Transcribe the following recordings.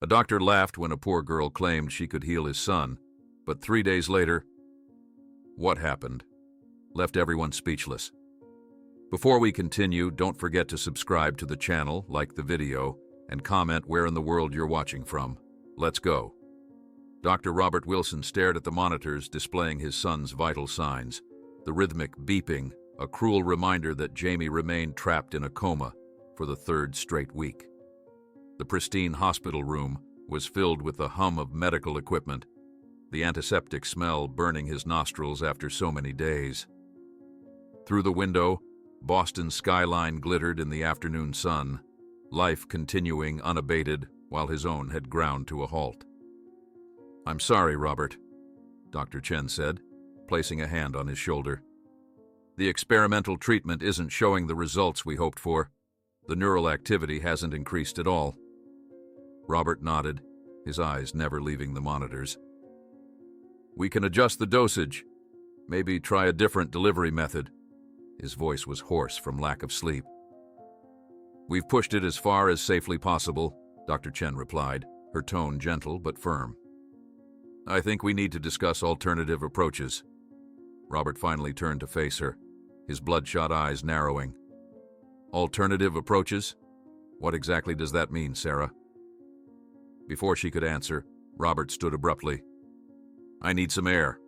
A doctor laughed when a poor girl claimed she could heal his son, but 3 days later, what happened? Left everyone speechless. Before we continue, don't forget to subscribe to the channel, like the video, and comment where in the world you're watching from. Let's go. Dr. Robert Wilson stared at the monitors displaying his son's vital signs. The rhythmic beeping, a cruel reminder that Jamie remained trapped in a coma for the 3rd straight week. The pristine hospital room was filled with the hum of medical equipment, the antiseptic smell burning his nostrils after so many days. Through the window, Boston's skyline glittered in the afternoon sun, life continuing unabated while his own had ground to a halt. "I'm sorry, Robert," Dr. Chen said, placing a hand on his shoulder. "The experimental treatment isn't showing the results we hoped for. The neural activity hasn't increased at all." Robert nodded, his eyes never leaving the monitors. "We can adjust the dosage. Maybe try a different delivery method." His voice was hoarse from lack of sleep. "We've pushed it as far as safely possible," Dr. Chen replied, her tone gentle but firm. "I think we need to discuss alternative approaches." Robert finally turned to face her, his bloodshot eyes narrowing. "Alternative approaches? What exactly does that mean, Sarah?" Before she could answer, Robert stood abruptly. "I need some air."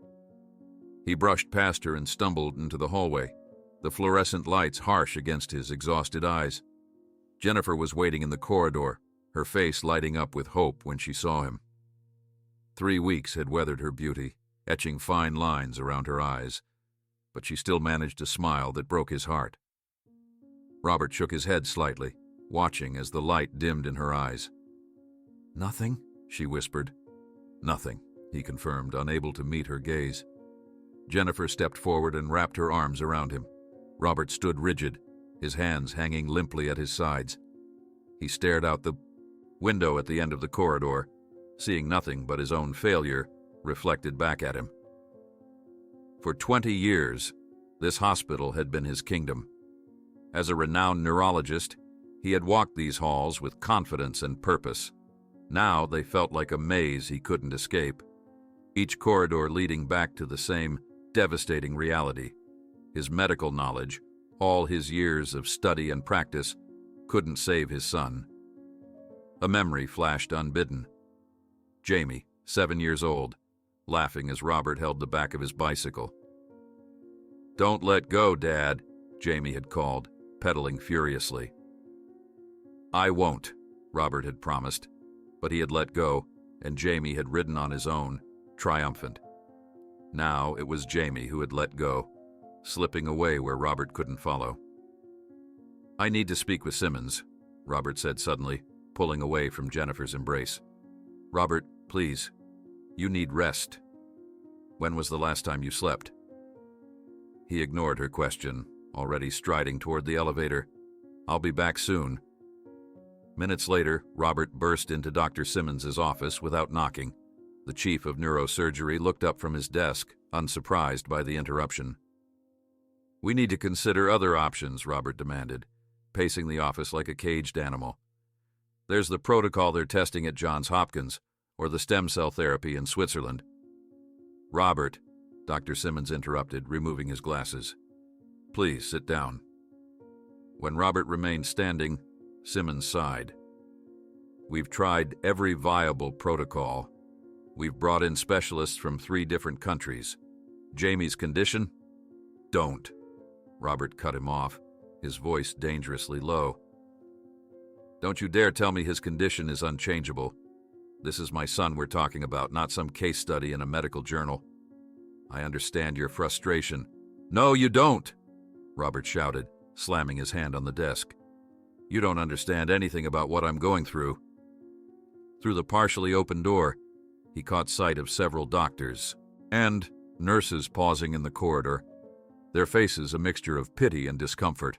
He brushed past her and stumbled into the hallway, the fluorescent lights harsh against his exhausted eyes. Jennifer was waiting in the corridor, her face lighting up with hope when she saw him. 3 weeks had weathered her beauty, etching fine lines around her eyes, but she still managed a smile that broke his heart. Robert shook his head slightly, watching as the light dimmed in her eyes. "Nothing?" she whispered. "Nothing," he confirmed, unable to meet her gaze. Jennifer stepped forward and wrapped her arms around him. Robert stood rigid, his hands hanging limply at his sides. He stared out the window at the end of the corridor, seeing nothing but his own failure reflected back at him. For 20 years, this hospital had been his kingdom. As a renowned neurologist, he had walked these halls with confidence and purpose. Now they felt like a maze he couldn't escape, each corridor leading back to the same devastating reality. His medical knowledge, all his years of study and practice, couldn't save his son. A memory flashed unbidden. Jamie, 7 years old, laughing as Robert held the back of his bicycle. "Don't let go, Dad," Jamie had called, pedaling furiously. "I won't," Robert had promised, but he had let go, and Jamie had ridden on his own, triumphant. Now it was Jamie who had let go, slipping away where Robert couldn't follow. "I need to speak with Simmons," Robert said suddenly, pulling away from Jennifer's embrace. "Robert, please, you need rest. When was the last time you slept?" He ignored her question, already striding toward the elevator. "I'll be back soon." Minutes later, Robert burst into Dr. Simmons's office without knocking. The chief of neurosurgery looked up from his desk, unsurprised by the interruption. "We need to consider other options," Robert demanded, pacing the office like a caged animal. "There's the protocol they're testing at Johns Hopkins, or the stem cell therapy in Switzerland." "Robert," Dr. Simmons interrupted, removing his glasses. "Please sit down." When Robert remained standing, Simmons sighed. "We've tried every viable protocol. We've brought in specialists from 3 different countries. Jamie's condition? Don't." Robert cut him off, his voice dangerously low. "Don't you dare tell me his condition is unchangeable. This is my son we're talking about, not some case study in a medical journal. I understand your frustration." "No, you don't!" Robert shouted, slamming his hand on the desk. "You don't understand anything about what I'm going through." Through the partially open door, he caught sight of several doctors and nurses pausing in the corridor, their faces a mixture of pity and discomfort.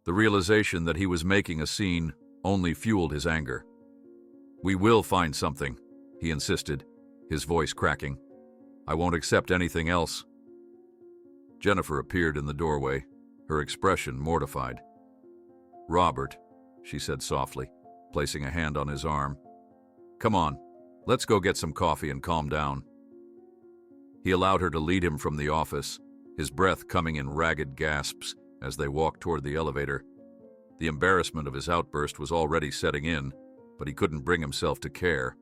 The realization that he was making a scene only fueled his anger. "We will find something," he insisted, his voice cracking. "I won't accept anything else." Jennifer appeared in the doorway, her expression mortified. "Robert," she said softly, placing a hand on his arm, Come on, let's go get some coffee and calm down. He allowed her to lead him from the office, his breath coming in ragged gasps as they walked toward the elevator. The embarrassment of his outburst was already setting in, but he couldn't bring himself to care.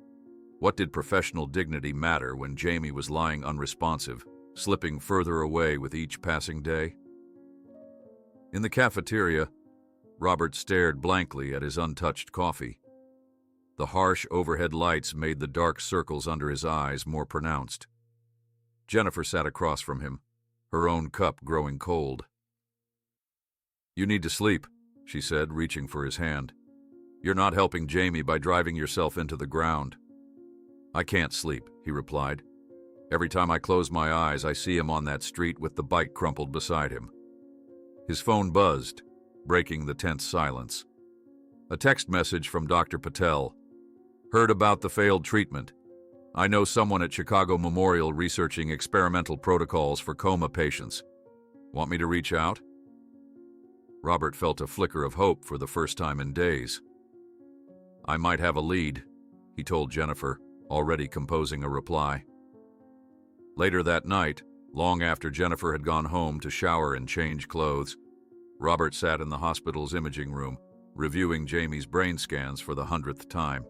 What did professional dignity matter when Jamie was lying unresponsive, slipping further away with each passing day? In the cafeteria, Robert stared blankly at his untouched coffee. The harsh overhead lights made the dark circles under his eyes more pronounced. Jennifer sat across from him, her own cup growing cold. "You need to sleep," she said, reaching for his hand. "You're not helping Jamie by driving yourself into the ground." "I can't sleep," he replied. "Every time I close my eyes, I see him on that street with the bike crumpled beside him." His phone buzzed, breaking the tense silence. A text message from Dr. Patel. "Heard about the failed treatment. I know someone at Chicago Memorial researching experimental protocols for coma patients. Want me to reach out?" Robert felt a flicker of hope for the first time in days. "I might have a lead," he told Jennifer, already composing a reply. Later that night, long after Jennifer had gone home to shower and change clothes, Robert sat in the hospital's imaging room, reviewing Jamie's brain scans for the 100th time.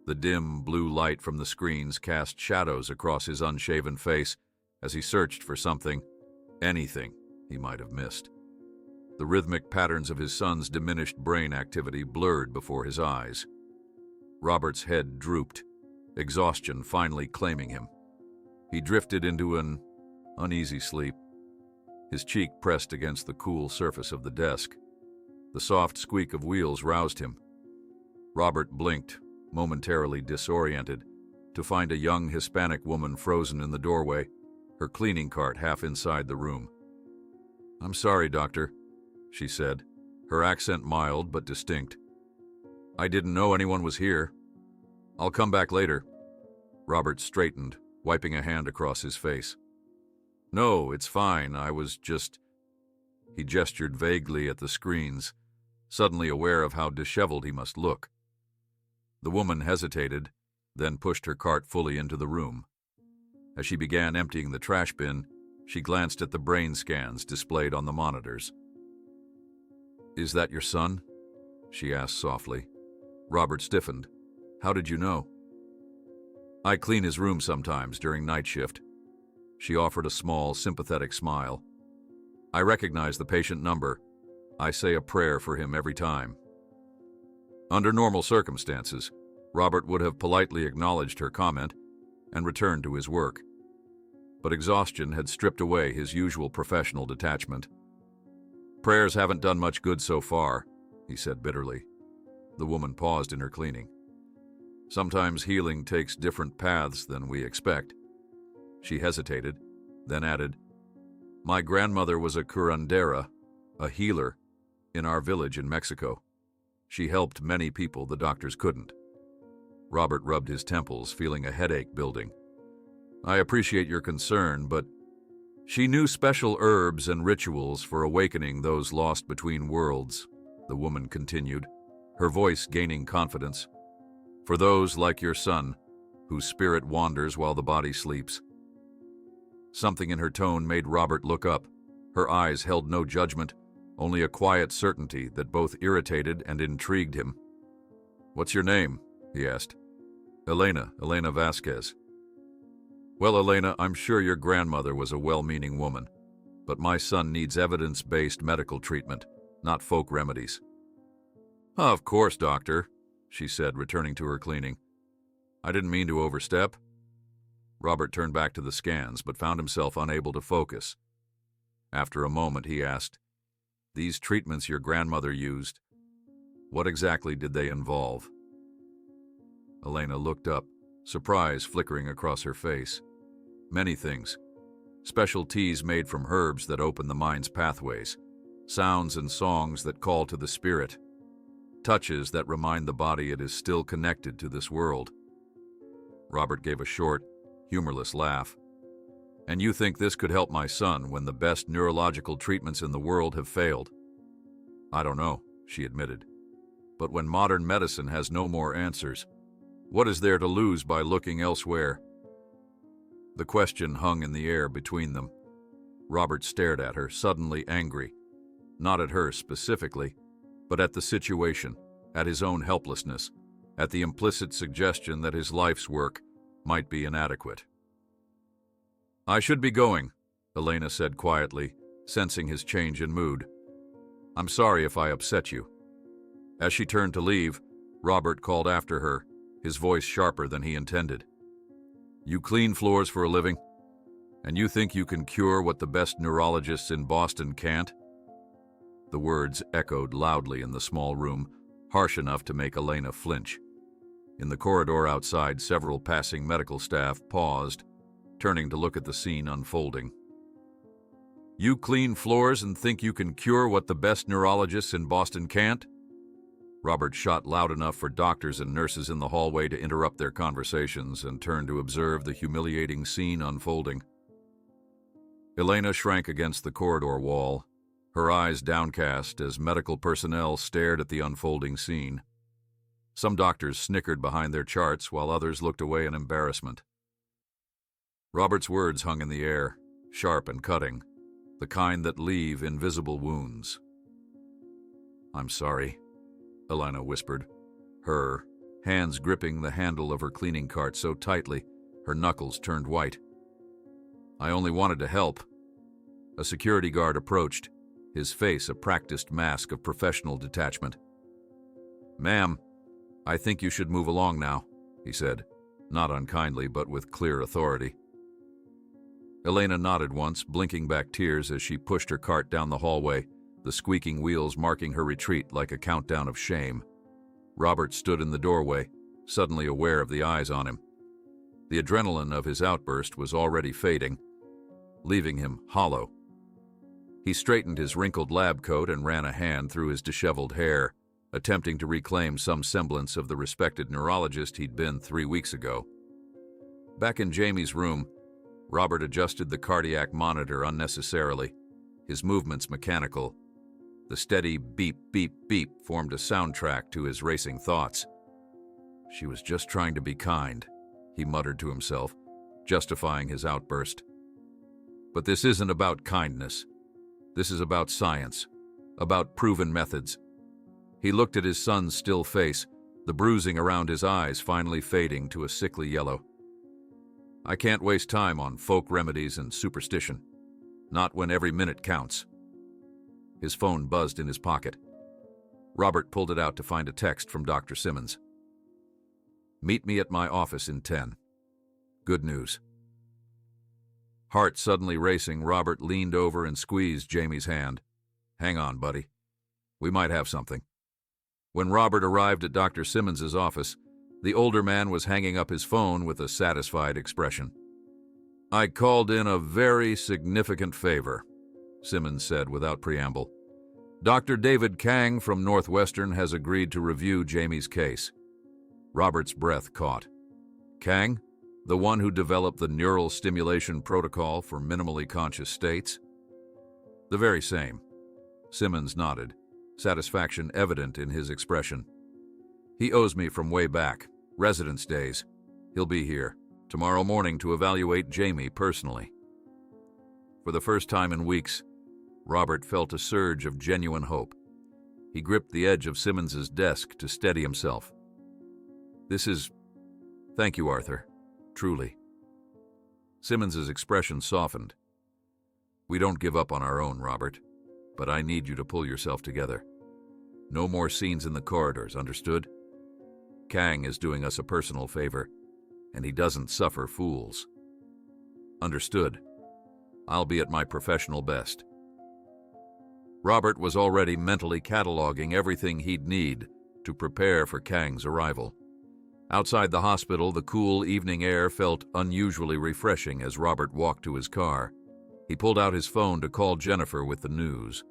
The dim blue light from the screens cast shadows across his unshaven face as he searched for something, anything, he might have missed. The rhythmic patterns of his son's diminished brain activity blurred before his eyes. Robert's head drooped, exhaustion finally claiming him. He drifted into an uneasy sleep, his cheek pressed against the cool surface of the desk. The soft squeak of wheels roused him. Robert blinked, momentarily disoriented, to find a young Hispanic woman frozen in the doorway, her cleaning cart half inside the room. "I'm sorry, doctor," she said, her accent mild but distinct. "I didn't know anyone was here. I'll come back later." Robert straightened, wiping a hand across his face. "No, it's fine. I was just—" He gestured vaguely at the screens, suddenly aware of how disheveled he must look. The woman hesitated, then pushed her cart fully into the room. As she began emptying the trash bin, she glanced at the brain scans displayed on the monitors. "Is that your son?" she asked softly. Robert stiffened. "How did you know?" "I clean his room sometimes during night shift." She offered a small, sympathetic smile. "I recognize the patient number. I say a prayer for him every time." Under normal circumstances, Robert would have politely acknowledged her comment and returned to his work. But exhaustion had stripped away his usual professional detachment. "Prayers haven't done much good so far," he said bitterly. The woman paused in her cleaning. "Sometimes healing takes different paths than we expect." She hesitated, then added, "My grandmother was a curandera, a healer, in our village in Mexico. She helped many people the doctors couldn't." Robert rubbed his temples, feeling a headache building. "I appreciate your concern, but she knew special herbs and rituals for awakening those lost between worlds," the woman continued, her voice gaining confidence. "For those like your son, whose spirit wanders while the body sleeps." Something in her tone made Robert look up. Her eyes held no judgment, only a quiet certainty that both irritated and intrigued him. "What's your name?" he asked. Elena Vasquez." "Well, Elena, I'm sure your grandmother was a well-meaning woman, but my son needs evidence-based medical treatment, not folk remedies." "Of course, doctor," she said, returning to her cleaning. "I didn't mean to overstep." Robert turned back to the scans, but found himself unable to focus. After a moment, he asked, "These treatments your grandmother used, what exactly did they involve?" Elena looked up, surprise flickering across her face. "Many things. Special teas made from herbs that open the mind's pathways, sounds and songs that call to the spirit, touches that remind the body it is still connected to this world." Robert gave a short, humorless laugh. "And you think this could help my son when the best neurological treatments in the world have failed?" "I don't know," she admitted. "But when modern medicine has no more answers, What is there to lose by looking elsewhere? The question hung in the air between them. Robert stared at her, suddenly angry. Not at her specifically, but at the situation, at his own helplessness, at the implicit suggestion that his life's work might be inadequate. "I should be going," Elena said quietly, sensing his change in mood. "I'm sorry if I upset you." As she turned to leave, Robert called after her, his voice sharper than he intended. "You clean floors for a living? And you think you can cure what the best neurologists in Boston can't?" The words echoed loudly in the small room, harsh enough to make Elena flinch. In the corridor outside, several passing medical staff paused, turning to look at the scene unfolding. "You clean floors and think you can cure what the best neurologists in Boston can't?" Robert shot loud enough for doctors and nurses in the hallway to interrupt their conversations and turn to observe the humiliating scene unfolding. Elena shrank against the corridor wall, her eyes downcast as medical personnel stared at the unfolding scene. Some doctors snickered behind their charts while others looked away in embarrassment. Robert's words hung in the air, sharp and cutting, the kind that leave invisible wounds. "I'm sorry," Elena whispered, her hands gripping the handle of her cleaning cart so tightly her knuckles turned white. "I only wanted to help." A security guard approached, his face a practiced mask of professional detachment. "Ma'am, I think you should move along now," he said, not unkindly but with clear authority. Elena nodded once, blinking back tears as she pushed her cart down the hallway, the squeaking wheels marking her retreat like a countdown of shame. Robert stood in the doorway, suddenly aware of the eyes on him. The adrenaline of his outburst was already fading, leaving him hollow. He straightened his wrinkled lab coat and ran a hand through his disheveled hair, attempting to reclaim some semblance of the respected neurologist he'd been 3 weeks ago. Back in Jamie's room, Robert adjusted the cardiac monitor unnecessarily, his movements mechanical. The steady beep, beep, beep formed a soundtrack to his racing thoughts. "She was just trying to be kind," he muttered to himself, justifying his outburst. "But this isn't about kindness. This is about science, about proven methods." He looked at his son's still face, the bruising around his eyes finally fading to a sickly yellow. "I can't waste time on folk remedies and superstition. Not when every minute counts." His phone buzzed in his pocket. Robert pulled it out to find a text from Dr. Simmons. "Meet me at my office in 10. Good news." Heart suddenly racing, Robert leaned over and squeezed Jamie's hand. "Hang on, buddy. We might have something." When Robert arrived at Dr. Simmons's office, the older man was hanging up his phone with a satisfied expression. "I called in a very significant favor," Simmons said without preamble. "Dr. David Kang from Northwestern has agreed to review Jamie's case." Robert's breath caught. "Kang? The one who developed the neural stimulation protocol for minimally conscious states?" "The very same." Simmons nodded, satisfaction evident in his expression. "He owes me from way back, residence days. He'll be here tomorrow morning to evaluate Jamie personally." For the first time in weeks, Robert felt a surge of genuine hope. He gripped the edge of Simmons's desk to steady himself. Thank you, Arthur. Truly." Simmons's expression softened. "We don't give up on our own, Robert, but I need you to pull yourself together. No more scenes in the corridors, understood? Kang is doing us a personal favor, and he doesn't suffer fools." "Understood. I'll be at my professional best." Robert was already mentally cataloging everything he'd need to prepare for Kang's arrival. Outside the hospital, the cool evening air felt unusually refreshing as Robert walked to his car. He pulled out his phone to call Jennifer with the news,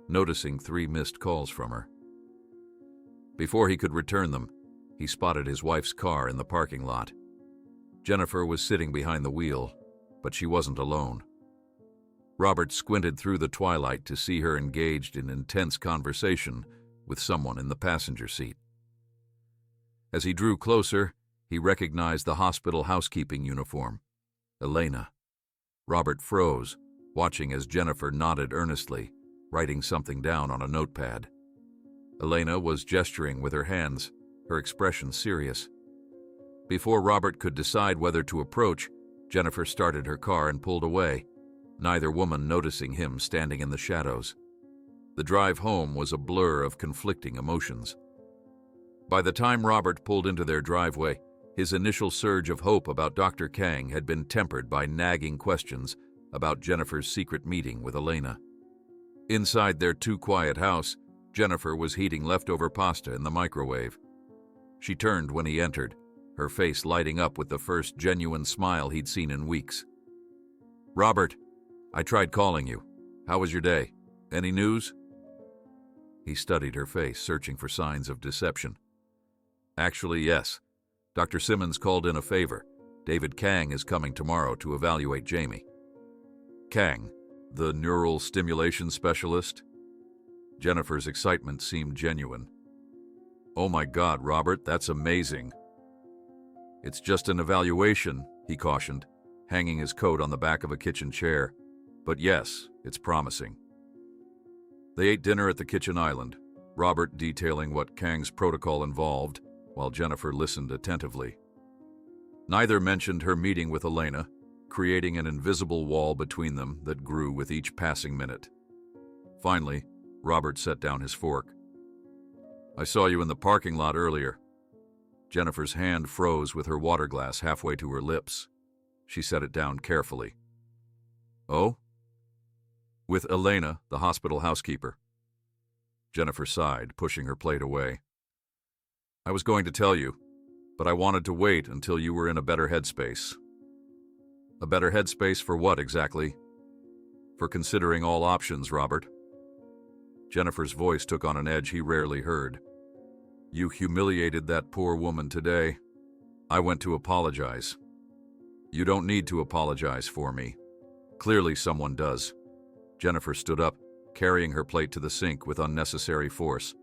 noticing 3 missed calls from her. Before he could return them, he spotted his wife's car in the parking lot. Jennifer was sitting behind the wheel, but she wasn't alone. Robert squinted through the twilight to see her engaged in intense conversation with someone in the passenger seat. As he drew closer, He recognized the hospital housekeeping uniform. Elena. Robert froze, watching as Jennifer nodded earnestly, writing something down on a notepad. Elena was gesturing with her hands, her expression serious. Before Robert could decide whether to approach, Jennifer started her car and pulled away, neither woman noticing him standing in the shadows. The drive home was a blur of conflicting emotions. By the time Robert pulled into their driveway, his initial surge of hope about Dr. Kang had been tempered by nagging questions about Jennifer's secret meeting with Elena. Inside their too-quiet house, Jennifer was heating leftover pasta in the microwave. She turned when he entered, her face lighting up with the first genuine smile he'd seen in weeks. "Robert, I tried calling you. How was your day? Any news?" He studied her face, searching for signs of deception. "Actually, yes. Dr. Simmons called in a favor. David Kang is coming tomorrow to evaluate Jamie." "Kang, the neural stimulation specialist?" Jennifer's excitement seemed genuine. "Oh my God, Robert, that's amazing." "It's just an evaluation," he cautioned, hanging his coat on the back of a kitchen chair. "But yes, it's promising." They ate dinner at the kitchen island, Robert detailing what Kang's protocol involved, while Jennifer listened attentively. Neither mentioned her meeting with Elena, creating an invisible wall between them that grew with each passing minute. Finally, Robert set down his fork. "I saw you in the parking lot earlier." Jennifer's hand froze with her water glass halfway to her lips. She set it down carefully. "Oh?" "With Elena, the hospital housekeeper." Jennifer sighed, pushing her plate away. "I was going to tell you, but I wanted to wait until you were in a better headspace." "A better headspace for what exactly?" "For considering all options, Robert." Jennifer's voice took on an edge he rarely heard. "You humiliated that poor woman today. I went to apologize." "You don't need to apologize for me. Clearly someone does." Jennifer stood up, carrying her plate to the sink with unnecessary force.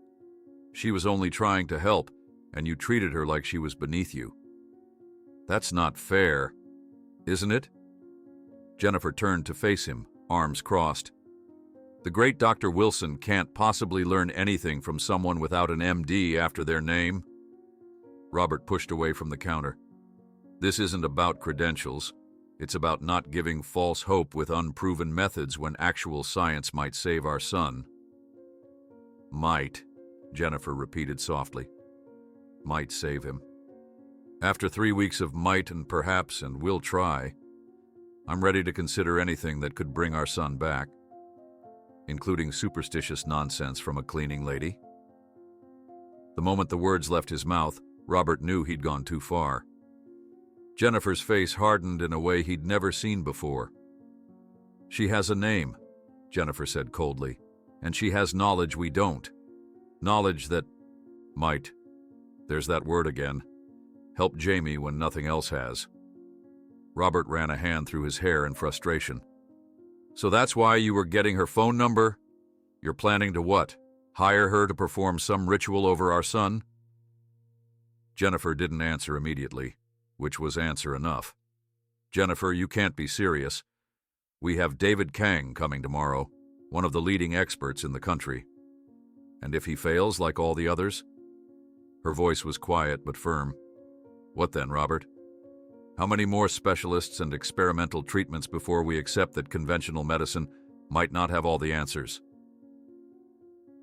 "She was only trying to help, and you treated her like she was beneath you." "That's not fair, isn't it?" Jennifer turned to face him, arms crossed. "The great Dr. Wilson can't possibly learn anything from someone without an MD after their name." Robert pushed away from the counter. "This isn't about credentials. It's about not giving false hope with unproven methods when actual science might save our son." "Might," Jennifer repeated softly. "Might save him. After 3 weeks of might and perhaps and will try, I'm ready to consider anything that could bring our son back, including superstitious nonsense from a cleaning lady." The moment the words left his mouth, Robert knew he'd gone too far. Jennifer's face hardened in a way he'd never seen before. "She has a name," Jennifer said coldly, "and she has knowledge we don't. Knowledge that might, there's that word again, help Jamie when nothing else has." Robert ran a hand through his hair in frustration. "So that's why you were getting her phone number? You're planning to what? Hire her to perform some ritual over our son?" Jennifer didn't answer immediately, which was answer enough. "Jennifer, you can't be serious. We have David Kang coming tomorrow, one of the leading experts in the country. And if he fails like all the others?" Her voice was quiet but firm. "What then, Robert? How many more specialists and experimental treatments before we accept that conventional medicine might not have all the answers?"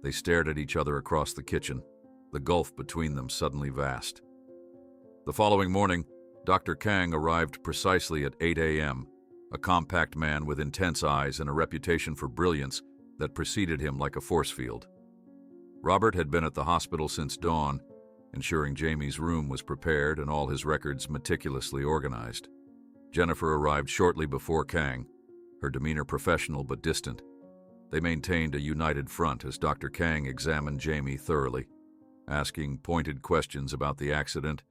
They stared at each other across the kitchen, the gulf between them suddenly vast. The following morning, Dr. Kang arrived precisely at 8 a.m., a compact man with intense eyes and a reputation for brilliance that preceded him like a force field. Robert had been at the hospital since dawn, ensuring Jamie's room was prepared and all his records meticulously organized. Jennifer arrived shortly before Kang, her demeanor professional but distant. They maintained a united front as Dr. Kang examined Jamie thoroughly, asking pointed questions about the accident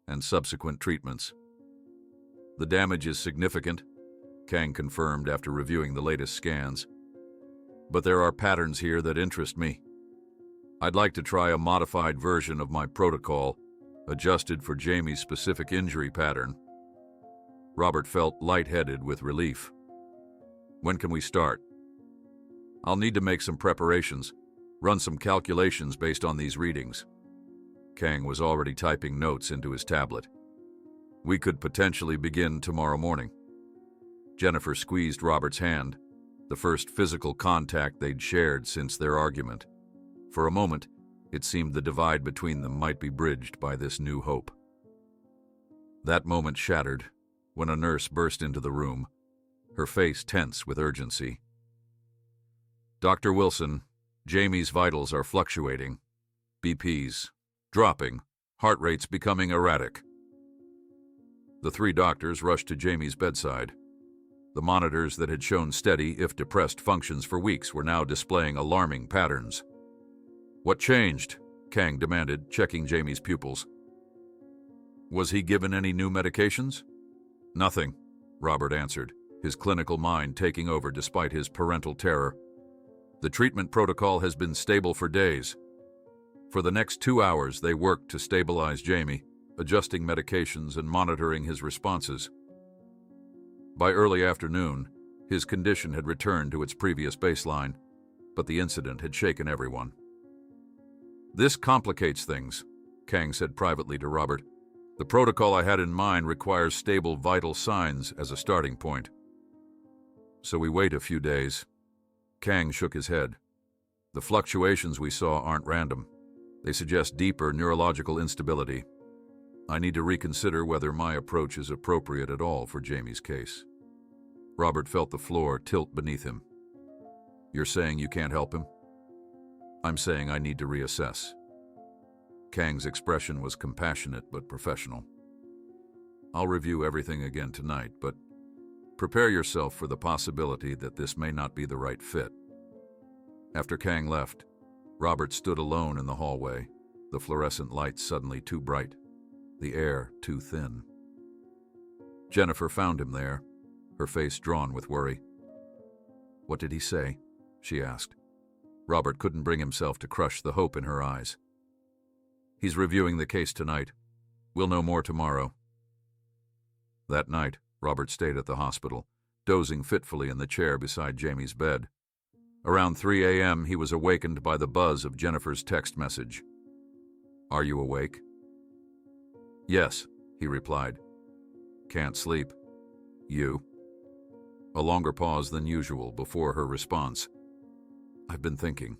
and subsequent treatments. "The damage is significant," Kang confirmed after reviewing the latest scans. "But there are patterns here that interest me. I'd like to try a modified version of my protocol, adjusted for Jamie's specific injury pattern. Robert felt lightheaded with relief. When can we start? I'll need to make some preparations, run some calculations based on these readings. Kang was already typing notes into his tablet. We could potentially begin tomorrow morning. Jennifer squeezed Robert's hand, the first physical contact they'd shared since their argument. For a moment, it seemed the divide between them might be bridged by this new hope. That moment shattered when a nurse burst into the room, her face tense with urgency. Dr. Wilson, Jamie's vitals are fluctuating. BP's dropping, heart rates becoming erratic. The three doctors rushed to Jamie's bedside. The monitors that had shown steady, if depressed, functions for weeks were now displaying alarming patterns. What changed? Kang demanded, checking Jamie's pupils. Was he given any new medications? Nothing, Robert answered, his clinical mind taking over despite his parental terror. The treatment protocol has been stable for days. For the next 2 hours, they worked to stabilize Jamie, adjusting medications and monitoring his responses. By early afternoon, his condition had returned to its previous baseline, but the incident had shaken everyone. This complicates things, Kang said privately to Robert. The protocol I had in mind requires stable vital signs as a starting point. So we wait a few days. Kang shook his head. The fluctuations we saw aren't random. They suggest deeper neurological instability. I need to reconsider whether my approach is appropriate at all for Jamie's case. Robert felt the floor tilt beneath him. You're saying you can't help him? I'm saying I need to reassess. Kang's expression was compassionate but professional. I'll review everything again tonight, but prepare yourself for the possibility that this may not be the right fit. After Kang left, Robert stood alone in the hallway, the fluorescent lights suddenly too bright, the air too thin. Jennifer found him there, her face drawn with worry. What did he say? She asked. Robert couldn't bring himself to crush the hope in her eyes. He's reviewing the case tonight. We'll know more tomorrow. That night, Robert stayed at the hospital, dozing fitfully in the chair beside Jamie's bed. Around 3 a.m., he was awakened by the buzz of Jennifer's text message. Are you awake? Yes, he replied. Can't sleep. You? A longer pause than usual before her response. I've been thinking.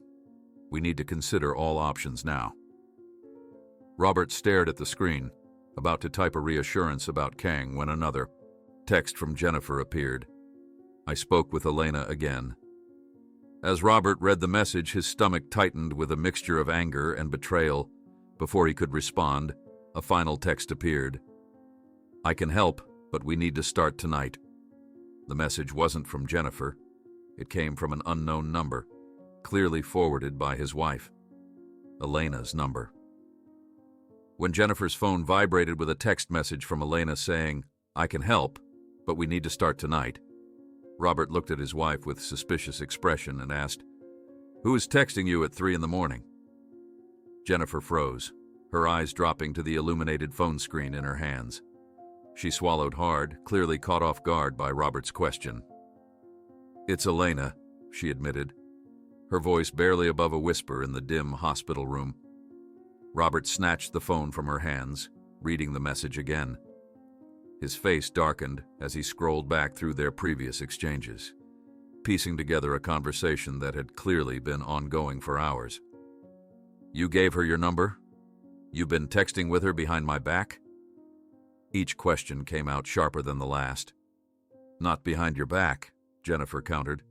We need to consider all options now. Robert stared at the screen, about to type a reassurance about Kang when another text from Jennifer appeared. I spoke with Elena again. As Robert read the message, his stomach tightened with a mixture of anger and betrayal. Before he could respond, a final text appeared. I can help, but we need to start tonight. The message wasn't from Jennifer. It came from an unknown number, clearly forwarded by his wife. Elena's number. When Jennifer's phone vibrated with a text message from Elena saying, I can help, but we need to start tonight, Robert looked at his wife with suspicious expression and asked, Who is texting you at 3 a.m? Jennifer froze, her eyes dropping to the illuminated phone screen in her hands. She swallowed hard, clearly caught off guard by Robert's question. It's Elena, she admitted, her voice barely above a whisper in the dim hospital room. Robert snatched the phone from her hands, reading the message again. His face darkened as he scrolled back through their previous exchanges, piecing together a conversation that had clearly been ongoing for hours. You gave her your number? You've been texting with her behind my back? Each question came out sharper than the last. Not behind your back, Jennifer countered,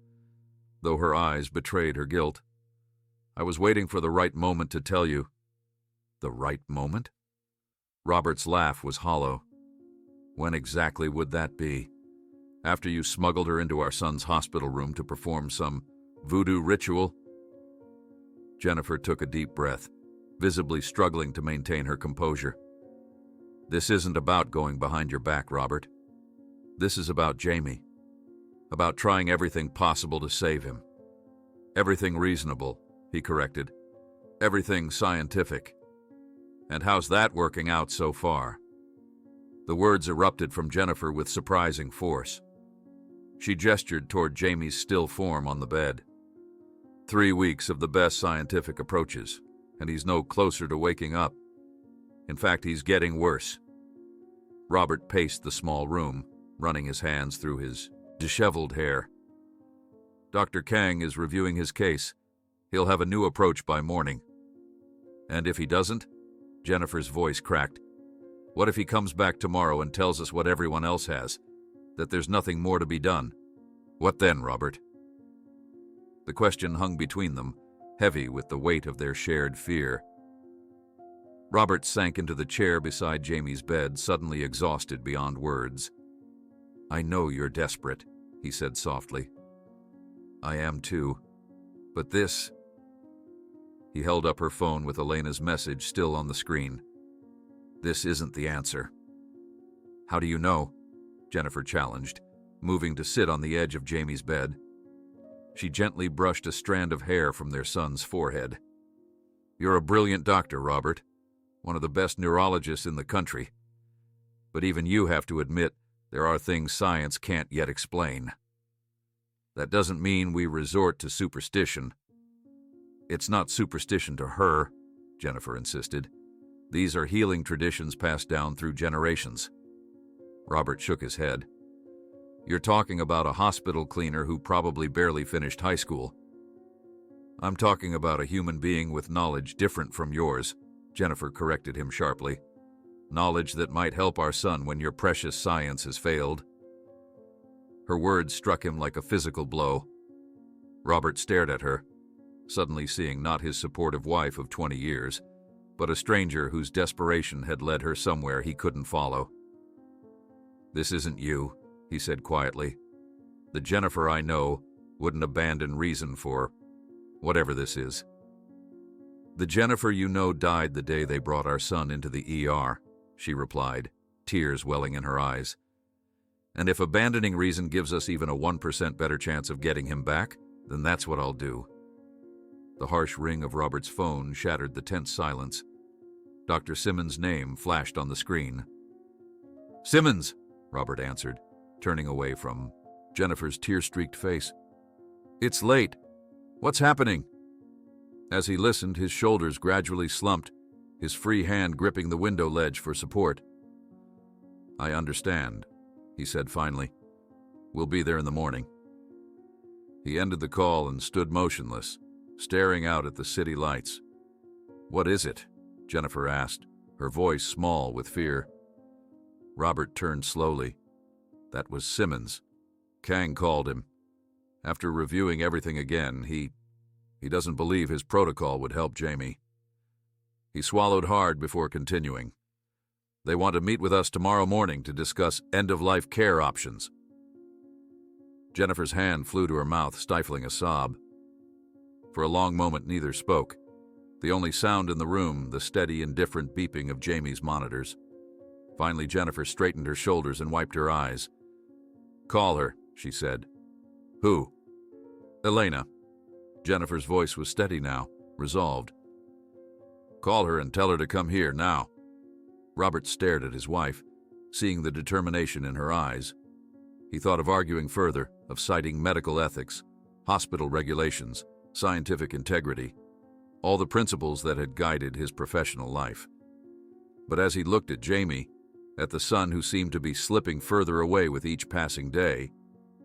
though her eyes betrayed her guilt. I was waiting for the right moment to tell you. The right moment? Robert's laugh was hollow. When exactly would that be? After you smuggled her into our son's hospital room to perform some voodoo ritual? Jennifer took a deep breath, visibly struggling to maintain her composure. This isn't about going behind your back, Robert. This is about Jamie. About trying everything possible to save him. Everything reasonable, he corrected. Everything scientific. And how's that working out so far? The words erupted from Jennifer with surprising force. She gestured toward Jamie's still form on the bed. 3 weeks of the best scientific approaches, and he's no closer to waking up. In fact, he's getting worse. Robert paced the small room, running his hands through his disheveled hair. Dr. Kang is reviewing his case. He'll have a new approach by morning. And if he doesn't? Jennifer's voice cracked. What if he comes back tomorrow and tells us what everyone else has? That there's nothing more to be done? What then, Robert? The question hung between them, heavy with the weight of their shared fear. Robert sank into the chair beside Jamie's bed, suddenly exhausted beyond words. I know you're desperate, he said softly. I am too. But this... He held up her phone with Elena's message still on the screen. This isn't the answer. How do you know? Jennifer challenged, moving to sit on the edge of Jamie's bed. She gently brushed a strand of hair from their son's forehead. You're a brilliant doctor, Robert. One of the best neurologists in the country. But even you have to admit there are things science can't yet explain. That doesn't mean we resort to superstition. It's not superstition to her, Jennifer insisted. These are healing traditions passed down through generations. Robert shook his head. You're talking about a hospital cleaner who probably barely finished high school. I'm talking about a human being with knowledge different from yours, Jennifer corrected him sharply. Knowledge that might help our son when your precious science has failed. Her words struck him like a physical blow. Robert stared at her, suddenly seeing not his supportive wife of 20 years, but a stranger whose desperation had led her somewhere he couldn't follow. This isn't you, he said quietly. The Jennifer I know wouldn't abandon reason for whatever this is. The Jennifer you know died the day they brought our son into the ER, she replied, tears welling in her eyes. And if abandoning reason gives us even a 1% better chance of getting him back, then that's what I'll do. The harsh ring of Robert's phone shattered the tense silence. Dr. Simmons' name flashed on the screen. Simmons, Robert answered, turning away from Jennifer's tear-streaked face. It's late. What's happening? As he listened, his shoulders gradually slumped, his free hand gripping the window ledge for support. I understand, he said finally. We'll be there in the morning. He ended the call and stood motionless, staring out at the city lights. What is it? Jennifer asked, her voice small with fear. Robert turned slowly. That was Simmons. Kang called him. After reviewing everything again, he doesn't believe his protocol would help Jamie. He swallowed hard before continuing. They want to meet with us tomorrow morning to discuss end-of-life care options. Jennifer's hand flew to her mouth, stifling a sob. For a long moment, neither spoke. The only sound in the room, the steady, indifferent beeping of Jamie's monitors. Finally, Jennifer straightened her shoulders and wiped her eyes. Call her, she said. Who? Elena. Jennifer's voice was steady now, resolved. Call her and tell her to come here now. Robert stared at his wife, seeing the determination in her eyes. He thought of arguing further, of citing medical ethics, hospital regulations, scientific integrity, all the principles that had guided his professional life. But as he looked at Jamie, at the son who seemed to be slipping further away with each passing day,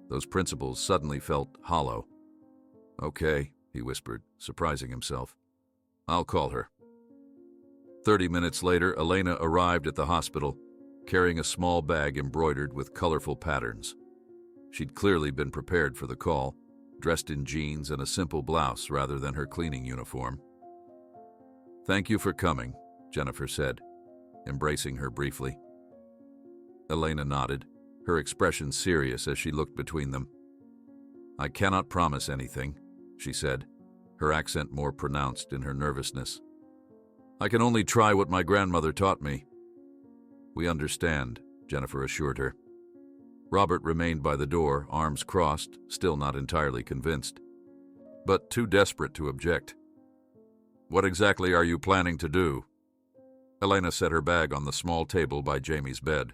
those principles suddenly felt hollow. Okay, he whispered, surprising himself. I'll call her. 30 minutes later, Elena arrived at the hospital, carrying a small bag embroidered with colorful patterns. She'd clearly been prepared for the call, dressed in jeans and a simple blouse rather than her cleaning uniform. Thank you for coming, Jennifer said, embracing her briefly. Elena nodded, her expression serious as she looked between them. I cannot promise anything, she said, her accent more pronounced in her nervousness. I can only try what my grandmother taught me. We understand, Jennifer assured her. Robert remained by the door, arms crossed, still not entirely convinced, but too desperate to object. What exactly are you planning to do? Elena set her bag on the small table by Jamie's bed.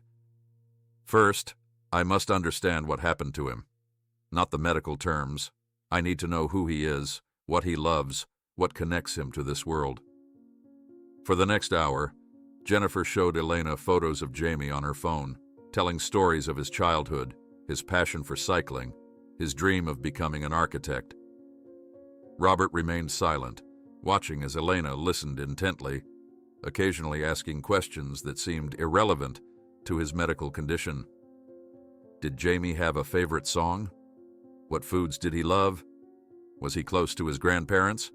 First, I must understand what happened to him. Not the medical terms. I need to know who he is, what he loves, what connects him to this world. For the next hour, Jennifer showed Elena photos of Jamie on her phone, telling stories of his childhood, his passion for cycling, his dream of becoming an architect. Robert remained silent, watching as Elena listened intently, occasionally asking questions that seemed irrelevant to his medical condition. Did Jamie have a favorite song? What foods did he love? Was he close to his grandparents?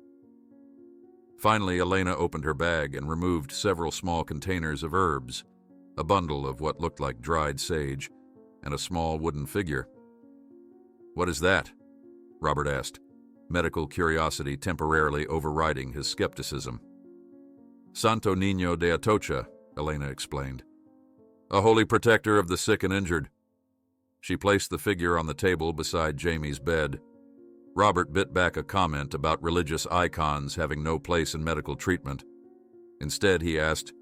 Finally, Elena opened her bag and removed several small containers of herbs, a bundle of what looked like dried sage, and a small wooden figure. "What is that?" Robert asked, medical curiosity temporarily overriding his skepticism. "Santo Niño de Atocha," Elena explained. "A holy protector of the sick and injured." She placed the figure on the table beside Jamie's bed. Robert bit back a comment about religious icons having no place in medical treatment. Instead, he asked,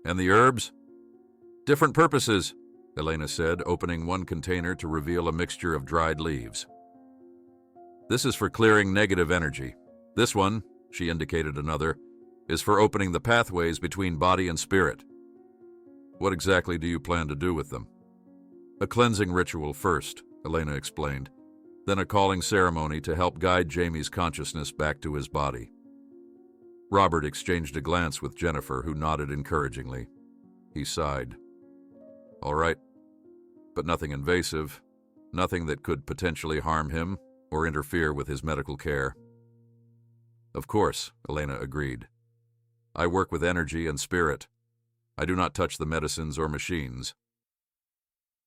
"And the herbs?" "Different purposes," Elena said, opening one container to reveal a mixture of dried leaves. "This is for clearing negative energy. This one," she indicated another, "is for opening the pathways between body and spirit." "What exactly do you plan to do with them?" "A cleansing ritual first," Elena explained, "then a calling ceremony to help guide Jamie's consciousness back to his body." Robert exchanged a glance with Jennifer, who nodded encouragingly. He sighed. "All right, but nothing invasive, nothing that could potentially harm him or interfere with his medical care." "Of course," Elena agreed. "I work with energy and spirit. I do not touch the medicines or machines."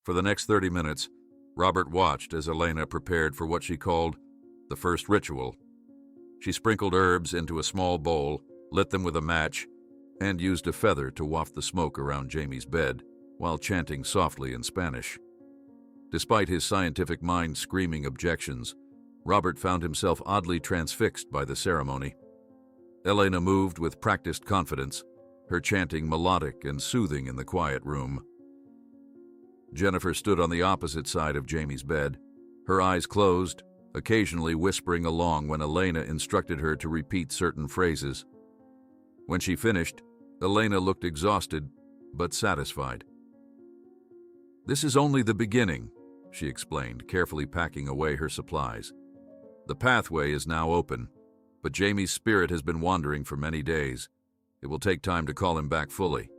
For the next 30 minutes, Robert watched as Elena prepared for what she called the first ritual. She sprinkled herbs into a small bowl, lit them with a match, and used a feather to waft the smoke around Jamie's bed while chanting softly in Spanish. Despite his scientific mind screaming objections, Robert found himself oddly transfixed by the ceremony. Elena moved with practiced confidence, her chanting melodic and soothing in the quiet room. Jennifer stood on the opposite side of Jamie's bed, her eyes closed, occasionally whispering along when Elena instructed her to repeat certain phrases. When she finished, Elena looked exhausted but satisfied. "This is only the beginning," she explained, carefully packing away her supplies. "The pathway is now open, but Jamie's spirit has been wandering for many days. It will take time to call him back fully."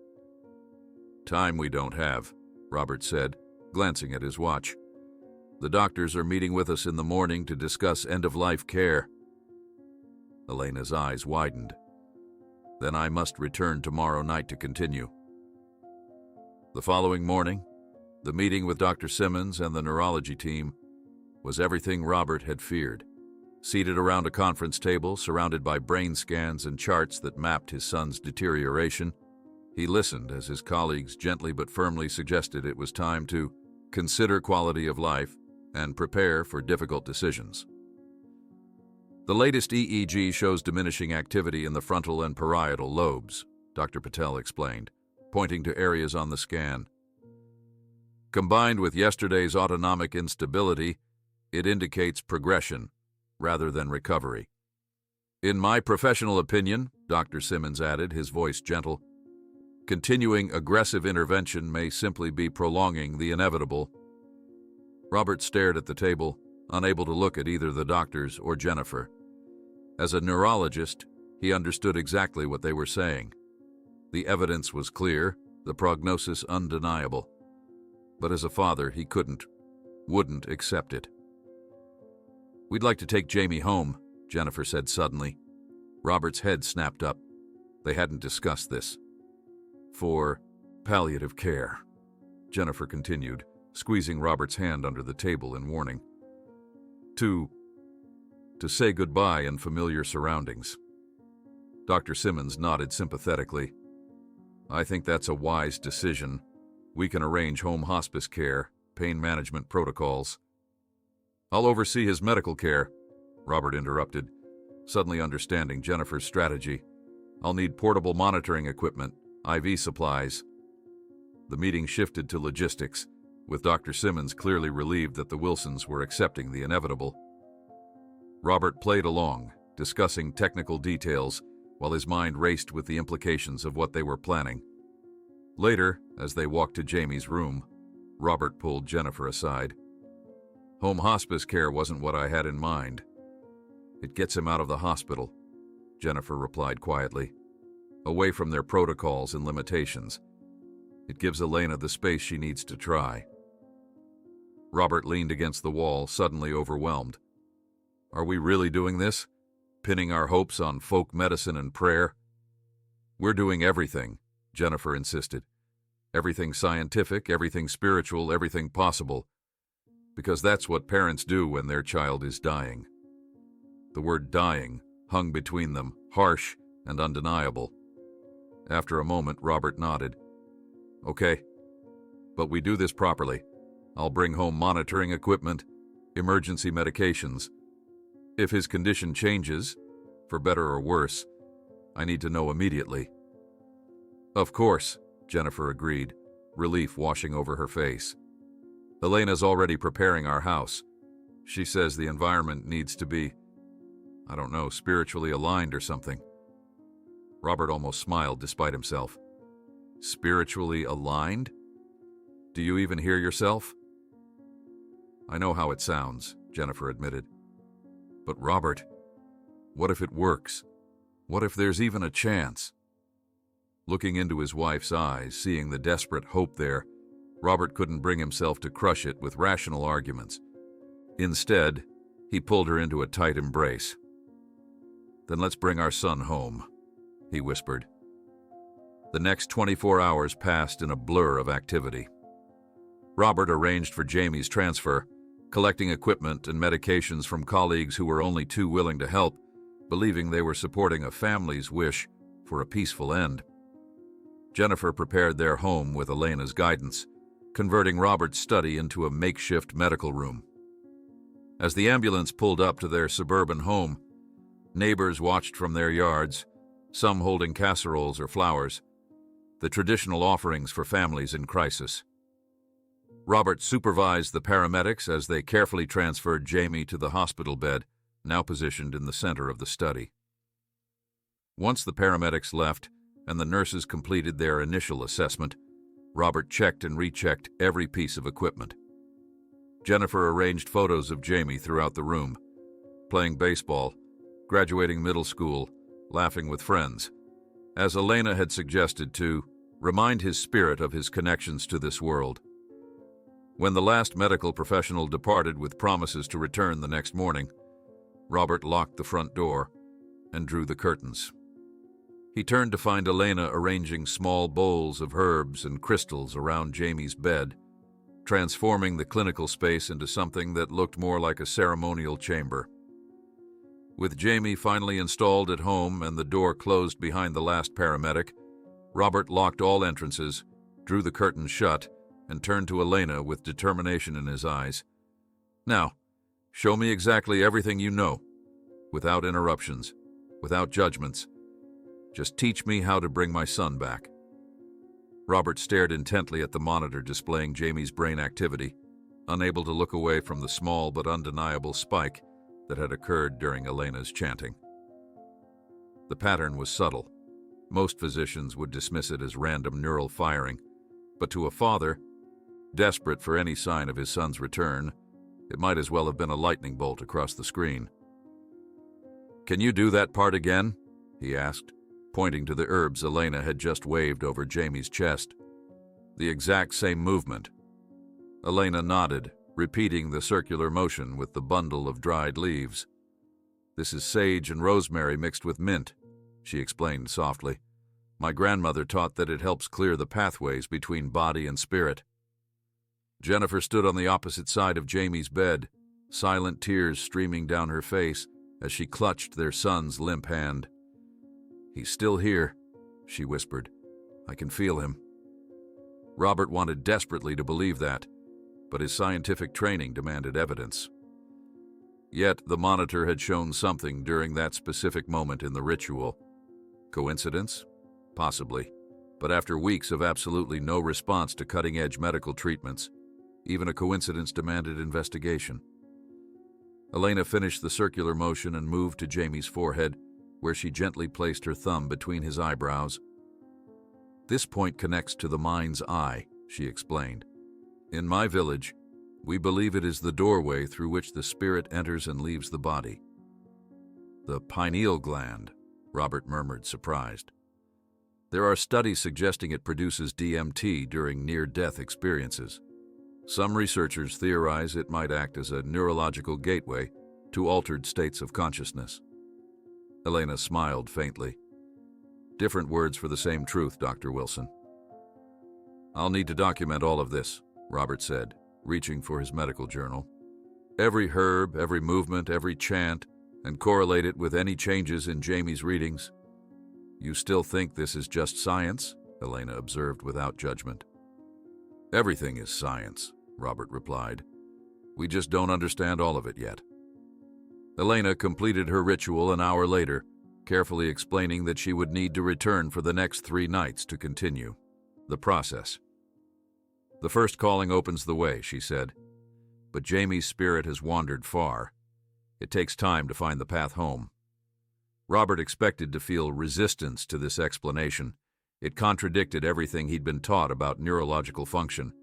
"Time we don't have," Robert said, glancing at his watch. "The doctors are meeting with us in the morning to discuss end-of-life care." Elena's eyes widened. "Then I must return tomorrow night to continue." The following morning, the meeting with Dr. Simmons and the neurology team was everything Robert had feared. Seated around a conference table, surrounded by brain scans and charts that mapped his son's deterioration, he listened as his colleagues gently but firmly suggested it was time to consider quality of life and prepare for difficult decisions. "The latest EEG shows diminishing activity in the frontal and parietal lobes," Dr. Patel explained, pointing to areas on the scan. "Combined with yesterday's autonomic instability, it indicates progression rather than recovery. In my professional opinion," Dr. Simmons added, his voice gentle, "continuing aggressive intervention may simply be prolonging the inevitable." Robert stared at the table, unable to look at either the doctors or Jennifer. As a neurologist, he understood exactly what they were saying. The evidence was clear, the prognosis undeniable. But as a father, he wouldn't accept it. "We'd like to take Jamie home," Jennifer said suddenly. Robert's head snapped up. They hadn't discussed this. "For palliative care," Jennifer continued, squeezing Robert's hand under the table in warning. To say goodbye in familiar surroundings." Dr. Simmons nodded sympathetically. "I think that's a wise decision. We can arrange home hospice care, pain management protocols." "I'll oversee his medical care," Robert interrupted, suddenly understanding Jennifer's strategy. "I'll need portable monitoring equipment, IV supplies. The meeting shifted to logistics, with Dr. Simmons clearly relieved that the Wilsons were accepting the inevitable. Robert played along, discussing technical details, while his mind raced with the implications of what they were planning. Later, as they walked to Jamie's room, Robert pulled Jennifer aside. "Home hospice care wasn't what I had in mind. It gets him out of the hospital," Jennifer replied quietly, "away from their protocols and limitations. It gives Elena the space she needs to try." Robert leaned against the wall, suddenly overwhelmed. "Are we really doing this? Pinning our hopes on folk medicine and prayer?" "We're doing everything," Jennifer insisted. "Everything scientific, everything spiritual, everything possible. Because that's what parents do when their child is dying." The word dying hung between them, harsh and undeniable. After a moment, Robert nodded. "Okay, but we do this properly. I'll bring home monitoring equipment, emergency medications. If his condition changes, for better or worse, I need to know immediately." "Of course," Jennifer agreed, relief washing over her face. "Elena's already preparing our house. She says the environment needs to be, I don't know, spiritually aligned or something." Robert almost smiled despite himself. "Spiritually aligned? Do you even hear yourself?" "I know how it sounds," Jennifer admitted. "But Robert, what if it works? What if there's even a chance?" Looking into his wife's eyes, seeing the desperate hope there, Robert couldn't bring himself to crush it with rational arguments. Instead, he pulled her into a tight embrace. "Then let's bring our son home," he whispered. The next 24 hours passed in a blur of activity. Robert arranged for Jamie's transfer, collecting equipment and medications from colleagues who were only too willing to help, believing they were supporting a family's wish for a peaceful end. Jennifer prepared their home with Elena's guidance, converting Robert's study into a makeshift medical room. As the ambulance pulled up to their suburban home, neighbors watched from their yards, some holding casseroles or flowers, the traditional offerings for families in crisis. Robert supervised the paramedics as they carefully transferred Jamie to the hospital bed, now positioned in the center of the study. Once the paramedics left and the nurses completed their initial assessment, Robert checked and rechecked every piece of equipment. Jennifer arranged photos of Jamie throughout the room, playing baseball, graduating middle school, laughing with friends. As Elena had suggested, to remind his spirit of his connections to this world. When the last medical professional departed with promises to return the next morning, Robert locked the front door and drew the curtains. He turned to find Elena arranging small bowls of herbs and crystals around Jamie's bed, transforming the clinical space into something that looked more like a ceremonial chamber. With Jamie finally installed at home and the door closed behind the last paramedic, Robert locked all entrances, drew the curtains shut, and turned to Elena with determination in his eyes. "Now, show me exactly everything you know, without interruptions, without judgments. Just teach me how to bring my son back." Robert stared intently at the monitor displaying Jamie's brain activity, unable to look away from the small but undeniable spike that had occurred during Elena's chanting. The pattern was subtle. Most physicians would dismiss it as random neural firing, but to a father, desperate for any sign of his son's return, it might as well have been a lightning bolt across the screen. "Can you do that part again?" he asked, pointing to the herbs Elena had just waved over Jamie's chest. "The exact same movement." Elena nodded, repeating the circular motion with the bundle of dried leaves. "This is sage and rosemary mixed with mint," she explained softly. "My grandmother taught that it helps clear the pathways between body and spirit." Jennifer stood on the opposite side of Jamie's bed, silent tears streaming down her face as she clutched their son's limp hand. "He's still here," she whispered. "I can feel him." Robert wanted desperately to believe that, but his scientific training demanded evidence. Yet the monitor had shown something during that specific moment in the ritual. Coincidence? Possibly. But after weeks of absolutely no response to cutting-edge medical treatments, even a coincidence demanded investigation. Elena finished the circular motion and moved to Jamie's forehead, where she gently placed her thumb between his eyebrows. "This point connects to the mind's eye," she explained. "In my village, we believe it is the doorway through which the spirit enters and leaves the body." "The pineal gland," Robert murmured, surprised. "There are studies suggesting it produces DMT during near-death experiences. Some researchers theorize it might act as a neurological gateway to altered states of consciousness." Elena smiled faintly. "Different words for the same truth, Dr. Wilson." "I'll need to document all of this," Robert said, reaching for his medical journal. "Every herb, every movement, every chant, and correlate it with any changes in Jamie's readings." "You still think this is just science?" Elena observed without judgment. "Everything is science," Robert replied. "We just don't understand all of it yet." Elena completed her ritual an hour later, carefully explaining that she would need to return for the next 3 nights to continue the process. "The first calling opens the way," she said, "but Jamie's spirit has wandered far. It takes time to find the path home." Robert expected to feel resistance to this explanation. It contradicted everything he'd been taught about neurological function.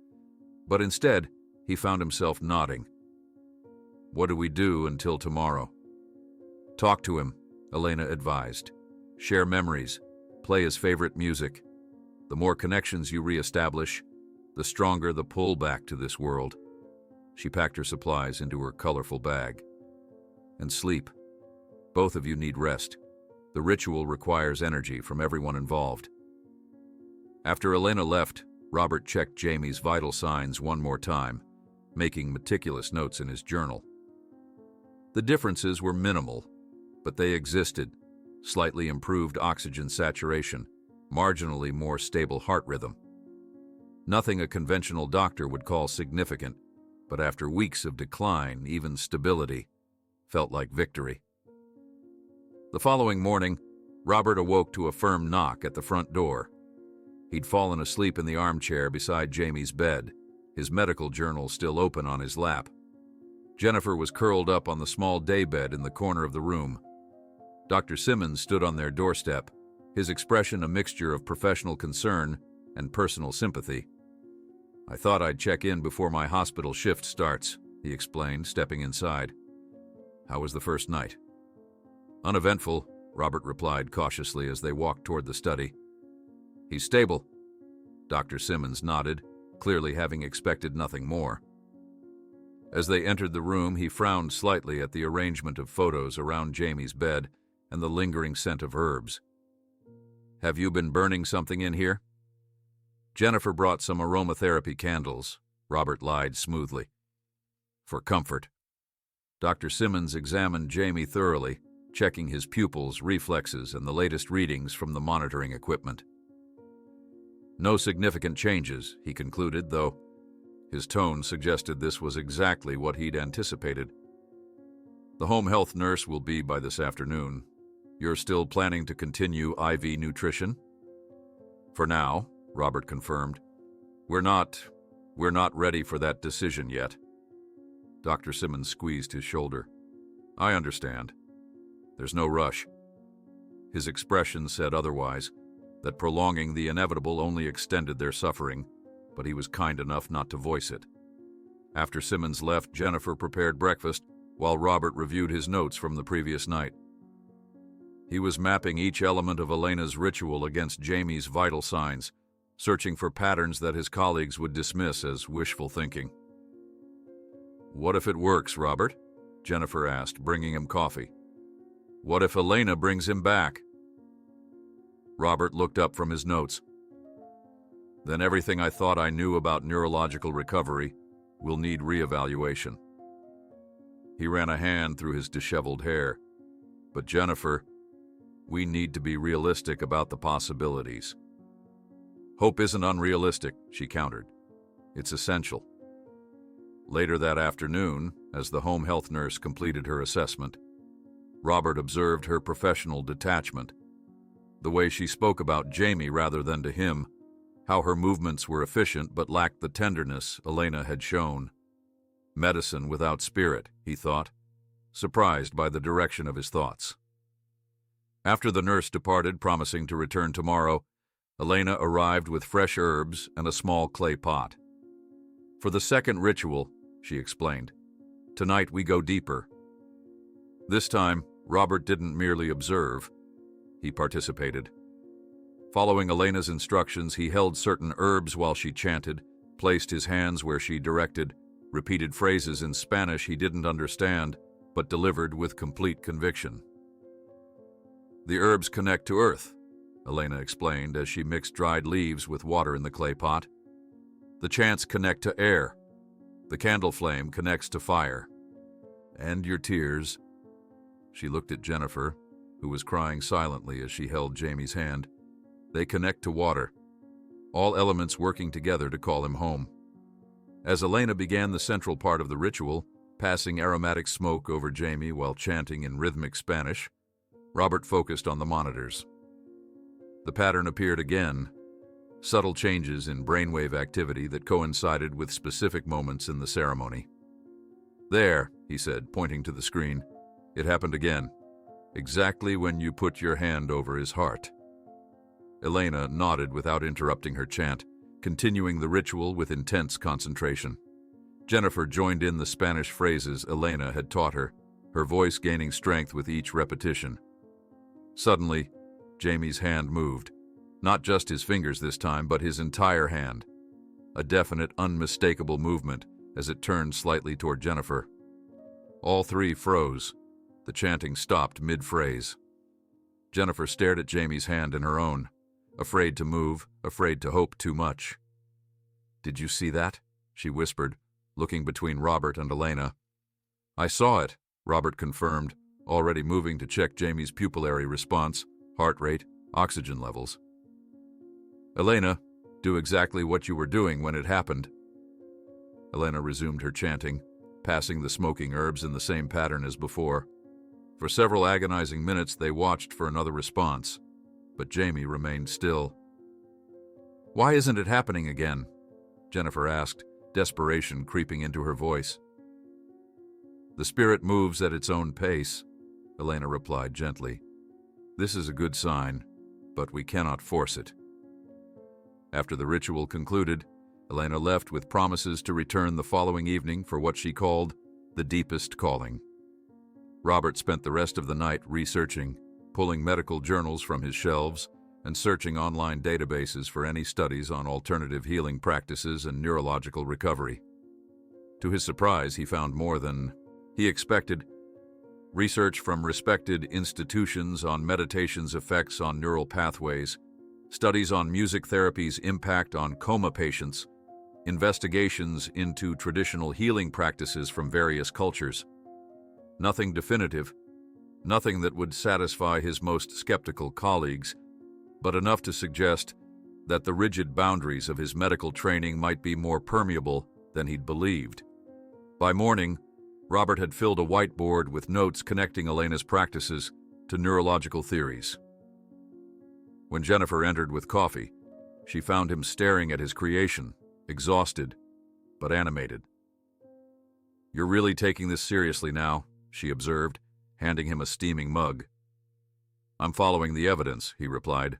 But instead, he found himself nodding. "What do we do until tomorrow?" "Talk to him," Elena advised. "Share memories. Play his favorite music. The more connections you reestablish, the stronger the pull back to this world." She packed her supplies into her colorful bag. "And sleep. Both of you need rest. The ritual requires energy from everyone involved." After Elena left, Robert checked Jamie's vital signs one more time, making meticulous notes in his journal. The differences were minimal, but they existed. Slightly improved oxygen saturation, marginally more stable heart rhythm. Nothing a conventional doctor would call significant, but after weeks of decline, even stability felt like victory. The following morning, Robert awoke to a firm knock at the front door. He'd fallen asleep in the armchair beside Jamie's bed, his medical journal still open on his lap. Jennifer was curled up on the small daybed in the corner of the room. Dr. Simmons stood on their doorstep, his expression a mixture of professional concern and personal sympathy. "I thought I'd check in before my hospital shift starts," he explained, stepping inside. "How was the first night?" "Uneventful," Robert replied cautiously as they walked toward the study. "He's stable." Dr. Simmons nodded, clearly having expected nothing more. As they entered the room, he frowned slightly at the arrangement of photos around Jamie's bed and the lingering scent of herbs. "Have you been burning something in here?" "Jennifer brought some aromatherapy candles," Robert lied smoothly. "For comfort." Dr. Simmons examined Jamie thoroughly, checking his pupils, reflexes, and the latest readings from the monitoring equipment. "No significant changes," he concluded, though his tone suggested this was exactly what he'd anticipated. "The home health nurse will be by this afternoon. You're still planning to continue IV nutrition?" "For now," Robert confirmed. We're not ready for that decision yet." Dr. Simmons squeezed his shoulder. "I understand. There's no rush." His expression said otherwise, that prolonging the inevitable only extended their suffering, but he was kind enough not to voice it. After Simmons left, Jennifer prepared breakfast while Robert reviewed his notes from the previous night. He was mapping each element of Elena's ritual against Jamie's vital signs, searching for patterns that his colleagues would dismiss as wishful thinking. "What if it works, Robert?" Jennifer asked, bringing him coffee. "What if Elena brings him back?" Robert looked up from his notes. "Then everything I thought I knew about neurological recovery will need reevaluation." He ran a hand through his disheveled hair. "But Jennifer, we need to be realistic about the possibilities." "Hope isn't unrealistic," she countered. "It's essential." Later that afternoon, as the home health nurse completed her assessment, Robert observed her professional detachment. The way she spoke about Jamie rather than to him, how her movements were efficient but lacked the tenderness Elena had shown. Medicine without spirit, he thought, surprised by the direction of his thoughts. After the nurse departed, promising to return tomorrow, Elena arrived with fresh herbs and a small clay pot. "For the second ritual," she explained, "tonight we go deeper." This time, Robert didn't merely observe. He participated. Following Elena's instructions, he held certain herbs while she chanted, placed his hands where she directed, repeated phrases in Spanish he didn't understand, but delivered with complete conviction. "The herbs connect to earth," Elena explained as she mixed dried leaves with water in the clay pot. "The chants connect to air. The candle flame connects to fire. And your tears." She looked at Jennifer, who was crying silently as she held Jamie's hand. "They connect to water. All elements working together to call him home." As Elena began the central part of the ritual, passing aromatic smoke over Jamie while chanting in rhythmic Spanish, Robert focused on the monitors. The pattern appeared again, subtle changes in brainwave activity that coincided with specific moments in the ceremony. "There," he said, pointing to the screen. "It happened again, exactly when you put your hand over his heart." Elena nodded without interrupting her chant, continuing the ritual with intense concentration. Jennifer joined in the Spanish phrases Elena had taught her, her voice gaining strength with each repetition. Suddenly, Jamie's hand moved, not just his fingers this time, but his entire hand. A definite, unmistakable movement as it turned slightly toward Jennifer. All three froze. The chanting stopped mid-phrase. Jennifer stared at Jamie's hand in her own, afraid to move, afraid to hope too much. "Did you see that?" she whispered, looking between Robert and Elena. "I saw it," Robert confirmed, already moving to check Jamie's pupillary response, heart rate, oxygen levels. "Elena, do exactly what you were doing when it happened." Elena resumed her chanting, passing the smoking herbs in the same pattern as before. For several agonizing minutes they watched for another response, but Jamie remained still. "Why isn't it happening again?" Jennifer asked, desperation creeping into her voice. "The spirit moves at its own pace," Elena replied gently. "This is a good sign, but we cannot force it." After the ritual concluded, Elena left with promises to return the following evening for what she called the deepest calling. Robert spent the rest of the night researching, pulling medical journals from his shelves, and searching online databases for any studies on alternative healing practices and neurological recovery. To his surprise, he found more than he expected. Research from respected institutions on meditation's effects on neural pathways, studies on music therapy's impact on coma patients, investigations into traditional healing practices from various cultures. Nothing definitive, nothing that would satisfy his most skeptical colleagues, but enough to suggest that the rigid boundaries of his medical training might be more permeable than he'd believed. By morning, Robert had filled a whiteboard with notes connecting Elena's practices to neurological theories. When Jennifer entered with coffee, she found him staring at his creation, exhausted, but animated. "You're really taking this seriously now," she observed, handing him a steaming mug. "I'm following the evidence," he replied.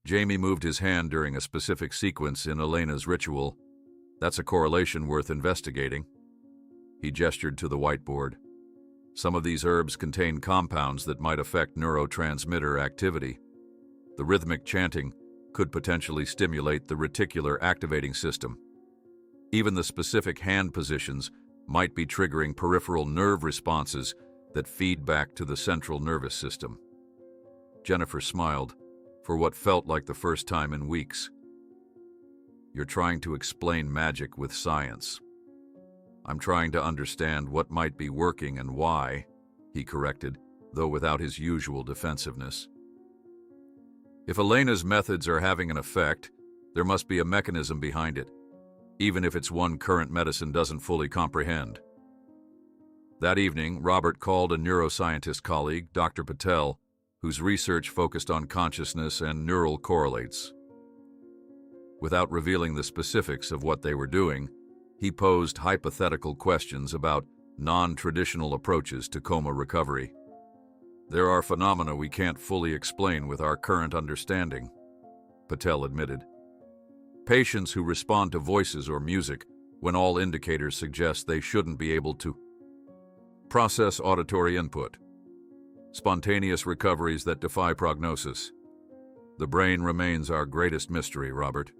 Jamie moved his hand during a specific sequence in Elena's ritual. "That's a correlation worth investigating." He gestured to the whiteboard. Some of these herbs contain compounds that might affect neurotransmitter activity. The rhythmic chanting could potentially stimulate the reticular activating system. Even the specific hand positions might be triggering peripheral nerve responses that feed back to the central nervous system. Jennifer smiled, for what felt like the first time in weeks. "You're trying to explain magic with science." "I'm trying to understand what might be working and why," he corrected, though without his usual defensiveness. If Elena's methods are having an effect, there must be a mechanism behind it, even if it's one current medicine doesn't fully comprehend. That evening, Robert called a neuroscientist colleague, Dr. Patel, whose research focused on consciousness and neural correlates. Without revealing the specifics of what they were doing, he posed hypothetical questions about non-traditional approaches to coma recovery. "There are phenomena we can't fully explain with our current understanding," Patel admitted. "Patients who respond to voices or music when all indicators suggest they shouldn't be able to process auditory input. Spontaneous recoveries that defy prognosis. The brain remains our greatest mystery, Robert."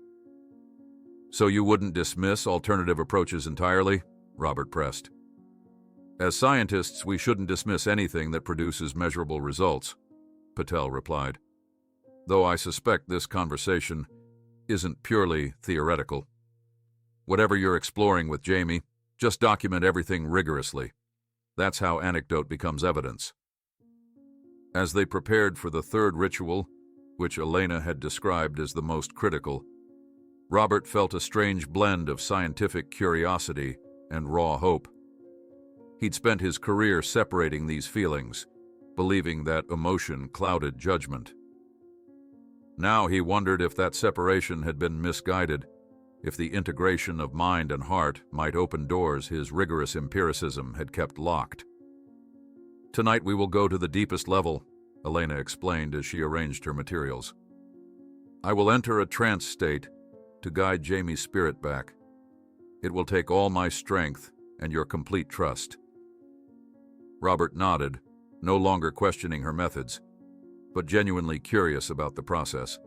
"So you wouldn't dismiss alternative approaches entirely?" Robert pressed. "As scientists, we shouldn't dismiss anything that produces measurable results," Patel replied. "Though I suspect this conversation isn't purely theoretical. Whatever you're exploring with Jamie, just document everything rigorously. That's how anecdote becomes evidence." As they prepared for the third ritual, which Elena had described as the most critical, Robert felt a strange blend of scientific curiosity and raw hope. He'd spent his career separating these feelings, believing that emotion clouded judgment. Now he wondered if that separation had been misguided, if the integration of mind and heart might open doors his rigorous empiricism had kept locked. "Tonight we will go to the deepest level," Elena explained as she arranged her materials. "I will enter a trance state to guide Jamie's spirit back. It will take all my strength and your complete trust." Robert nodded, no longer questioning her methods, but genuinely curious about the process.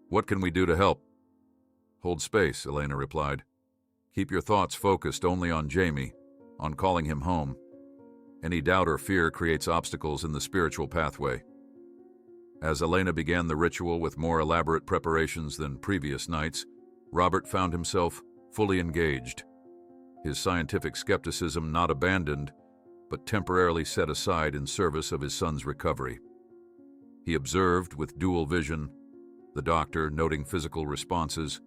"What can we do to help?" "Hold space," Elena replied. "Keep your thoughts focused only on Jamie, on calling him home. Any doubt or fear creates obstacles in the spiritual pathway." As Elena began the ritual with more elaborate preparations than previous nights, Robert found himself fully engaged. His scientific skepticism not abandoned, but temporarily set aside in service of his son's recovery. He observed with dual vision, the doctor noting physical responses,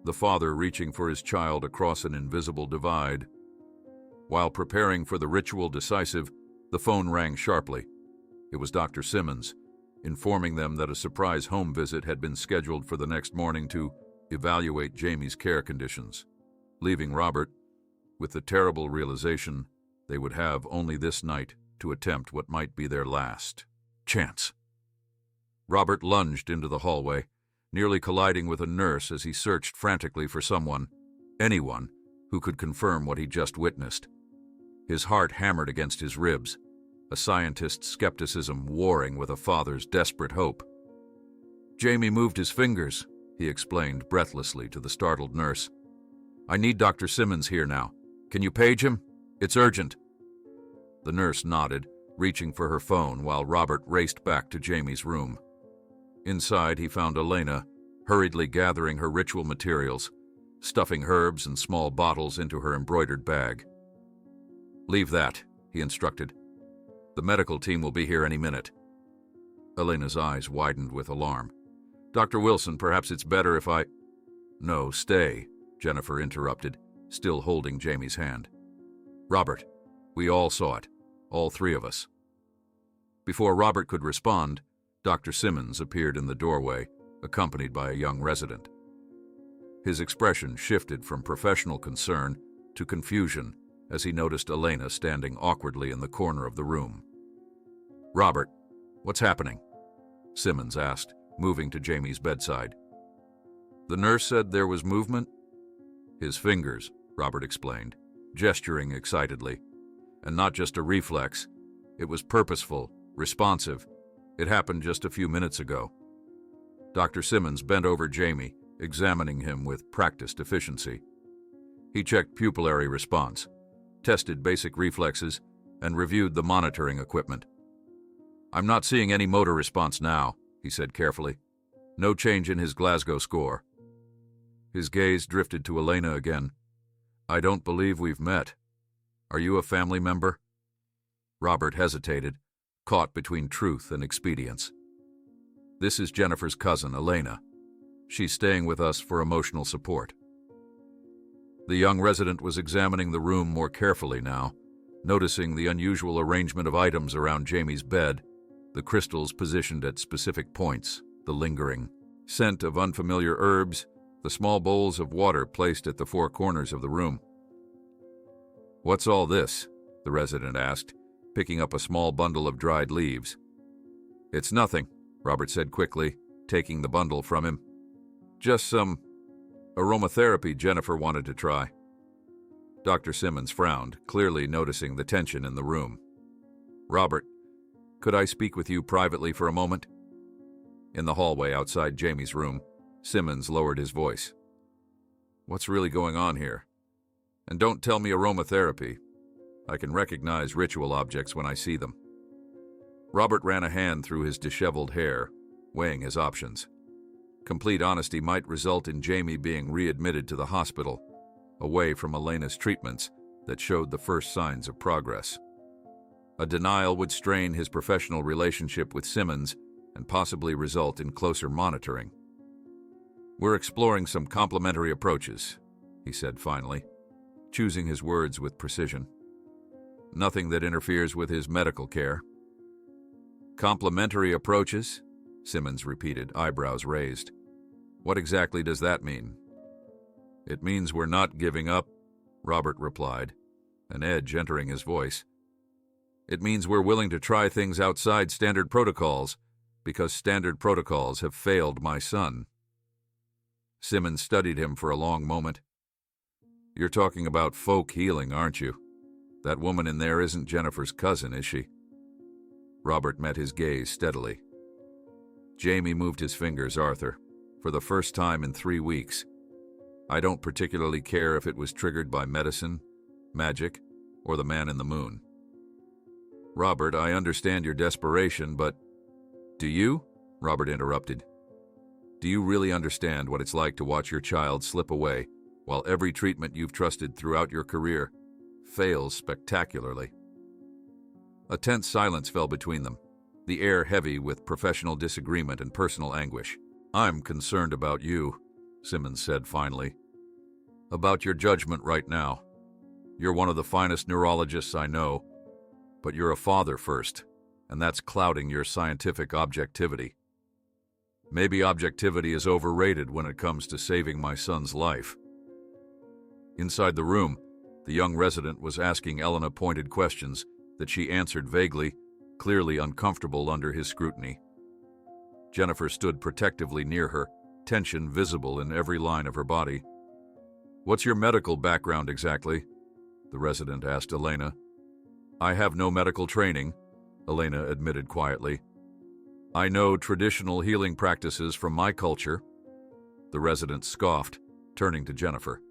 the father reaching for his child across an invisible divide. While preparing for the ritual decisive, the phone rang sharply. It was Dr. Simmons, informing them that a surprise home visit had been scheduled for the next morning to evaluate Jamie's care conditions, leaving Robert with the terrible realization they would have only this night to attempt what might be their last chance. Robert lunged into the hallway, nearly colliding with a nurse as he searched frantically for someone, anyone, who could confirm what he just witnessed. His heart hammered against his ribs, a scientist's skepticism warring with a father's desperate hope. "Jamie moved his fingers," he explained breathlessly to the startled nurse. "I need Dr. Simmons here now. Can you page him? It's urgent." The nurse nodded, reaching for her phone while Robert raced back to Jamie's room. Inside, he found Elena, hurriedly gathering her ritual materials, stuffing herbs and small bottles into her embroidered bag. "Leave that," he instructed. "The medical team will be here any minute." Elena's eyes widened with alarm. "Dr. Wilson, perhaps it's better if I—" "No, stay," Jennifer interrupted, still holding Jamie's hand. "Robert, we all saw it, all three of us." Before Robert could respond, Dr. Simmons appeared in the doorway, accompanied by a young resident. His expression shifted from professional concern to confusion as he noticed Elena standing awkwardly in the corner of the room. "Robert, what's happening?" Simmons asked, moving to Jamie's bedside. "The nurse said there was movement." "His fingers," Robert explained, gesturing excitedly. "And not just a reflex. It was purposeful, responsive. It happened just a few minutes ago." Dr. Simmons bent over Jamie, examining him with practiced efficiency. He checked pupillary response, tested basic reflexes, and reviewed the monitoring equipment. "I'm not seeing any motor response now," he said carefully. "No change in his Glasgow score." His gaze drifted to Elena again. "I don't believe we've met. Are you a family member?" Robert hesitated, caught between truth and expedience. "This is Jennifer's cousin, Elena. She's staying with us for emotional support." The young resident was examining the room more carefully now, noticing the unusual arrangement of items around Jamie's bed, the crystals positioned at specific points, the lingering scent of unfamiliar herbs, the small bowls of water placed at the four corners of the room. "What's all this?" the resident asked, picking up a small bundle of dried leaves. "It's nothing," Robert said quickly, taking the bundle from him. "Just some aromatherapy Jennifer wanted to try." Dr. Simmons frowned, clearly noticing the tension in the room. "Robert, could I speak with you privately for a moment?" In the hallway outside Jamie's room, Simmons lowered his voice. "What's really going on here? And don't tell me aromatherapy. I can recognize ritual objects when I see them." Robert ran a hand through his disheveled hair, weighing his options. Complete honesty might result in Jamie being readmitted to the hospital, away from Elena's treatments that showed the first signs of progress. A denial would strain his professional relationship with Simmons and possibly result in closer monitoring. "We're exploring some complementary approaches," he said finally, choosing his words with precision. "Nothing that interferes with his medical care." "Complementary approaches?" Simmons repeated, eyebrows raised. "What exactly does that mean?" "It means we're not giving up," Robert replied, an edge entering his voice. "It means we're willing to try things outside standard protocols, because standard protocols have failed my son." Simmons studied him for a long moment. "You're talking about folk healing, aren't you? That woman in there isn't Jennifer's cousin, is she?" Robert met his gaze steadily. Jamie moved his fingers, "Arthur, for the first time in 3 weeks. I don't particularly care if it was triggered by medicine, magic, or the man in the moon." "Robert, I understand your desperation, but—" "Do you?" Robert interrupted. "Do you really understand what it's like to watch your child slip away while every treatment you've trusted throughout your career fails spectacularly?" A tense silence fell between them, the air heavy with professional disagreement and personal anguish. "I'm concerned about you," Simmons said finally. "About your judgment right now. You're one of the finest neurologists I know, but you're a father first, and that's clouding your scientific objectivity. Maybe objectivity is overrated when it comes to saving my son's life." Inside the room, the young resident was asking Elena pointed questions that she answered vaguely, clearly uncomfortable under his scrutiny. Jennifer stood protectively near her, tension visible in every line of her body. "What's your medical background exactly?" the resident asked Elena. "I have no medical training," Elena admitted quietly. "I know traditional healing practices from my culture," the resident scoffed, turning to Jennifer.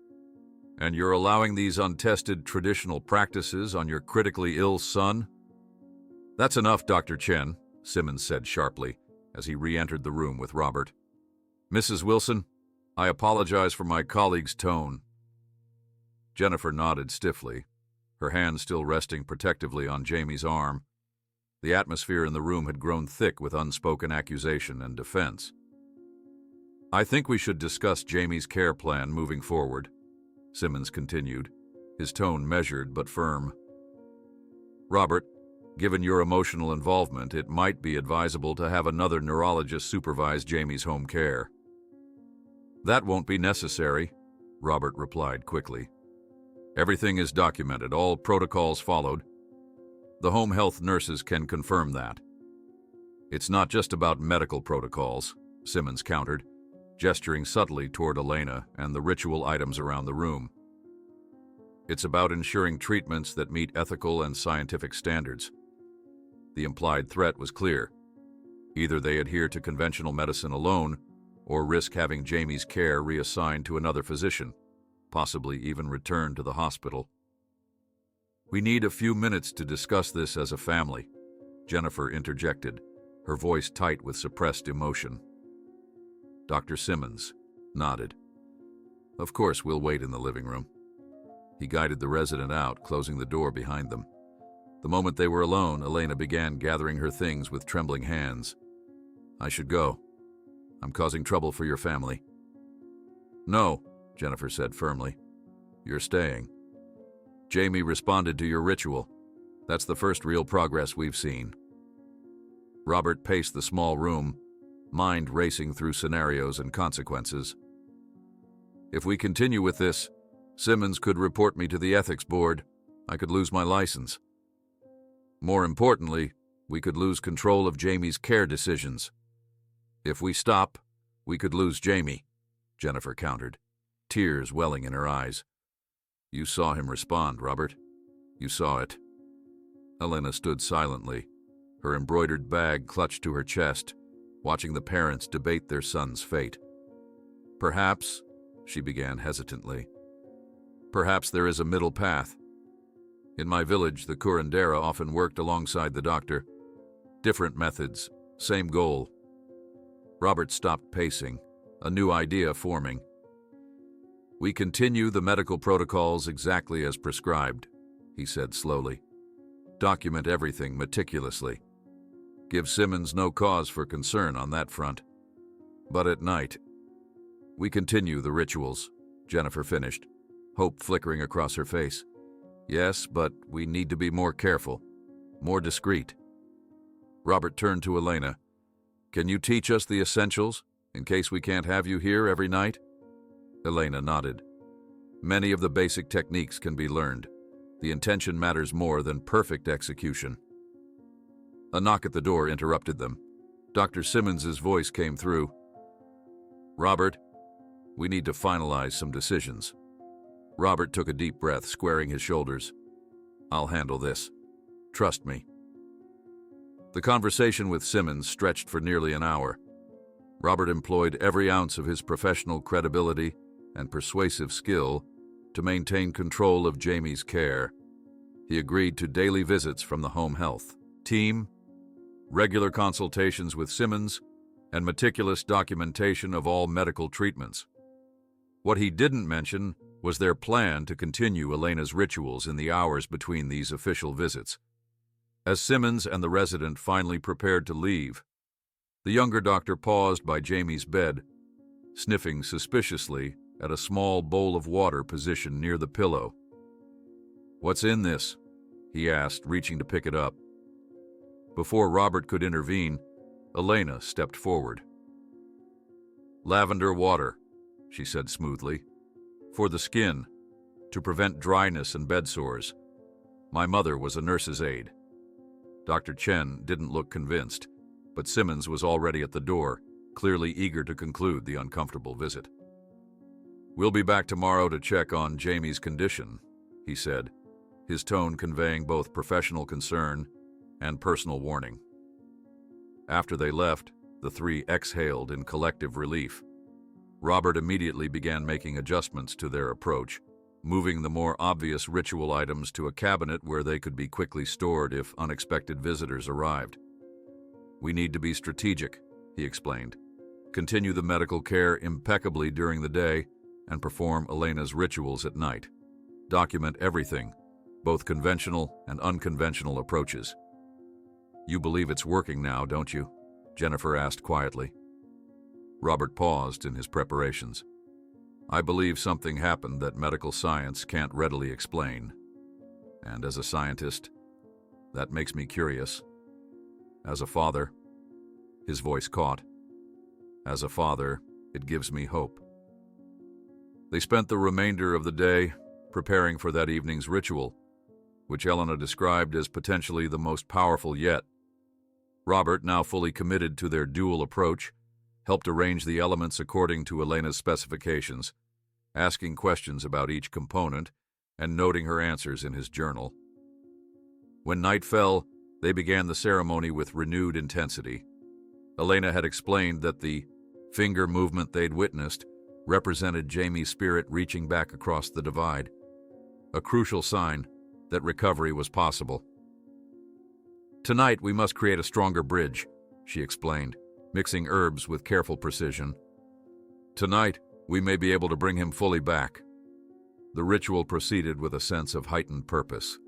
"And you're allowing these untested traditional practices on your critically ill son?" "That's enough, Dr. Chen," Simmons said sharply as he re-entered the room with Robert. "Mrs. Wilson, I apologize for my colleague's tone." Jennifer nodded stiffly, her hand still resting protectively on Jamie's arm. The atmosphere in the room had grown thick with unspoken accusation and defense. "I think we should discuss Jamie's care plan moving forward," Simmons continued, his tone measured but firm. "Robert, given your emotional involvement, it might be advisable to have another neurologist supervise Jamie's home care." "That won't be necessary," Robert replied quickly. "Everything is documented, all protocols followed. The home health nurses can confirm that." "It's not just about medical protocols," Simmons countered, gesturing subtly toward Elena and the ritual items around the room. "It's about ensuring treatments that meet ethical and scientific standards." The implied threat was clear. Either they adhere to conventional medicine alone, or risk having Jamie's care reassigned to another physician, possibly even returned to the hospital. "We need a few minutes to discuss this as a family," Jennifer interjected, her voice tight with suppressed emotion. Dr. Simmons nodded. "Of course, we'll wait in the living room." He guided the resident out, closing the door behind them. The moment they were alone, Elena began gathering her things with trembling hands. "I should go. I'm causing trouble for your family." "No," Jennifer said firmly. "You're staying. Jamie responded to your ritual. That's the first real progress we've seen." Robert paced the small room, mind racing through scenarios and consequences. If we continue with this, Simmons could report me to the ethics board. I could lose my license. More importantly, we could lose control of Jamie's care decisions. If we stop, we could lose Jamie, Jennifer countered, tears welling in her eyes. You saw him respond, Robert. You saw it. Elena stood silently, her embroidered bag clutched to her chest, watching the parents debate their son's fate. Perhaps, she began hesitantly, perhaps there is a middle path. In my village, the curandera often worked alongside the doctor. Different methods, same goal. Robert stopped pacing, a new idea forming. We continue the medical protocols exactly as prescribed, he said slowly. Document everything meticulously. Give Simmons no cause for concern on that front. But at night, we continue the rituals, Jennifer finished, hope flickering across her face. Yes, but we need to be more careful, more discreet. Robert turned to Elena. Can you teach us the essentials, in case we can't have you here every night? Elena nodded. Many of the basic techniques can be learned. The intention matters more than perfect execution. A knock at the door interrupted them. Dr. Simmons's voice came through. Robert, we need to finalize some decisions. Robert took a deep breath, squaring his shoulders. I'll handle this. Trust me. The conversation with Simmons stretched for nearly an hour. Robert employed every ounce of his professional credibility and persuasive skill to maintain control of Jamie's care. He agreed to daily visits from the home health team, regular consultations with Simmons, and meticulous documentation of all medical treatments. What he didn't mention was their plan to continue Elena's rituals in the hours between these official visits. As Simmons and the resident finally prepared to leave, the younger doctor paused by Jamie's bed, sniffing suspiciously at a small bowl of water positioned near the pillow. What's in this? He asked, reaching to pick it up. Before Robert could intervene, Elena stepped forward. Lavender water, she said smoothly. For the skin, to prevent dryness and bed sores. My mother was a nurse's aide. Dr. Chen didn't look convinced, but Simmons was already at the door, clearly eager to conclude the uncomfortable visit. We'll be back tomorrow to check on Jamie's condition, he said, his tone conveying both professional concern and personal warning. After they left, the three exhaled in collective relief. Robert immediately began making adjustments to their approach, moving the more obvious ritual items to a cabinet where they could be quickly stored if unexpected visitors arrived. We need to be strategic, he explained. Continue the medical care impeccably during the day and perform Elena's rituals at night. Document everything, both conventional and unconventional approaches. You believe it's working now, don't you? Jennifer asked quietly. Robert paused in his preparations. I believe something happened that medical science can't readily explain. And as a scientist, that makes me curious. As a father, his voice caught. As a father, it gives me hope. They spent the remainder of the day preparing for that evening's ritual, which Elena described as potentially the most powerful yet. Robert, now fully committed to their dual approach, helped arrange the elements according to Elena's specifications, asking questions about each component and noting her answers in his journal. When night fell, they began the ceremony with renewed intensity. Elena had explained that the finger movement they'd witnessed represented Jamie's spirit reaching back across the divide, a crucial sign that recovery was possible. Tonight we must create a stronger bridge, she explained, mixing herbs with careful precision. Tonight, we may be able to bring him fully back. The ritual proceeded with a sense of heightened purpose.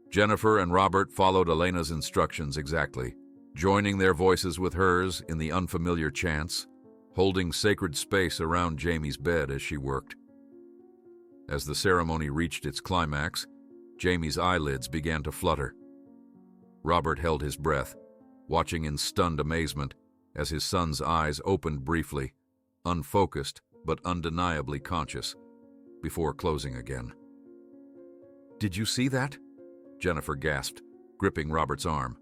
Jennifer and Robert followed Elena's instructions exactly, joining their voices with hers in the unfamiliar chants, holding sacred space around Jamie's bed as she worked. As the ceremony reached its climax, Jamie's eyelids began to flutter. Robert held his breath, watching in stunned amazement as his son's eyes opened briefly, unfocused but undeniably conscious, before closing again. "Did you see that?" Jennifer gasped, gripping Robert's arm.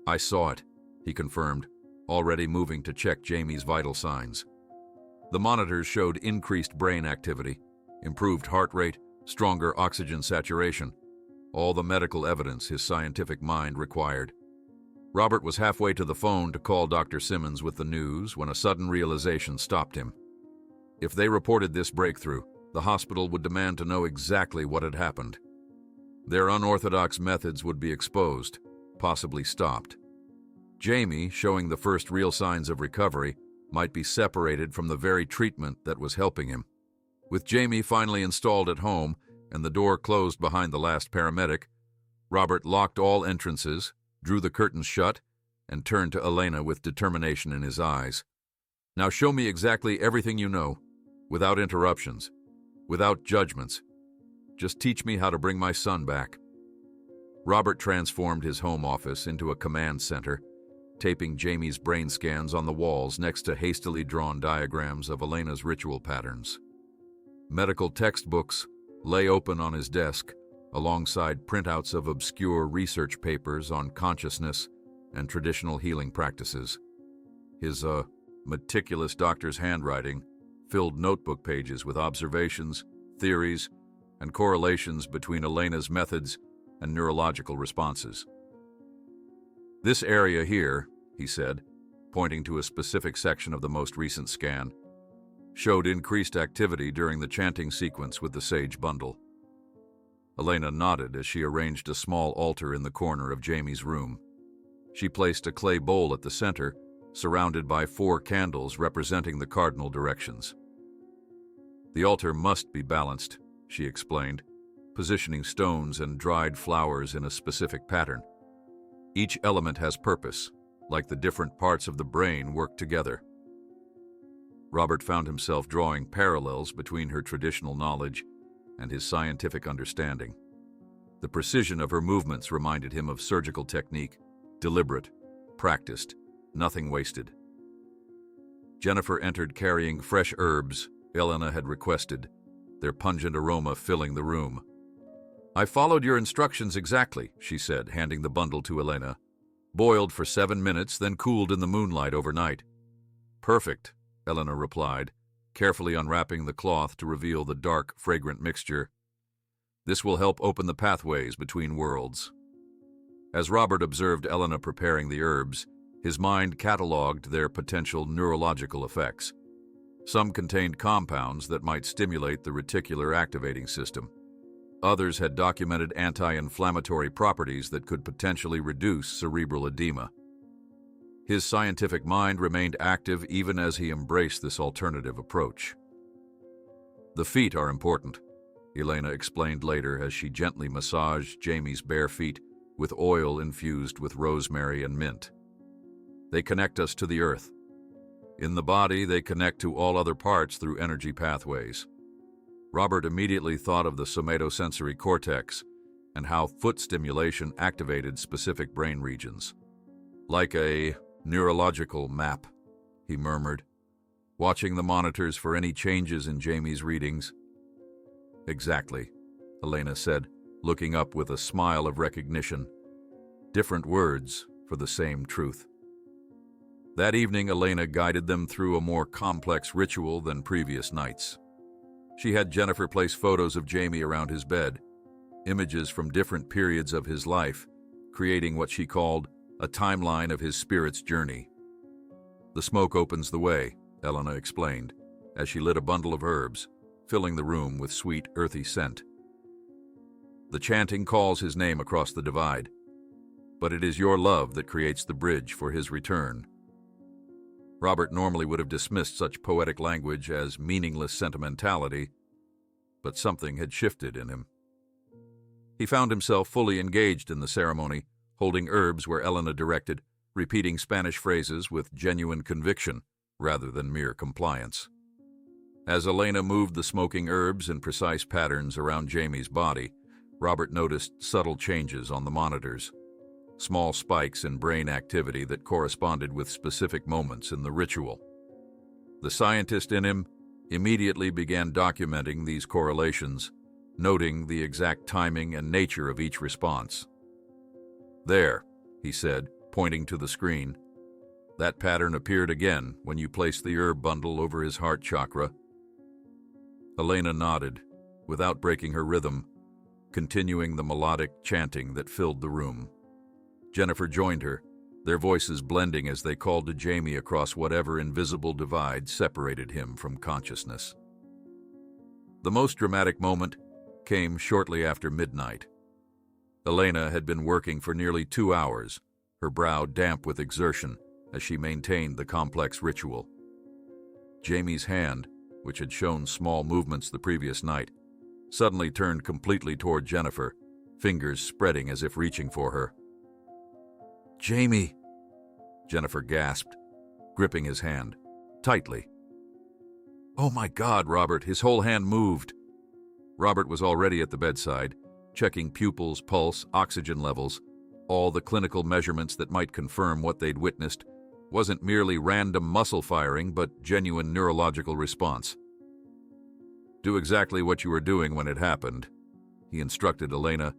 "I saw it," he confirmed, already moving to check Jamie's vital signs. The monitors showed increased brain activity, improved heart rate, stronger oxygen saturation, all the medical evidence his scientific mind required. Robert was halfway to the phone to call Dr. Simmons with the news when a sudden realization stopped him. If they reported this breakthrough, the hospital would demand to know exactly what had happened. Their unorthodox methods would be exposed, possibly stopped. Jamie, showing the first real signs of recovery, might be separated from the very treatment that was helping him. With Jamie finally installed at home and the door closed behind the last paramedic, Robert locked all entrances, drew the curtains shut, and turned to Elena with determination in his eyes. "Now show me exactly everything you know, without interruptions, without judgments. Just teach me how to bring my son back." Robert transformed his home office into a command center, taping Jamie's brain scans on the walls next to hastily drawn diagrams of Elena's ritual patterns. Medical textbooks lay open on his desk, alongside printouts of obscure research papers on consciousness and traditional healing practices. His meticulous doctor's handwriting filled notebook pages with observations, theories, and correlations between Elena's methods and neurological responses. "This area here," he said, pointing to a specific section of the most recent scan, showed increased activity during the chanting sequence with the sage bundle. Elena nodded as she arranged a small altar in the corner of Jamie's room. She placed a clay bowl at the center, surrounded by 4 candles representing the cardinal directions. "The altar must be balanced," she explained, positioning stones and dried flowers in a specific pattern. "Each element has purpose, like the different parts of the brain work together." Robert found himself drawing parallels between her traditional knowledge and his scientific understanding. The precision of her movements reminded him of surgical technique, deliberate, practiced, nothing wasted. Jennifer entered carrying fresh herbs Elena had requested, their pungent aroma filling the room. "I followed your instructions exactly," she said, handing the bundle to Elena. "Boiled for 7 minutes, then cooled in the moonlight overnight." "Perfect," Elena replied, carefully unwrapping the cloth to reveal the dark, fragrant mixture. "This will help open the pathways between worlds." As Robert observed Elena preparing the herbs, his mind catalogued their potential neurological effects. Some contained compounds that might stimulate the reticular activating system. Others had documented anti-inflammatory properties that could potentially reduce cerebral edema. His scientific mind remained active even as he embraced this alternative approach. "The feet are important," Elena explained later as she gently massaged Jamie's bare feet with oil infused with rosemary and mint. "They connect us to the earth. In the body, they connect to all other parts through energy pathways." Robert immediately thought of the somatosensory cortex and how foot stimulation activated specific brain regions. "Like a neurological map," he murmured, watching the monitors for any changes in Jamie's readings. "Exactly," Elena said, looking up with a smile of recognition. "Different words for the same truth." That evening, Elena guided them through a more complex ritual than previous nights. She had Jennifer place photos of Jamie around his bed, images from different periods of his life, creating what she called a timeline of his spirit's journey. "The smoke opens the way," Elena explained, as she lit a bundle of herbs, filling the room with sweet, earthy scent. "The chanting calls his name across the divide, but it is your love that creates the bridge for his return." Robert normally would have dismissed such poetic language as meaningless sentimentality, but something had shifted in him. He found himself fully engaged in the ceremony, holding herbs where Elena directed, repeating Spanish phrases with genuine conviction rather than mere compliance. As Elena moved the smoking herbs in precise patterns around Jamie's body, Robert noticed subtle changes on the monitors. small spikes in brain activity that corresponded with specific moments in the ritual. The scientist in him immediately began documenting these correlations, noting the exact timing and nature of each response. "There," he said, pointing to the screen. "That pattern appeared again when you placed the herb bundle over his heart chakra." Elena nodded, without breaking her rhythm, continuing the melodic chanting that filled the room. Jennifer joined her, their voices blending as they called to Jamie across whatever invisible divide separated him from consciousness. The most dramatic moment came shortly after midnight. Elena had been working for nearly 2 hours, her brow damp with exertion as she maintained the complex ritual. Jamie's hand, which had shown small movements the previous night, suddenly turned completely toward Jennifer, fingers spreading as if reaching for her. "Jamie!" Jennifer gasped, gripping his hand tightly. "Oh my God, Robert!" His whole hand moved. Robert was already at the bedside, checking pupils, pulse, oxygen levels. All the clinical measurements that might confirm what they'd witnessed wasn't merely random muscle firing, but genuine neurological response. "Do exactly what you were doing when it happened," he instructed Elena,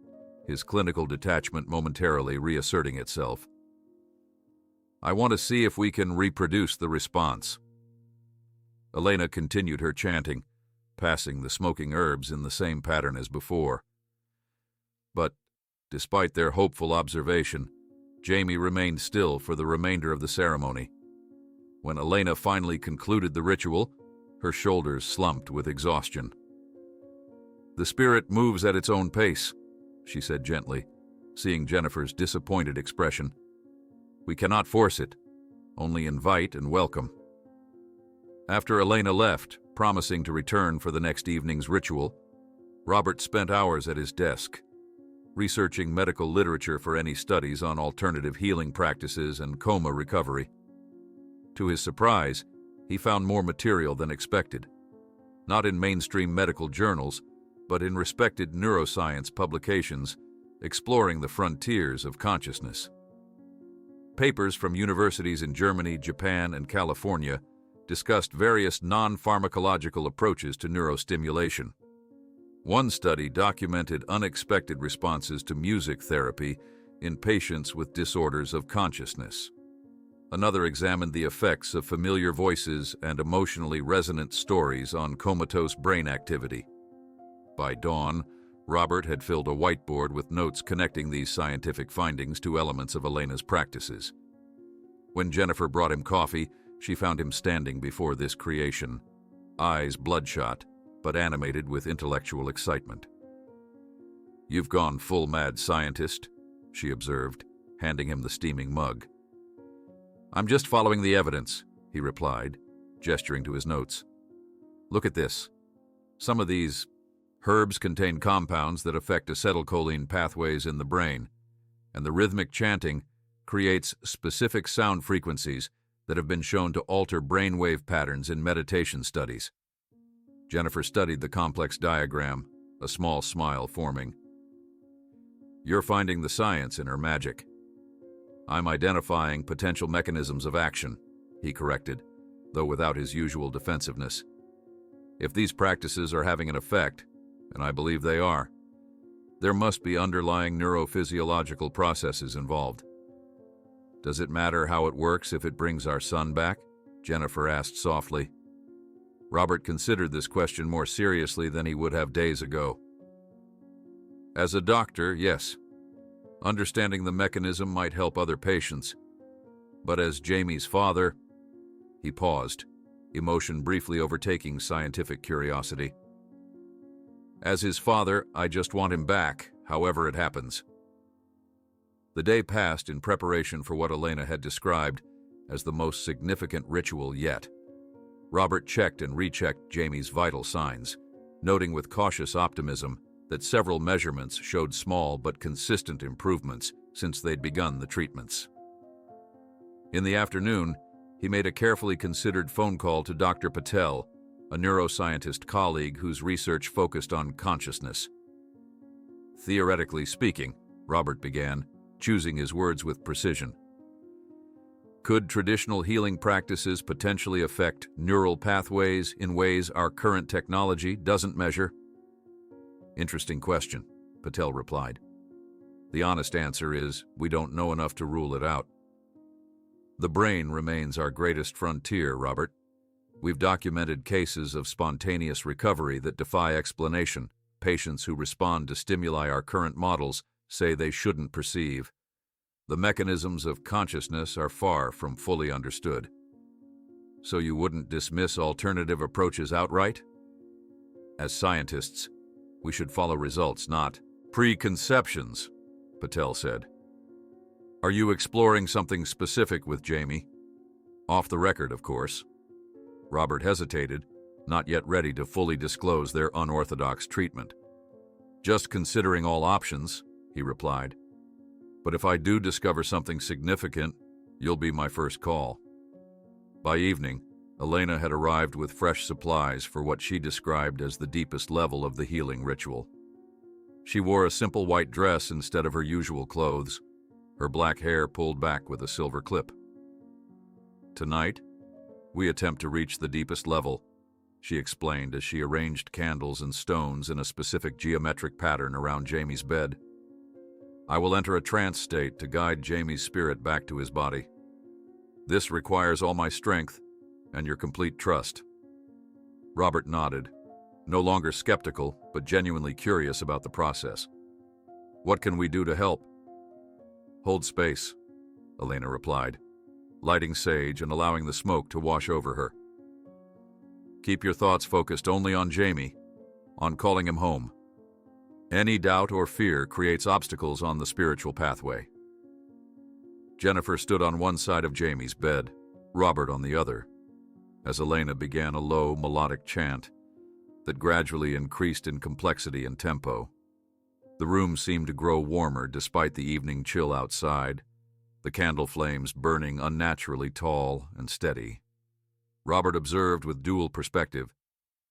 his clinical detachment momentarily reasserting itself. "I want to see if we can reproduce the response." Elena continued her chanting, passing the smoking herbs in the same pattern as before. But, despite their hopeful observation, Jamie remained still for the remainder of the ceremony. When Elena finally concluded the ritual, her shoulders slumped with exhaustion. "The spirit moves at its own pace," she said gently, seeing Jennifer's disappointed expression. "We cannot force it, only invite and welcome." After Elena left, promising to return for the next evening's ritual, Robert spent hours at his desk, researching medical literature for any studies on alternative healing practices and coma recovery. To his surprise, he found more material than expected, not in mainstream medical journals, but in respected neuroscience publications exploring the frontiers of consciousness. Papers from universities in Germany, Japan, and California discussed various non-pharmacological approaches to neurostimulation. One study documented unexpected responses to music therapy in patients with disorders of consciousness. Another examined the effects of familiar voices and emotionally resonant stories on comatose brain activity. By dawn, Robert had filled a whiteboard with notes connecting these scientific findings to elements of Elena's practices. When Jennifer brought him coffee, she found him standing before this creation, eyes bloodshot, but animated with intellectual excitement. "You've gone full mad scientist," she observed, handing him the steaming mug. "I'm just following the evidence," he replied, gesturing to his notes. "Look at this. Some of these herbs contain compounds that affect acetylcholine pathways in the brain, and the rhythmic chanting creates specific sound frequencies that have been shown to alter brainwave patterns in meditation studies." Jennifer studied the complex diagram, a small smile forming. "You're finding the science in her magic. I'm identifying potential mechanisms of action," he corrected, though without his usual defensiveness. "If these practices are having an effect, and I believe they are, there must be underlying neurophysiological processes involved." "Does it matter how it works if it brings our son back?" Jennifer asked softly. Robert considered this question more seriously than he would have days ago. "As a doctor, yes. Understanding the mechanism might help other patients. But as Jamie's father—" He paused, emotion briefly overtaking scientific curiosity. "As his father, I just want him back, however it happens." The day passed in preparation for what Elena had described as the most significant ritual yet. Robert checked and rechecked Jamie's vital signs, noting with cautious optimism that several measurements showed small but consistent improvements since they'd begun the treatments. In the afternoon, he made a carefully considered phone call to Dr. Patel, a neuroscientist colleague whose research focused on consciousness. "Theoretically speaking," Robert began, choosing his words with precision. Could traditional healing practices potentially affect neural pathways in ways our current technology doesn't measure? Interesting question, Patel replied. The honest answer is we don't know enough to rule it out. The brain remains our greatest frontier, Robert. We've documented cases of spontaneous recovery that defy explanation. Patients who respond to stimuli our current models say they shouldn't perceive. The mechanisms of consciousness are far from fully understood. So you wouldn't dismiss alternative approaches outright? As scientists, we should follow results, not preconceptions, Patel said. Are you exploring something specific with Jamie? Off the record, of course. Robert hesitated, not yet ready to fully disclose their unorthodox treatment. Just considering all options, he replied. But if I do discover something significant, you'll be my first call. By evening, Elena had arrived with fresh supplies for what she described as the deepest level of the healing ritual. She wore a simple white dress instead of her usual clothes, her black hair pulled back with a silver clip. Tonight, we attempt to reach the deepest level, she explained as she arranged candles and stones in a specific geometric pattern around Jamie's bed. I will enter a trance state to guide Jamie's spirit back to his body. This requires all my strength and your complete trust. Robert nodded, no longer skeptical, but genuinely curious about the process. What can we do to help? Hold space, Elena replied, lighting sage and allowing the smoke to wash over her. Keep your thoughts focused only on Jamie, on calling him home. Any doubt or fear creates obstacles on the spiritual pathway. Jennifer stood on one side of Jamie's bed, Robert on the other, as Elena began a low, melodic chant that gradually increased in complexity and tempo. The room seemed to grow warmer despite the evening chill outside, the candle flames burning unnaturally tall and steady. Robert observed with dual perspective,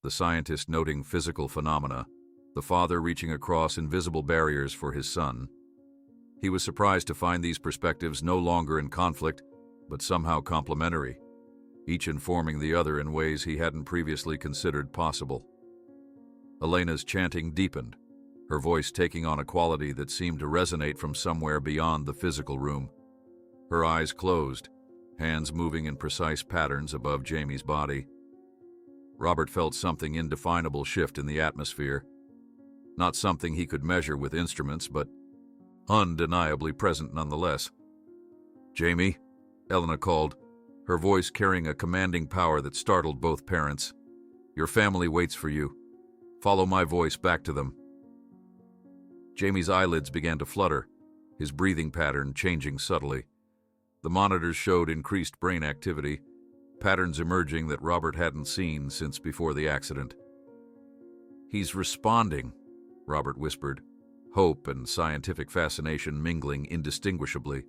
the scientist noting physical phenomena, the father reaching across invisible barriers for his son. He was surprised to find these perspectives no longer in conflict, but somehow complementary, each informing the other in ways he hadn't previously considered possible. Elena's chanting deepened, her voice taking on a quality that seemed to resonate from somewhere beyond the physical room. Her eyes closed, hands moving in precise patterns above Jamie's body. Robert felt something indefinable shift in the atmosphere, not something he could measure with instruments, but undeniably present nonetheless. Jamie, Elena called, her voice carrying a commanding power that startled both parents. Your family waits for you. Follow my voice back to them. Jamie's eyelids began to flutter, his breathing pattern changing subtly. The monitors showed increased brain activity, patterns emerging that Robert hadn't seen since before the accident. He's responding, Robert whispered, hope and scientific fascination mingling indistinguishably.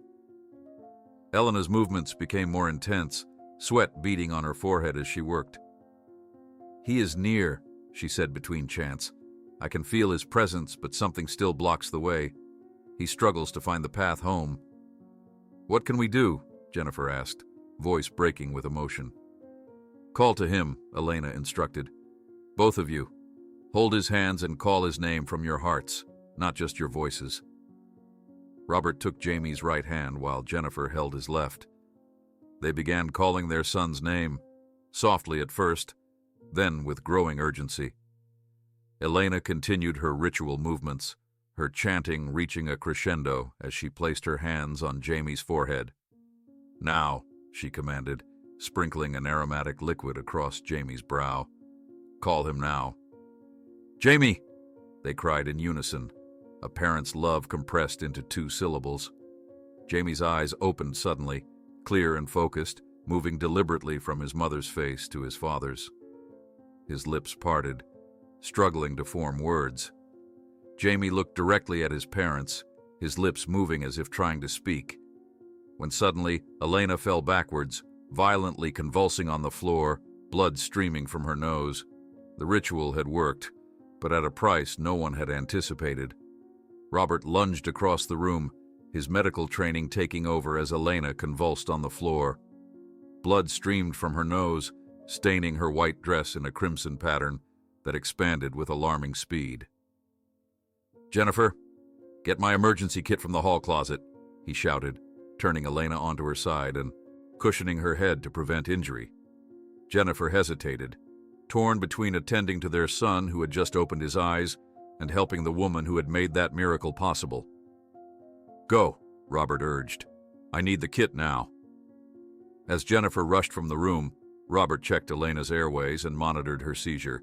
Elena's movements became more intense, sweat beading on her forehead as she worked. He is near, she said between chants. I can feel his presence, but something still blocks the way. He struggles to find the path home. What can we do? Jennifer asked, voice breaking with emotion. Call to him, Elena instructed. Both of you. Hold his hands and call his name from your hearts, not just your voices. Robert took Jamie's right hand while Jennifer held his left. They began calling their son's name, softly at first, then with growing urgency. Elena continued her ritual movements, her chanting reaching a crescendo as she placed her hands on Jamie's forehead. Now, she commanded, sprinkling an aromatic liquid across Jamie's brow. Call him now. Jamie! They cried in unison, a parent's love compressed into 2 syllables. Jamie's eyes opened suddenly, clear and focused, moving deliberately from his mother's face to his father's. His lips parted, struggling to form words. Jamie looked directly at his parents, his lips moving as if trying to speak. When suddenly, Elena fell backwards, violently convulsing on the floor, blood streaming from her nose. The ritual had worked, but at a price no one had anticipated. Robert lunged across the room, his medical training taking over as Elena convulsed on the floor. Blood streamed from her nose, staining her white dress in a crimson pattern that expanded with alarming speed. "Jennifer, get my emergency kit from the hall closet," he shouted, turning Elena onto her side and cushioning her head to prevent injury. Jennifer hesitated, torn between attending to their son who had just opened his eyes and helping the woman who had made that miracle possible. "Go," Robert urged. "I need the kit now." As Jennifer rushed from the room, Robert checked Elena's airways and monitored her seizure,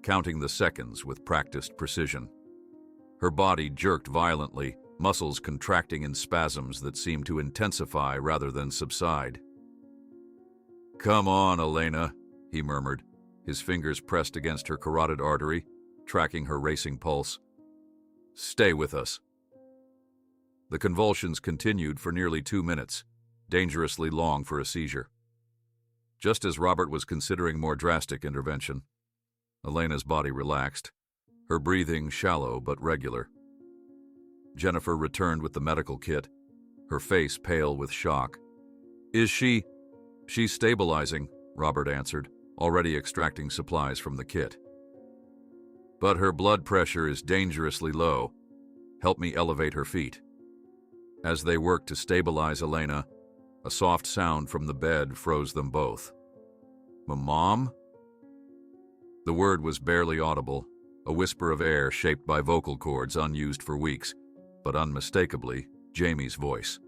counting the seconds with practiced precision. Her body jerked violently, muscles contracting in spasms that seemed to intensify rather than subside. "Come on, Elena," he murmured, his fingers pressed against her carotid artery, tracking her racing pulse. "Stay with us." The convulsions continued for nearly 2 minutes, dangerously long for a seizure. Just as Robert was considering more drastic intervention, Elena's body relaxed, her breathing shallow but regular. Jennifer returned with the medical kit, her face pale with shock. She's stabilizing," Robert answered, already extracting supplies from the kit. "But her blood pressure is dangerously low. Help me elevate her feet." As they worked to stabilize Elena, a soft sound from the bed froze them both. "Mom?" The word was barely audible, a whisper of air shaped by vocal cords unused for weeks, but unmistakably Jamie's voice.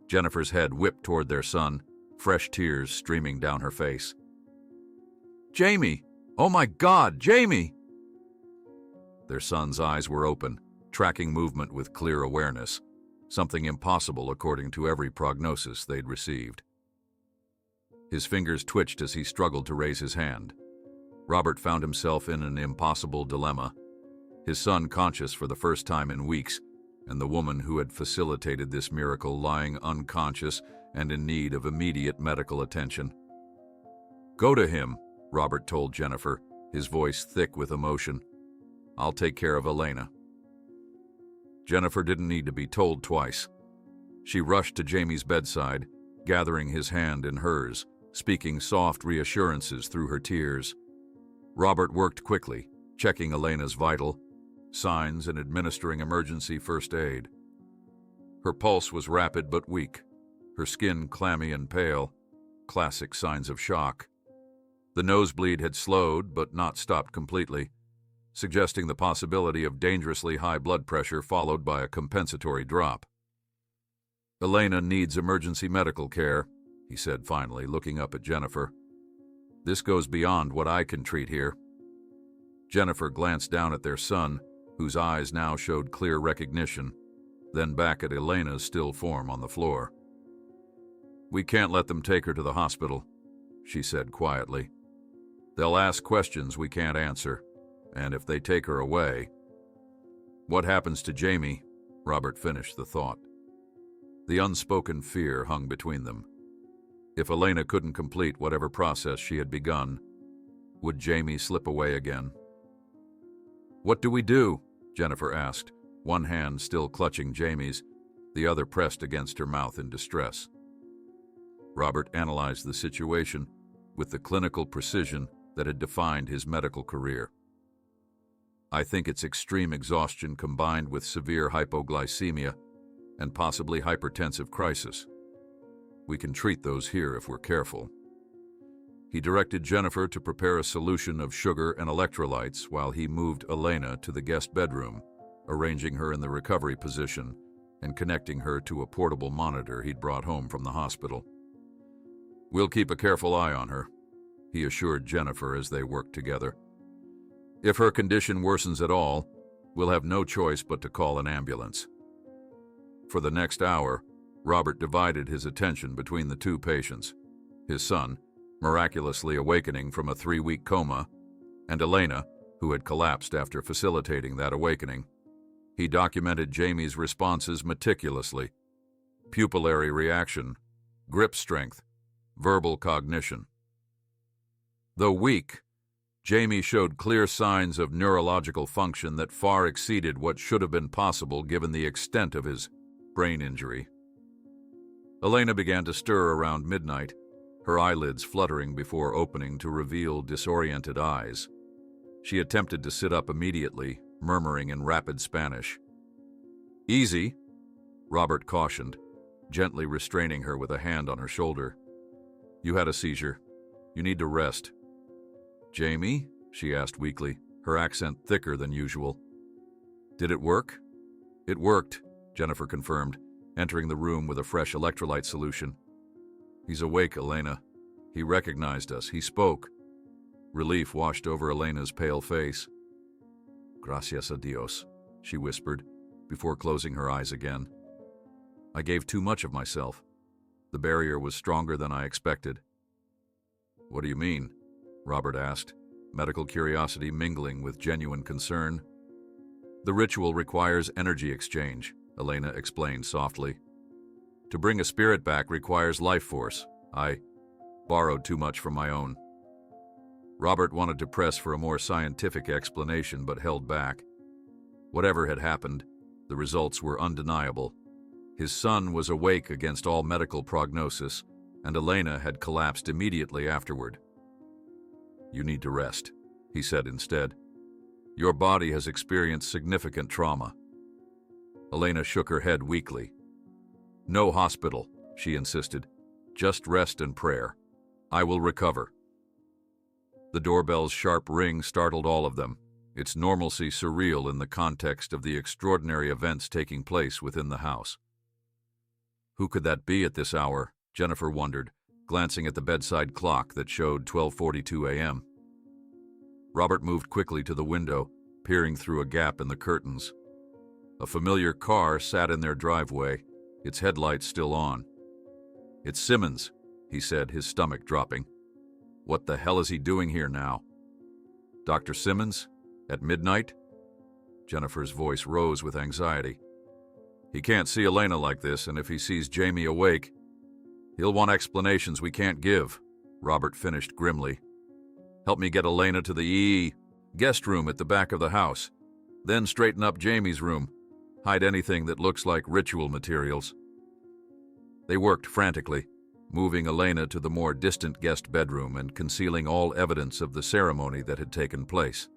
Jennifer's head whipped toward their son, fresh tears streaming down her face. "Jamie! Oh my God, Jamie!" Their son's eyes were open, tracking movement with clear awareness, something impossible according to every prognosis they'd received. His fingers twitched as he struggled to raise his hand. Robert found himself in an impossible dilemma, his son conscious for the first time in weeks, and the woman who had facilitated this miracle lying unconscious and in need of immediate medical attention. "Go to him," Robert told Jennifer, his voice thick with emotion. "I'll take care of Elena." Jennifer didn't need to be told twice. She rushed to Jamie's bedside, gathering his hand in hers, speaking soft reassurances through her tears. Robert worked quickly, checking Elena's vital signs and administering emergency first aid. Her pulse was rapid but weak, her skin clammy and pale, classic signs of shock. The nosebleed had slowed but not stopped completely, suggesting the possibility of dangerously high blood pressure followed by a compensatory drop. "Elena needs emergency medical care," he said finally, looking up at Jennifer. "This goes beyond what I can treat here." Jennifer glanced down at their son, whose eyes now showed clear recognition, then back at Elena's still form on the floor. "We can't let them take her to the hospital," she said quietly. "They'll ask questions we can't answer, and if they take her away—" "What happens to Jamie?" Robert finished the thought. The unspoken fear hung between them. If Elena couldn't complete whatever process she had begun, would Jamie slip away again? "What do we do?" Jennifer asked, one hand still clutching Jamie's, the other pressed against her mouth in distress. Robert analyzed the situation with the clinical precision that had defined his medical career. "I think it's extreme exhaustion combined with severe hypoglycemia and possibly hypertensive crisis. We can treat those here if we're careful." He directed Jennifer to prepare a solution of sugar and electrolytes while he moved Elena to the guest bedroom, arranging her in the recovery position and connecting her to a portable monitor he'd brought home from the hospital. "We'll keep a careful eye on her," he assured Jennifer as they worked together. "If her condition worsens at all, we'll have no choice but to call an ambulance." For the next hour, Robert divided his attention between the two patients, his son, miraculously awakening from a 3-week coma, and Elena, who had collapsed after facilitating that awakening. He documented Jamie's responses meticulously: pupillary reaction, grip strength, verbal cognition. Though weak, Jamie showed clear signs of neurological function that far exceeded what should have been possible given the extent of his brain injury. Elena began to stir around midnight, her eyelids fluttering before opening to reveal disoriented eyes. She attempted to sit up immediately, murmuring in rapid Spanish. "Easy," Robert cautioned, gently restraining her with a hand on her shoulder. "You had a seizure. You need to rest." "Jamie?" she asked weakly, her accent thicker than usual. "Did it work?" "It worked," Jennifer confirmed, entering the room with a fresh electrolyte solution. "He's awake, Elena. He recognized us. He spoke." Relief washed over Elena's pale face. "Gracias a Dios," she whispered, before closing her eyes again. "I gave too much of myself. The barrier was stronger than I expected." "What do you mean?" Robert asked, medical curiosity mingling with genuine concern. "The ritual requires energy exchange," Elena explained softly. "To bring a spirit back requires life force. I borrowed too much from my own." Robert wanted to press for a more scientific explanation but held back. Whatever had happened, the results were undeniable. His son was awake against all medical prognosis, and Elena had collapsed immediately afterward. "You need to rest," he said instead. "Your body has experienced significant trauma." Elena shook her head weakly. "No hospital," she insisted. "Just rest and prayer. I will recover." The doorbell's sharp ring startled all of them, its normalcy surreal in the context of the extraordinary events taking place within the house. Who could that be at this hour? Jennifer wondered, glancing at the bedside clock that showed 12:42 a.m. Robert moved quickly to the window, peering through a gap in the curtains. A familiar car sat in their driveway, its headlights still on. "It's Simmons," he said, his stomach dropping. "What the hell is he doing here now?" "Dr. Simmons? At midnight?" Jennifer's voice rose with anxiety. "He can't see Elena like this, and if he sees Jamie awake, he'll want explanations we can't give," Robert finished grimly. "Help me get Elena to the guest room at the back of the house. Then straighten up Jamie's room. Hide anything that looks like ritual materials." They worked frantically, moving Elena to the more distant guest bedroom and concealing all evidence of the ceremony that had taken place.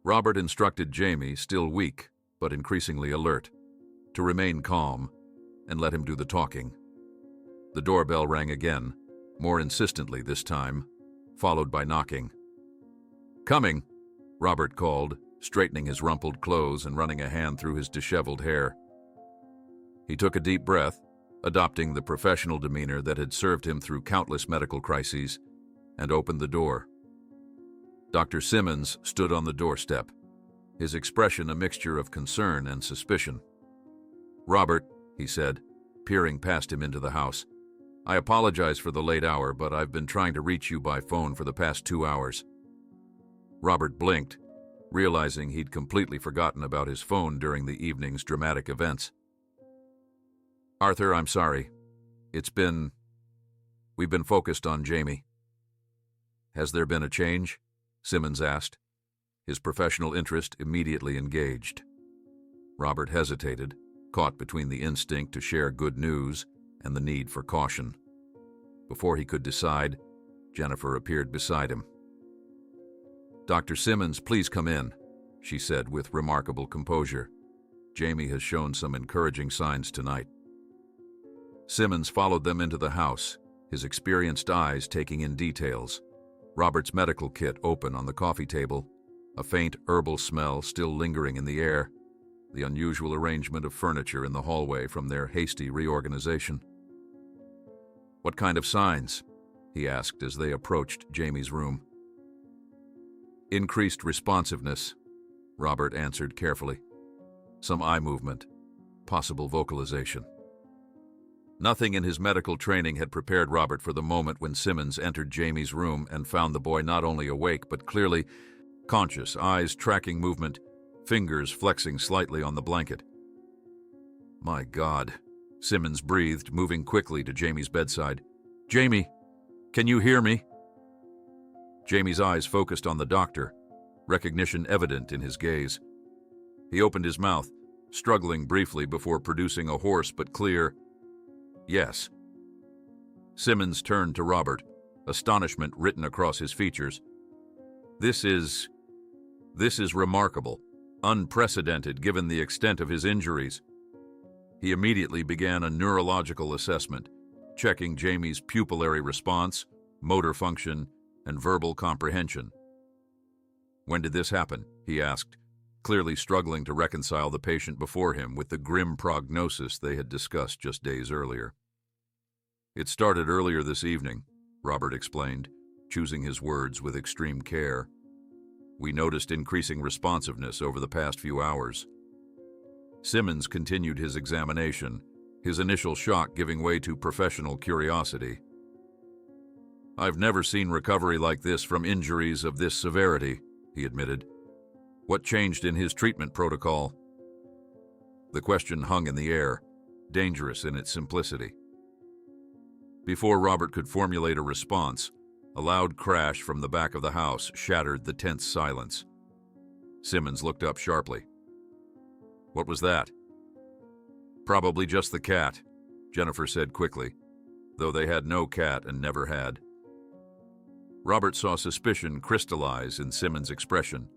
Robert instructed Jamie, still weak but increasingly alert, to remain calm and let him do the talking. The doorbell rang again, more insistently this time, followed by knocking. "Coming," Robert called, straightening his rumpled clothes and running a hand through his disheveled hair. He took a deep breath, adopting the professional demeanor that had served him through countless medical crises, and opened the door. Dr. Simmons stood on the doorstep, his expression a mixture of concern and suspicion. "Robert," he said, peering past him into the house, "I apologize for the late hour, but I've been trying to reach you by phone for the past 2 hours." Robert blinked, realizing he'd completely forgotten about his phone during the evening's dramatic events. "Arthur, I'm sorry. We've been focused on Jamie." "Has there been a change?" Simmons asked, his professional interest immediately engaged. Robert hesitated, caught between the instinct to share good news and the need for caution. Before he could decide, Jennifer appeared beside him. "Dr. Simmons, please come in," she said with remarkable composure. "Jamie has shown some encouraging signs tonight." Simmons followed them into the house, his experienced eyes taking in details. Robert's medical kit open on the coffee table, a faint herbal smell still lingering in the air, the unusual arrangement of furniture in the hallway from their hasty reorganization. "What kind of signs?" he asked as they approached Jamie's room. "Increased responsiveness," Robert answered carefully. "Some eye movement, possible vocalization." Nothing in his medical training had prepared Robert for the moment when Simmons entered Jamie's room and found the boy not only awake but clearly conscious, eyes tracking movement, fingers flexing slightly on the blanket. "My God," Simmons breathed, moving quickly to Jamie's bedside. "Jamie, can you hear me?" Jamie's eyes focused on the doctor, recognition evident in his gaze. He opened his mouth, struggling briefly before producing a hoarse but clear, "Yes." Simmons turned to Robert, astonishment written across his features. This is remarkable, unprecedented given the extent of his injuries." He immediately began a neurological assessment, checking Jamie's pupillary response, motor function, and verbal comprehension. "When did this happen?" he asked, clearly struggling to reconcile the patient before him with the grim prognosis they had discussed just days earlier. "It started earlier this evening," Robert explained, choosing his words with extreme care. "We noticed increasing responsiveness over the past few hours." Simmons continued his examination, his initial shock giving way to professional curiosity. "I've never seen recovery like this from injuries of this severity," he admitted. "What changed in his treatment protocol?" The question hung in the air, dangerous in its simplicity. Before Robert could formulate a response, a loud crash from the back of the house shattered the tense silence. Simmons looked up sharply. "What was that?" "Probably just the cat," Jennifer said quickly, though they had no cat and never had. Robert saw suspicion crystallize in Simmons' expression.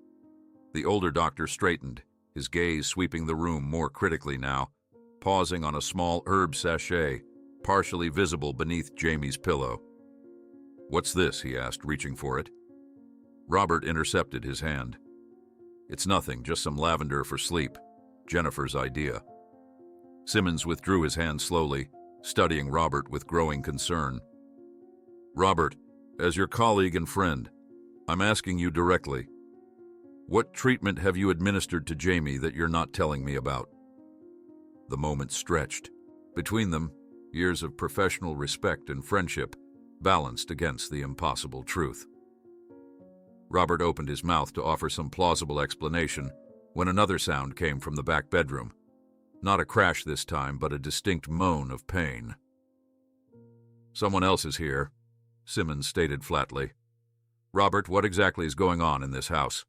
The older doctor straightened, his gaze sweeping the room more critically now, pausing on a small herb sachet, partially visible beneath Jamie's pillow. "What's this?" he asked, reaching for it. Robert intercepted his hand. "It's nothing, just some lavender for sleep. Jennifer's idea." Simmons withdrew his hand slowly, studying Robert with growing concern. "Robert, as your colleague and friend, I'm asking you directly. What treatment have you administered to Jamie that you're not telling me about?" The moment stretched. Between them, years of professional respect and friendship balanced against the impossible truth. Robert opened his mouth to offer some plausible explanation when another sound came from the back bedroom. Not a crash this time, but a distinct moan of pain. "Someone else is here," Simmons stated flatly. "Robert, what exactly is going on in this house?"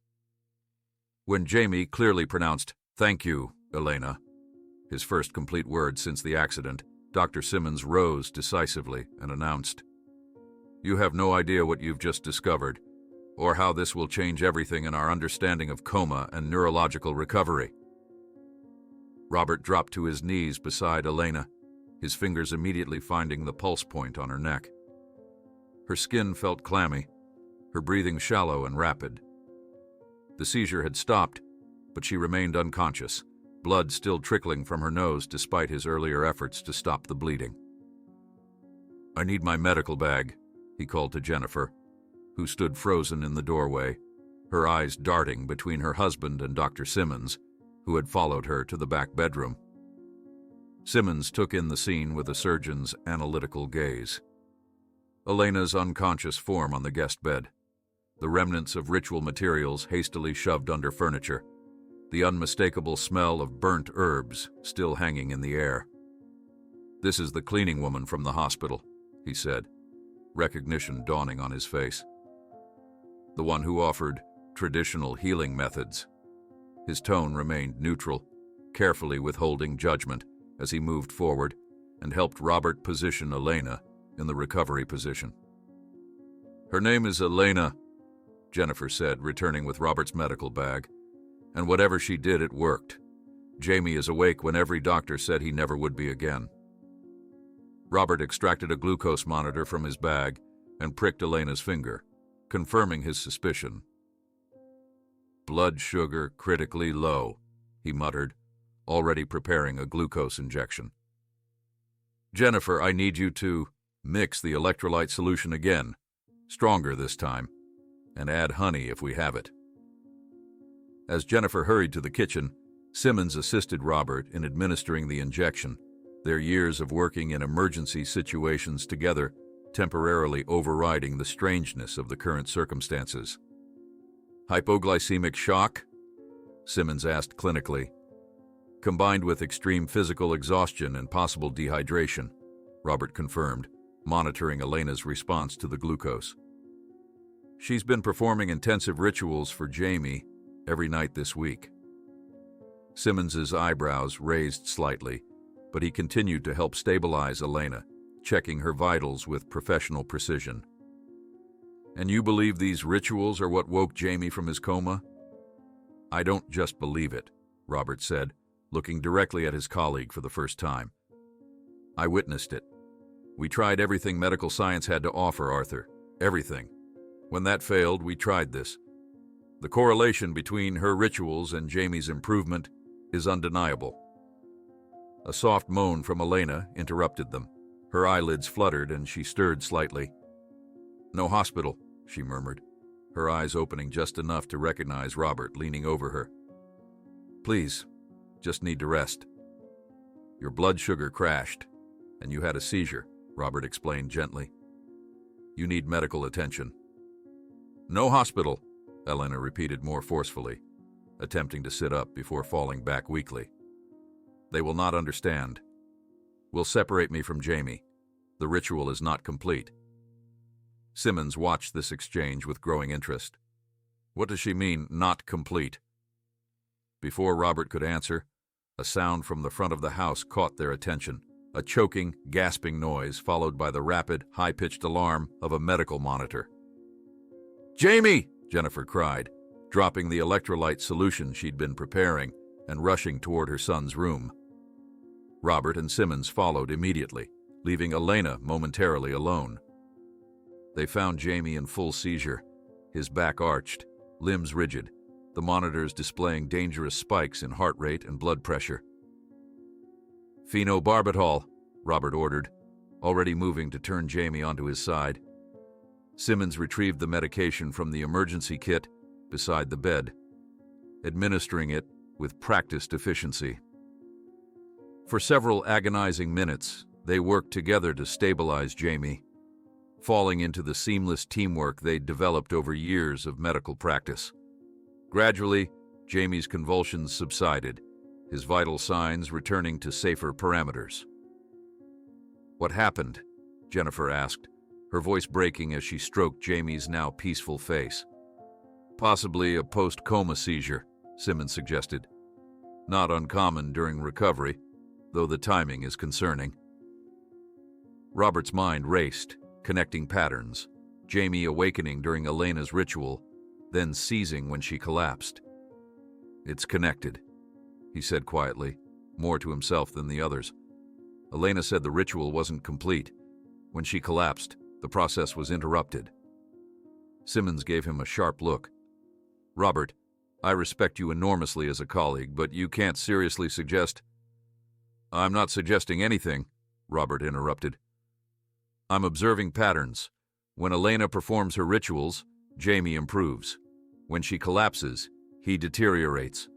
When Jamie clearly pronounced, "Thank you, Elena," his first complete word since the accident, Dr. Simmons rose decisively and announced, "You have no idea what you've just discovered, or how this will change everything in our understanding of coma and neurological recovery." Robert dropped to his knees beside Elena, his fingers immediately finding the pulse point on her neck. Her skin felt clammy, her breathing shallow and rapid. The seizure had stopped, but she remained unconscious, blood still trickling from her nose despite his earlier efforts to stop the bleeding. "I need my medical bag," he called to Jennifer, who stood frozen in the doorway, her eyes darting between her husband and Dr. Simmons, who had followed her to the back bedroom. Simmons took in the scene with a surgeon's analytical gaze. Elena's unconscious form on the guest bed, the remnants of ritual materials hastily shoved under furniture, the unmistakable smell of burnt herbs still hanging in the air. "This is the cleaning woman from the hospital," he said, recognition dawning on his face. "The one who offered traditional healing methods." His tone remained neutral, carefully withholding judgment as he moved forward and helped Robert position Elena in the recovery position. "Her name is Elena," Jennifer said, returning with Robert's medical bag. "And whatever she did, it worked. Jamie is awake when every doctor said he never would be again." Robert extracted a glucose monitor from his bag and pricked Elena's finger, confirming his suspicion. "Blood sugar critically low," he muttered, already preparing a glucose injection. "Jennifer, I need you to mix the electrolyte solution again, stronger this time, and add honey if we have it." As Jennifer hurried to the kitchen, Simmons assisted Robert in administering the injection, their years of working in emergency situations together temporarily overriding the strangeness of the current circumstances. "Hypoglycemic shock?" Simmons asked clinically. "Combined with extreme physical exhaustion and possible dehydration," Robert confirmed, monitoring Elena's response to the glucose. "She's been performing intensive rituals for Jamie every night this week." Simmons's eyebrows raised slightly, but he continued to help stabilize Elena, checking her vitals with professional precision. "And you believe these rituals are what woke Jamie from his coma?" "I don't just believe it," Robert said, looking directly at his colleague for the first time. "I witnessed it. We tried everything medical science had to offer, Arthur. Everything. When that failed, we tried this. The correlation between her rituals and Jamie's improvement is undeniable." A soft moan from Elena interrupted them. Her eyelids fluttered and she stirred slightly. "No hospital," she murmured, her eyes opening just enough to recognize Robert leaning over her. "Please, just need to rest." "Your blood sugar crashed, and you had a seizure," Robert explained gently. "You need medical attention." "No hospital," Elena repeated more forcefully, attempting to sit up before falling back weakly. "They will not understand. Will separate me from Jamie. The ritual is not complete." Simmons watched this exchange with growing interest. "What does she mean, not complete?" Before Robert could answer, a sound from the front of the house caught their attention, a choking, gasping noise followed by the rapid, high-pitched alarm of a medical monitor. "Jamie!" Jennifer cried, dropping the electrolyte solution she'd been preparing and rushing toward her son's room. Robert and Simmons followed immediately, leaving Elena momentarily alone. They found Jamie in full seizure, his back arched, limbs rigid, the monitors displaying dangerous spikes in heart rate and blood pressure. "Phenobarbital," Robert ordered, already moving to turn Jamie onto his side. Simmons retrieved the medication from the emergency kit beside the bed, administering it with practiced efficiency. For several agonizing minutes, they worked together to stabilize Jamie, falling into the seamless teamwork they'd developed over years of medical practice. Gradually, Jamie's convulsions subsided, his vital signs returning to safer parameters. "What happened?" Jennifer asked, her voice breaking as she stroked Jamie's now peaceful face. "Possibly a post-coma seizure," Simmons suggested. "Not uncommon during recovery, though the timing is concerning." Robert's mind raced, connecting patterns, Jamie awakening during Elena's ritual, then seizing when she collapsed. "It's connected," he said quietly, more to himself than the others. "Elena said the ritual wasn't complete. When she collapsed, the process was interrupted." Simmons gave him a sharp look. "Robert, I respect you enormously as a colleague, but you can't seriously suggest—" "I'm not suggesting anything," Robert interrupted. "I'm observing patterns. When Elena performs her rituals, Jamie improves. When she collapses, he deteriorates.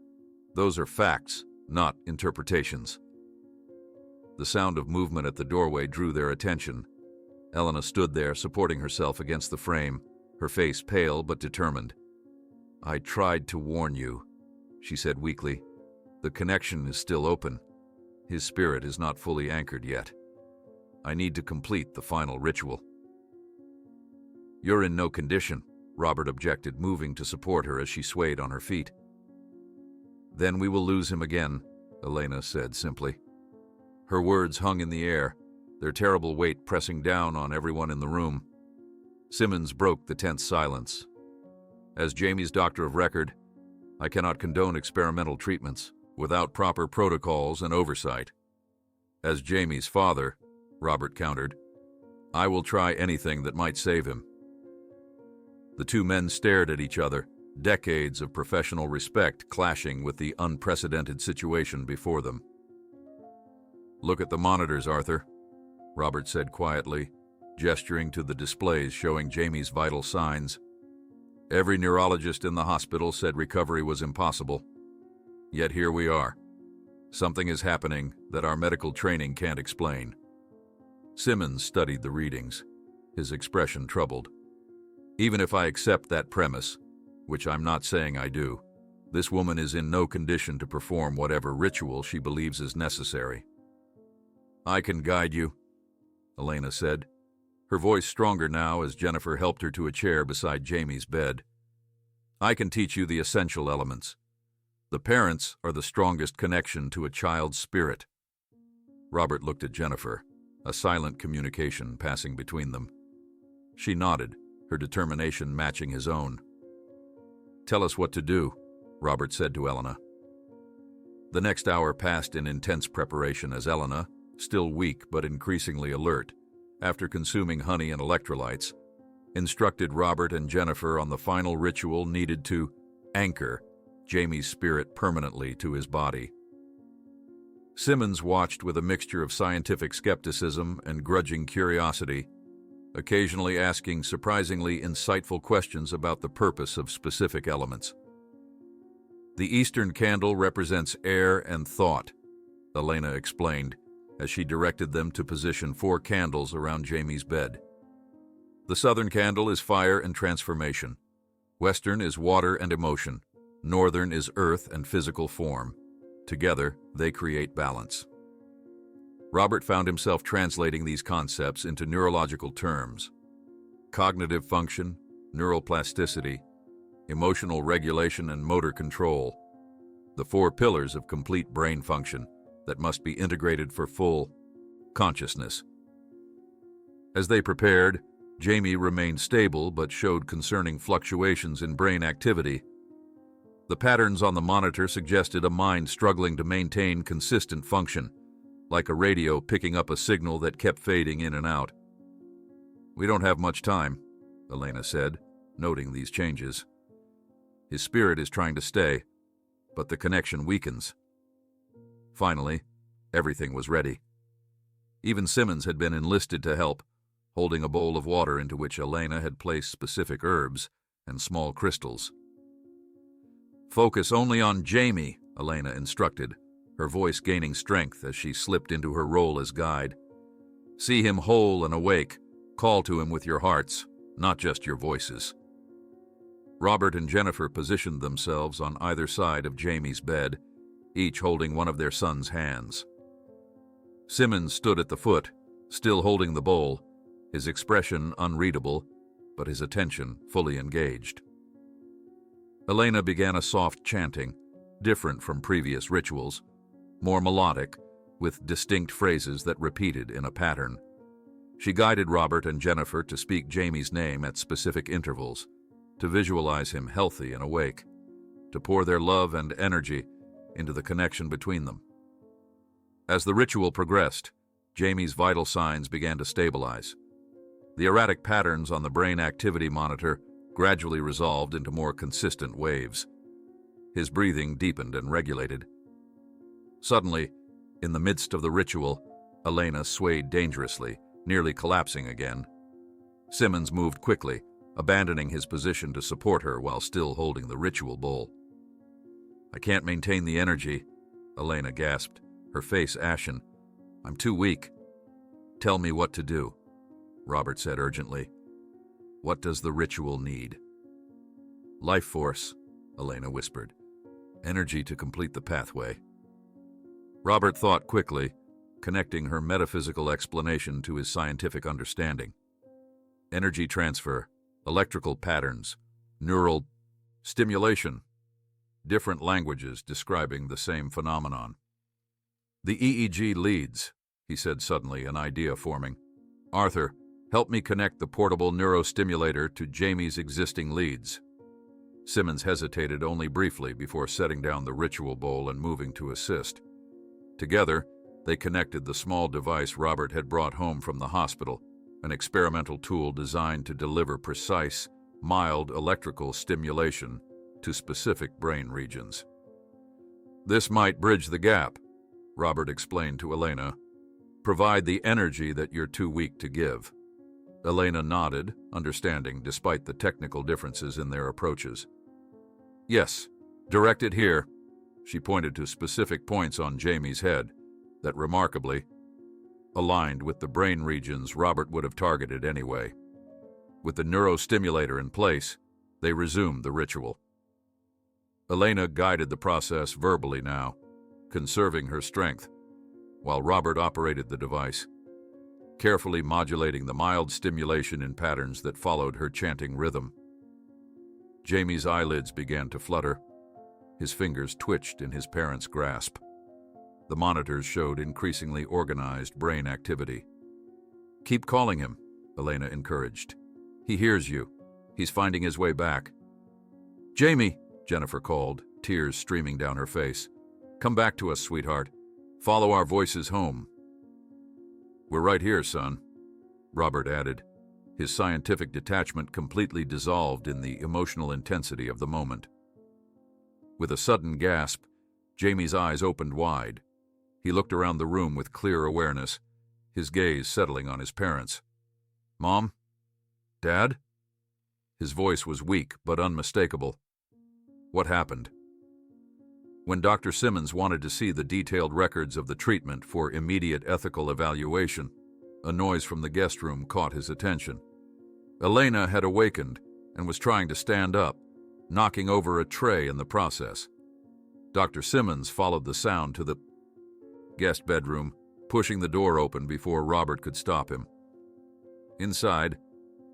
Those are facts, not interpretations." The sound of movement at the doorway drew their attention. Elena stood there, supporting herself against the frame, her face pale but determined. "I tried to warn you," she said weakly. "The connection is still open. His spirit is not fully anchored yet. I need to complete the final ritual." "You're in no condition," Robert objected, moving to support her as she swayed on her feet. "Then we will lose him again," Elena said simply. Her words hung in the air, their terrible weight pressing down on everyone in the room. Simmons broke the tense silence. "As Jamie's doctor of record, I cannot condone experimental treatments without proper protocols and oversight. As Jamie's father," Robert countered, "I will try anything that might save him." The two men stared at each other, decades of professional respect clashing with the unprecedented situation before them. "Look at the monitors, Arthur," Robert said quietly, gesturing to the displays showing Jamie's vital signs. "Every neurologist in the hospital said recovery was impossible. Yet here we are. Something is happening that our medical training can't explain." Simmons studied the readings, his expression troubled. "Even if I accept that premise, which I'm not saying I do, this woman is in no condition to perform whatever ritual she believes is necessary." "I can guide you," Elena said, her voice stronger now as Jennifer helped her to a chair beside Jamie's bed. "I can teach you the essential elements. The parents are the strongest connection to a child's spirit. Robert looked at Jennifer, a silent communication passing between them. She nodded, her determination matching his own. "Tell us what to do," Robert said to Elena. The next hour passed in intense preparation as Elena, still weak but increasingly alert, after consuming honey and electrolytes, instructed Robert and Jennifer on the final ritual needed to anchor Jamie's spirit permanently to his body. Simmons watched with a mixture of scientific skepticism and grudging curiosity, occasionally asking surprisingly insightful questions about the purpose of specific elements. "The Eastern candle represents air and thought," Elena explained, as she directed them to position 4 candles around Jamie's bed. "The Southern candle is fire and transformation. Western is water and emotion. Northern is earth and physical form. Together, they create balance." Robert found himself translating these concepts into neurological terms: cognitive function, neuroplasticity, emotional regulation, and motor control, the 4 pillars of complete brain function that must be integrated for full consciousness. As they prepared, Jamie remained stable but showed concerning fluctuations in brain activity. The patterns on the monitor suggested a mind struggling to maintain consistent function, like a radio picking up a signal that kept fading in and out. "We don't have much time," Elena said, noting these changes. "His spirit is trying to stay, but the connection weakens." Finally, everything was ready. Even Simmons had been enlisted to help, holding a bowl of water into which Elena had placed specific herbs and small crystals. "Focus only on Jamie," Elena instructed, her voice gaining strength as she slipped into her role as guide. "See him whole and awake. Call to him with your hearts, not just your voices." Robert and Jennifer positioned themselves on either side of Jamie's bed, each holding one of their son's hands. Simmons stood at the foot, still holding the bowl, his expression unreadable, but his attention fully engaged. Elena began a soft chanting, different from previous rituals, more melodic, with distinct phrases that repeated in a pattern. She guided Robert and Jennifer to speak Jamie's name at specific intervals, to visualize him healthy and awake, to pour their love and energy into the connection between them. As the ritual progressed, Jamie's vital signs began to stabilize. The erratic patterns on the brain activity monitor gradually resolved into more consistent waves. His breathing deepened and regulated. Suddenly, in the midst of the ritual, Elena swayed dangerously, nearly collapsing again. Simmons moved quickly, abandoning his position to support her while still holding the ritual bowl. "I can't maintain the energy," Elena gasped, her face ashen. "I'm too weak." "Tell me what to do," Robert said urgently. "What does the ritual need?" "Life force," Elena whispered. "Energy to complete the pathway." Robert thought quickly, connecting her metaphysical explanation to his scientific understanding. Energy transfer, electrical patterns, neural stimulation. Different languages describing the same phenomenon. "The EEG leads," he said suddenly, an idea forming. "Arthur, help me connect the portable neurostimulator to Jamie's existing leads." Simmons hesitated only briefly before setting down the ritual bowl and moving to assist. Together, they connected the small device Robert had brought home from the hospital, an experimental tool designed to deliver precise, mild electrical stimulation to specific brain regions. "This might bridge the gap," Robert explained to Elena. "Provide the energy that you're too weak to give." Elena nodded, understanding despite the technical differences in their approaches. "Yes, direct it here." She pointed to specific points on Jamie's head that remarkably aligned with the brain regions Robert would have targeted anyway. With the neurostimulator in place, they resumed the ritual. Elena guided the process verbally now, conserving her strength, while Robert operated the device, carefully modulating the mild stimulation in patterns that followed her chanting rhythm. Jamie's eyelids began to flutter. His fingers twitched in his parents' grasp. The monitors showed increasingly organized brain activity. "Keep calling him," Elena encouraged. "He hears you. He's finding his way back." "Jamie," Jennifer called, tears streaming down her face. "Come back to us, sweetheart. Follow our voices home." "We're right here, son," Robert added, his scientific detachment completely dissolved in the emotional intensity of the moment. With a sudden gasp, Jamie's eyes opened wide. He looked around the room with clear awareness, his gaze settling on his parents. "Mom? Dad?" His voice was weak but unmistakable. "What happened?" When Dr. Simmons wanted to see the detailed records of the treatment for immediate ethical evaluation, a noise from the guest room caught his attention. Elena had awakened and was trying to stand up, knocking over a tray in the process. Dr. Simmons followed the sound to the guest bedroom, pushing the door open before Robert could stop him. Inside,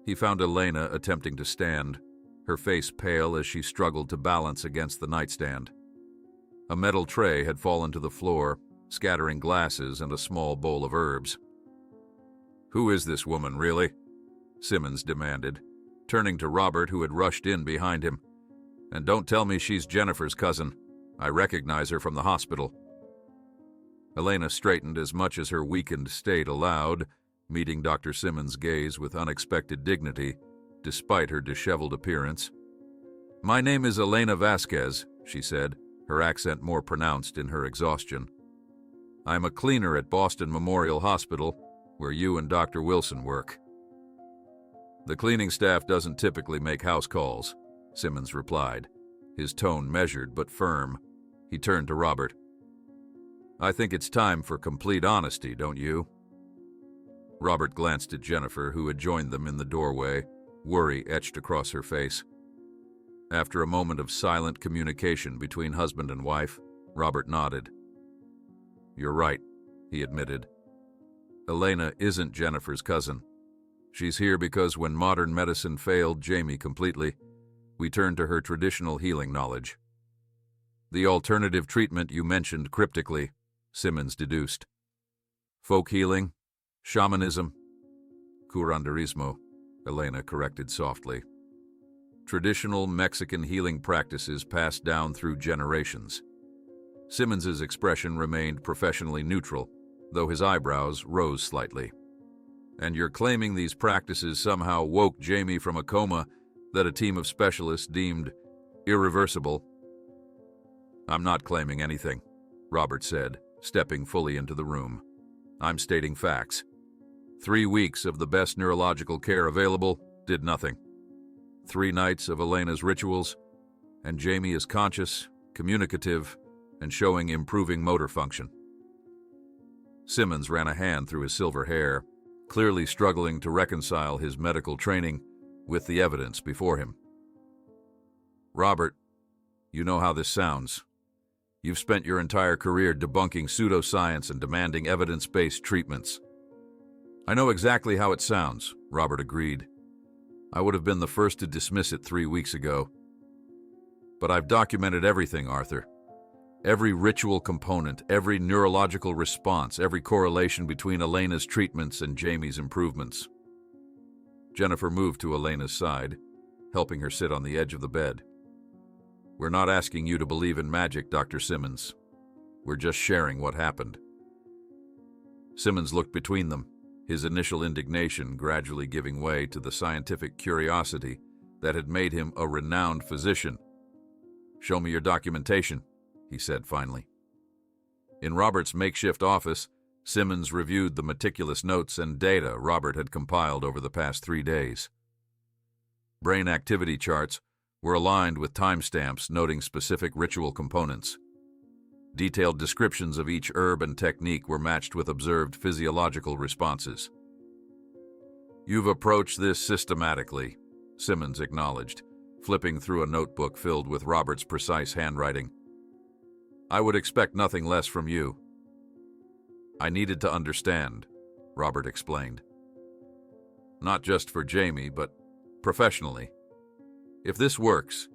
he found Elena attempting to stand, her face pale as she struggled to balance against the nightstand. A metal tray had fallen to the floor, scattering glasses and a small bowl of herbs. "Who is this woman, really?" Simmons demanded, turning to Robert, who had rushed in behind him. "And don't tell me she's Jennifer's cousin. I recognize her from the hospital." Elena straightened as much as her weakened state allowed, meeting Dr. Simmons' gaze with unexpected dignity, despite her disheveled appearance. "My name is Elena Vasquez," she said, her accent more pronounced in her exhaustion. "I'm a cleaner at Boston Memorial Hospital, where you and Dr. Wilson work." "The cleaning staff doesn't typically make house calls," Simmons replied, his tone measured but firm. He turned to Robert. "I think it's time for complete honesty, don't you?" Robert glanced at Jennifer, who had joined them in the doorway, worry etched across her face. After a moment of silent communication between husband and wife, Robert nodded. "You're right," he admitted. "Elena isn't Jennifer's cousin. She's here because when modern medicine failed Jamie completely, we turned to her traditional healing knowledge." "The alternative treatment you mentioned cryptically," Simmons deduced. "Folk healing? Shamanism?" "Curanderismo," Elena corrected softly. "Traditional Mexican healing practices passed down through generations." Simmons's expression remained professionally neutral, though his eyebrows rose slightly. "And you're claiming these practices somehow woke Jamie from a coma that a team of specialists deemed irreversible?" "I'm not claiming anything," Robert said, stepping fully into the room. "I'm stating facts. 3 weeks of the best neurological care available did nothing. 3 nights of Elena's rituals, and Jamie is conscious, communicative, and showing improving motor function." Simmons ran a hand through his silver hair, clearly struggling to reconcile his medical training with the evidence before him. "Robert, you know how this sounds. You've spent your entire career debunking pseudoscience and demanding evidence-based treatments." "I know exactly how it sounds," Robert agreed. "I would have been the first to dismiss it 3 weeks ago. But I've documented everything, Arthur. Every ritual component, every neurological response, every correlation between Elena's treatments and Jamie's improvements." Jennifer moved to Elena's side, helping her sit on the edge of the bed. "We're not asking you to believe in magic, Dr. Simmons. We're just sharing what happened." Simmons looked between them, his initial indignation gradually giving way to the scientific curiosity that had made him a renowned physician. "Show me your documentation," he said finally. In Robert's makeshift office, Simmons reviewed the meticulous notes and data Robert had compiled over the past 3 days. Brain activity charts were aligned with timestamps noting specific ritual components. Detailed descriptions of each herb and technique were matched with observed physiological responses. "You've approached this systematically," Simmons acknowledged, flipping through a notebook filled with Robert's precise handwriting. "I would expect nothing less from you." "I needed to understand," Robert explained. "Not just for Jamie, but professionally. If this works,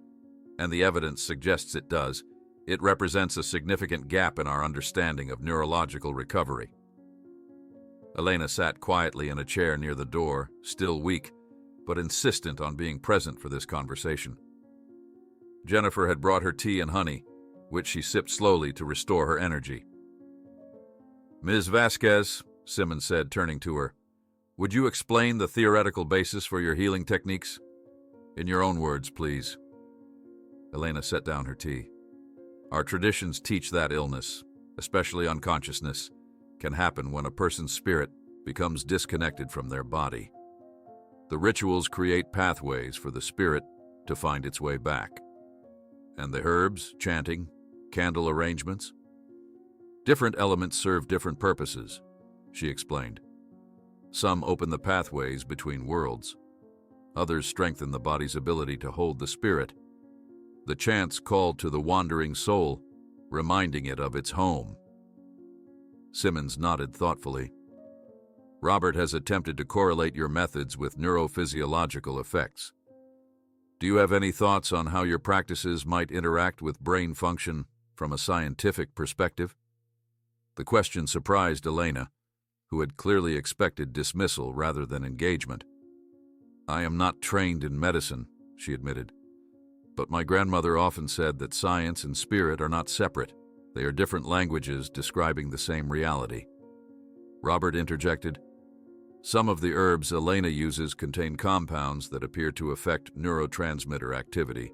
and the evidence suggests it does, It represents a significant gap in our understanding of neurological recovery. Elena sat quietly in a chair near the door, still weak, but insistent on being present for this conversation. Jennifer had brought her tea and honey, which she sipped slowly to restore her energy. "Ms. Vasquez," Simmons said, turning to her, "would you explain the theoretical basis for your healing techniques? In your own words, please." Elena set down her tea. "Our traditions teach that illness, especially unconsciousness, can happen when a person's spirit becomes disconnected from their body. The rituals create pathways for the spirit to find its way back. And the herbs, chanting, candle arrangements? Different elements serve different purposes," she explained. "Some open the pathways between worlds. Others strengthen the body's ability to hold the spirit. The chants call to the wandering soul, reminding it of its home." Simmons nodded thoughtfully. "Robert has attempted to correlate your methods with neurophysiological effects. Do you have any thoughts on how your practices might interact with brain function from a scientific perspective?" The question surprised Elena, who had clearly expected dismissal rather than engagement. "I am not trained in medicine," she admitted. "But my grandmother often said that science and spirit are not separate. They are different languages describing the same reality." Robert interjected, "Some of the herbs Elena uses contain compounds that appear to affect neurotransmitter activity.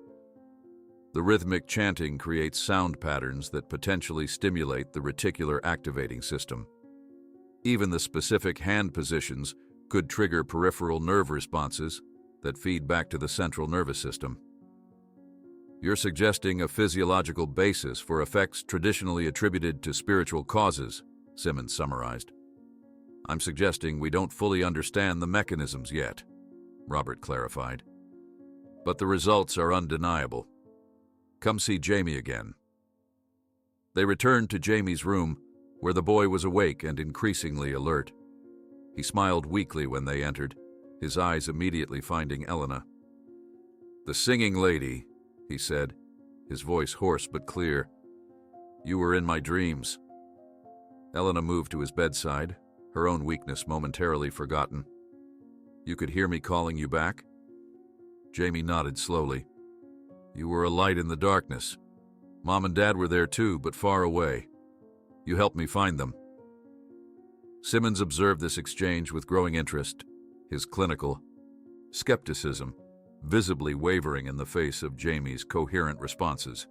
The rhythmic chanting creates sound patterns that potentially stimulate the reticular activating system. Even the specific hand positions could trigger peripheral nerve responses that feed back to the central nervous system." "You're suggesting a physiological basis for effects traditionally attributed to spiritual causes," Simmons summarized. "I'm suggesting we don't fully understand the mechanisms yet," Robert clarified. "But the results are undeniable. Come see Jamie again." They returned to Jamie's room, where the boy was awake and increasingly alert. He smiled weakly when they entered, his eyes immediately finding Elena. "The singing lady," he said, his voice hoarse but clear. "You were in my dreams." Elena moved to his bedside, her own weakness momentarily forgotten. "You could hear me calling you back?" Jamie nodded slowly. "You were a light in the darkness. Mom and Dad were there too, but far away. You helped me find them." Simmons observed this exchange with growing interest, his clinical skepticism visibly wavering in the face of Jamie's coherent responses.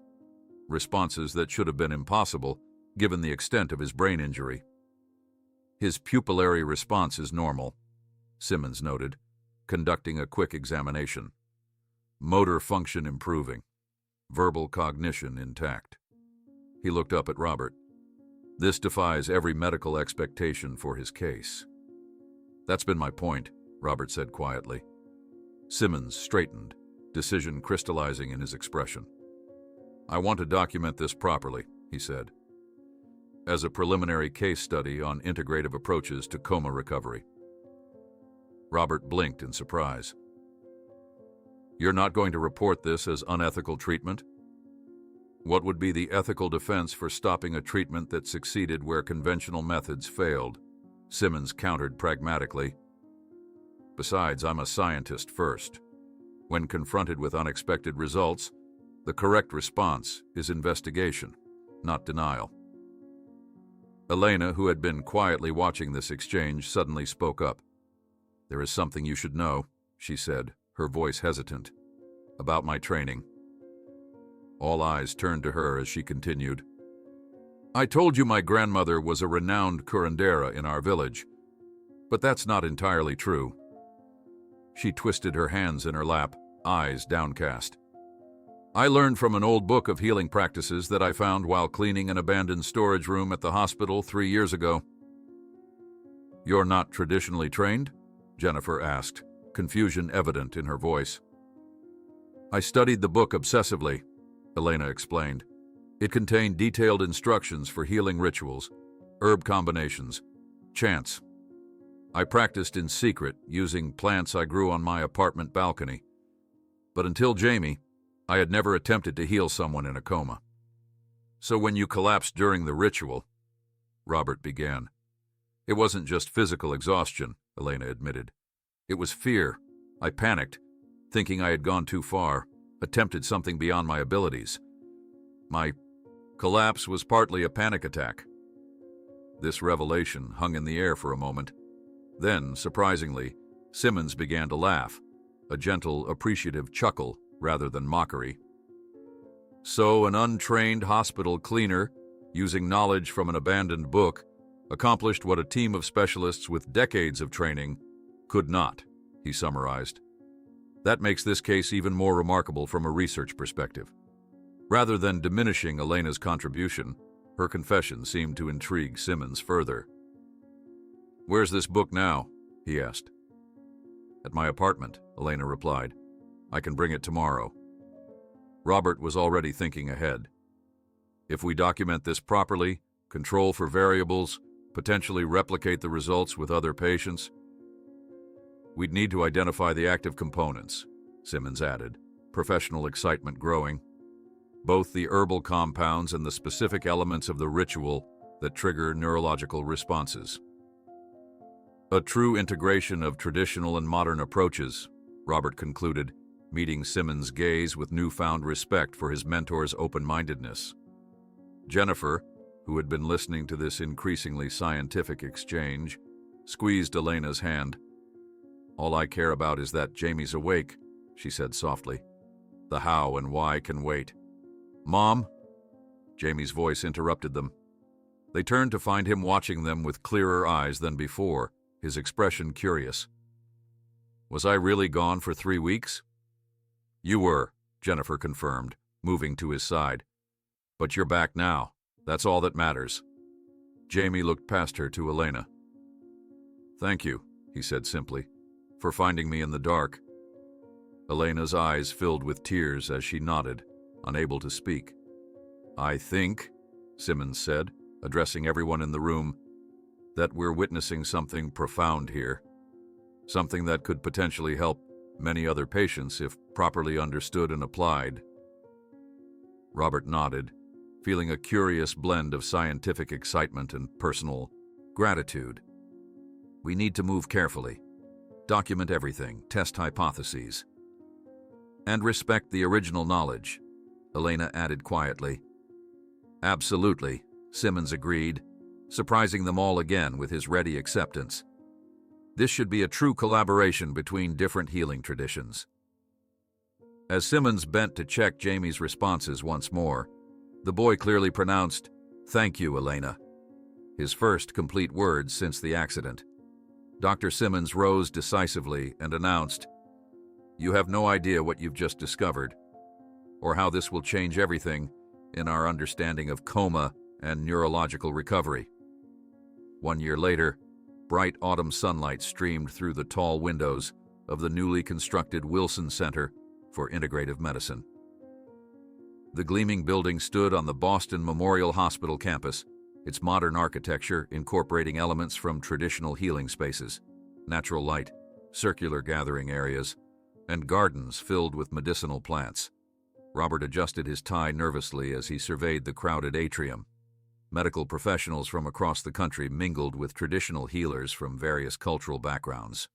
Responses that should have been impossible, given the extent of his brain injury. "His pupillary response is normal," Simmons noted, conducting a quick examination. "Motor function improving. Verbal cognition intact." He looked up at Robert. "This defies every medical expectation for his case." "That's been my point," Robert said quietly. Simmons straightened, decision crystallizing in his expression. "I want to document this properly," he said, "as a preliminary case study on integrative approaches to coma recovery." Robert blinked in surprise. "You're not going to report this as unethical treatment?" "What would be the ethical defense for stopping a treatment that succeeded where conventional methods failed?" Simmons countered pragmatically. "Besides, I'm a scientist first. When confronted with unexpected results, the correct response is investigation, not denial." Elena, who had been quietly watching this exchange, suddenly spoke up. "There is something you should know," she said, her voice hesitant, "about my training." All eyes turned to her as she continued. "I told you my grandmother was a renowned curandera in our village, but that's not entirely true." She twisted her hands in her lap, eyes downcast. "I learned from an old book of healing practices that I found while cleaning an abandoned storage room at the hospital 3 years ago." "You're not traditionally trained?" Jennifer asked, confusion evident in her voice. "I studied the book obsessively," Elena explained. "It contained detailed instructions for healing rituals, herb combinations, chants. I practiced in secret using plants I grew on my apartment balcony. But until Jamie, I had never attempted to heal someone in a coma." So when you collapsed during the ritual, Robert began. It wasn't just physical exhaustion, Elena admitted. It was fear. I panicked, thinking I had gone too far, attempted something beyond my abilities. My collapse was partly a panic attack. This revelation hung in the air for a moment. Then, surprisingly, Simmons began to laugh, a gentle, appreciative chuckle rather than mockery. So an untrained hospital cleaner, using knowledge from an abandoned book, accomplished what a team of specialists with decades of training could not, he summarized. That makes this case even more remarkable from a research perspective. Rather than diminishing Elena's contribution, her confession seemed to intrigue Simmons further. "Where's this book now?" he asked. "At my apartment," Elena replied. "I can bring it tomorrow." Robert was already thinking ahead. If we document this properly, control for variables, potentially replicate the results with other patients, we'd need to identify the active components, Simmons added, professional excitement growing. Both the herbal compounds and the specific elements of the ritual that trigger neurological responses. A true integration of traditional and modern approaches, Robert concluded, meeting Simmons' gaze with newfound respect for his mentor's open-mindedness. Jennifer, who had been listening to this increasingly scientific exchange, squeezed Elena's hand. "All I care about is that Jamie's awake," she said softly. "The how and why can wait." "Mom?" Jamie's voice interrupted them. They turned to find him watching them with clearer eyes than before, his expression curious. "Was I really gone for 3 weeks?" "You were," Jennifer confirmed, moving to his side. "But you're back now. That's all that matters." Jamie looked past her to Elena. "Thank you," he said simply, "for finding me in the dark." Elena's eyes filled with tears as she nodded, unable to speak. "I think," Simmons said, addressing everyone in the room, "that we're witnessing something profound here. Something that could potentially help many other patients if properly understood and applied." Robert nodded, feeling a curious blend of scientific excitement and personal gratitude. "We need to move carefully, document everything, test hypotheses, and respect the original knowledge," Elena added quietly. "Absolutely," Simmons agreed, surprising them all again with his ready acceptance. This should be a true collaboration between different healing traditions. As Simmons bent to check Jamie's responses once more, the boy clearly pronounced, "Thank you, Elena," his first complete words since the accident. Dr. Simmons rose decisively and announced, "You have no idea what you've just discovered, or how this will change everything in our understanding of coma and neurological recovery." 1 year later, bright autumn sunlight streamed through the tall windows of the newly constructed Wilson Center for Integrative Medicine. The gleaming building stood on the Boston Memorial Hospital campus, its modern architecture incorporating elements from traditional healing spaces, natural light, circular gathering areas, and gardens filled with medicinal plants. Robert adjusted his tie nervously as he surveyed the crowded atrium. Medical professionals from across the country mingled with traditional healers from various cultural backgrounds.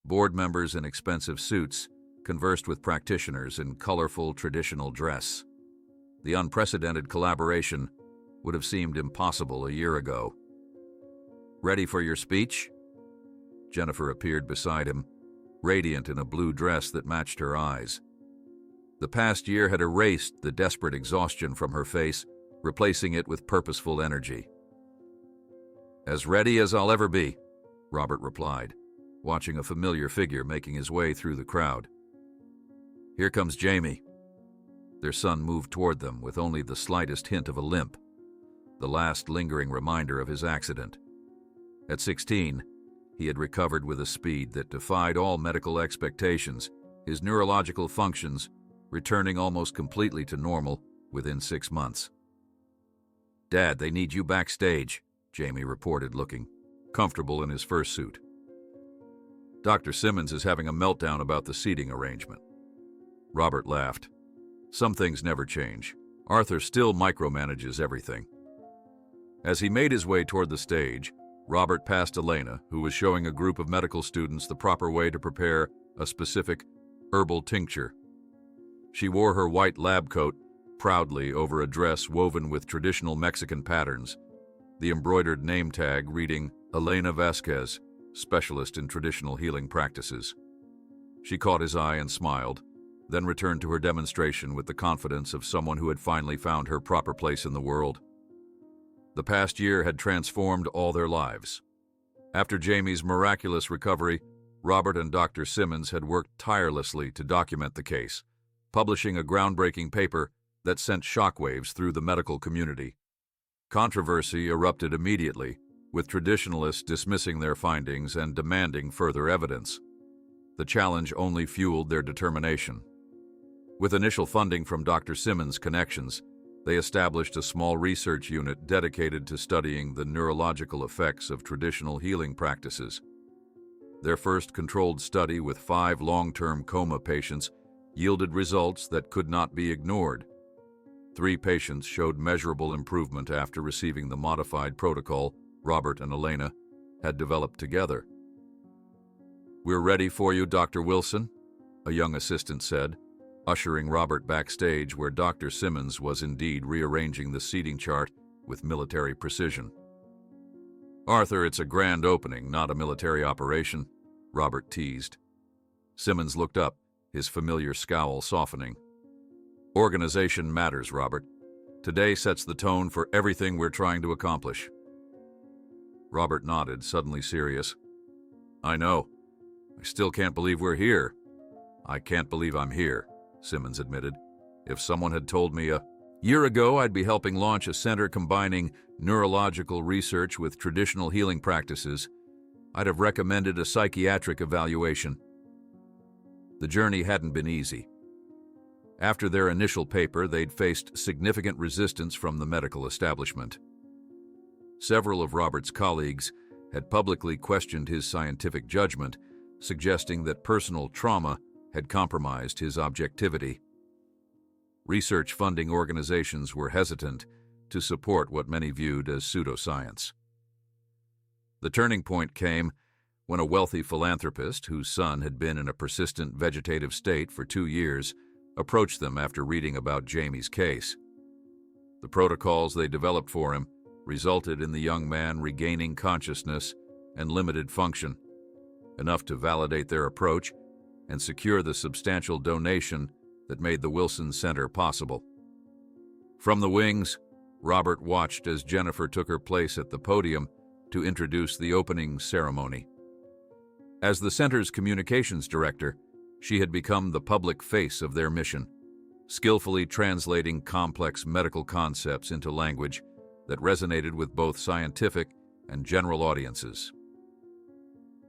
Board members in expensive suits conversed with practitioners in colorful traditional dress. The unprecedented collaboration would have seemed impossible a year ago. "Ready for your speech?" Jennifer appeared beside him, radiant in a blue dress that matched her eyes. The past year had erased the desperate exhaustion from her face, replacing it with purposeful energy. "As ready as I'll ever be," Robert replied, watching a familiar figure making his way through the crowd. "Here comes Jamie." Their son moved toward them with only the slightest hint of a limp, the last lingering reminder of his accident. At 16, he had recovered with a speed that defied all medical expectations, his neurological functions returning almost completely to normal within 6 months. "Dad, they need you backstage," Jamie reported, looking comfortable in his fursuit. "Dr. Simmons is having a meltdown about the seating arrangement." Robert laughed. "Some things never change. Arthur still micromanages everything. As he made his way toward the stage, Robert passed Elena, who was showing a group of medical students the proper way to prepare a specific herbal tincture. She wore her white lab coat proudly over a dress woven with traditional Mexican patterns, the embroidered name tag reading Elena Vasquez, specialist in traditional healing practices. She caught his eye and smiled, then returned to her demonstration with the confidence of someone who had finally found her proper place in the world. The past year had transformed all their lives. After Jamie's miraculous recovery, Robert and Dr. Simmons had worked tirelessly to document the case, publishing a groundbreaking paper that sent shockwaves through the medical community. Controversy erupted immediately, with traditionalists dismissing their findings and demanding further evidence. The challenge only fueled their determination. With initial funding from Dr. Simmons' connections, they established a small research unit dedicated to studying the neurological effects of traditional healing practices. Their first controlled study with 5 long-term coma patients yielded results that could not be ignored. 3 patients showed measurable improvement after receiving the modified protocol Robert and Elena had developed together. "We're ready for you, Dr. Wilson," a young assistant said, ushering Robert backstage where Dr. Simmons was indeed rearranging the seating chart with military precision. "Arthur, it's a grand opening, not a military operation," Robert teased. Simmons looked up, his familiar scowl softening. "Organization matters, Robert. Today sets the tone for everything we're trying to accomplish." Robert nodded, suddenly serious. "I know. I still can't believe we're here." "I can't believe I'm here," Simmons admitted. "If someone had told me a year ago I'd be helping launch a center combining neurological research with traditional healing practices, I'd have recommended a psychiatric evaluation." The journey hadn't been easy. After their initial paper, they'd faced significant resistance from the medical establishment. Several of Robert's colleagues had publicly questioned his scientific judgment, suggesting that personal trauma had compromised his objectivity. Research funding organizations were hesitant to support what many viewed as pseudoscience. The turning point came when a wealthy philanthropist whose son had been in a persistent vegetative state for 2 years approached them after reading about Jamie's case. The protocols they developed for him resulted in the young man regaining consciousness and limited function, enough to validate their approach and secure the substantial donation that made the Wilson Center possible. From the wings, Robert watched as Jennifer took her place at the podium to introduce the opening ceremony. As the center's communications director, she had become the public face of their mission, skillfully translating complex medical concepts into language that resonated with both scientific and general audiences.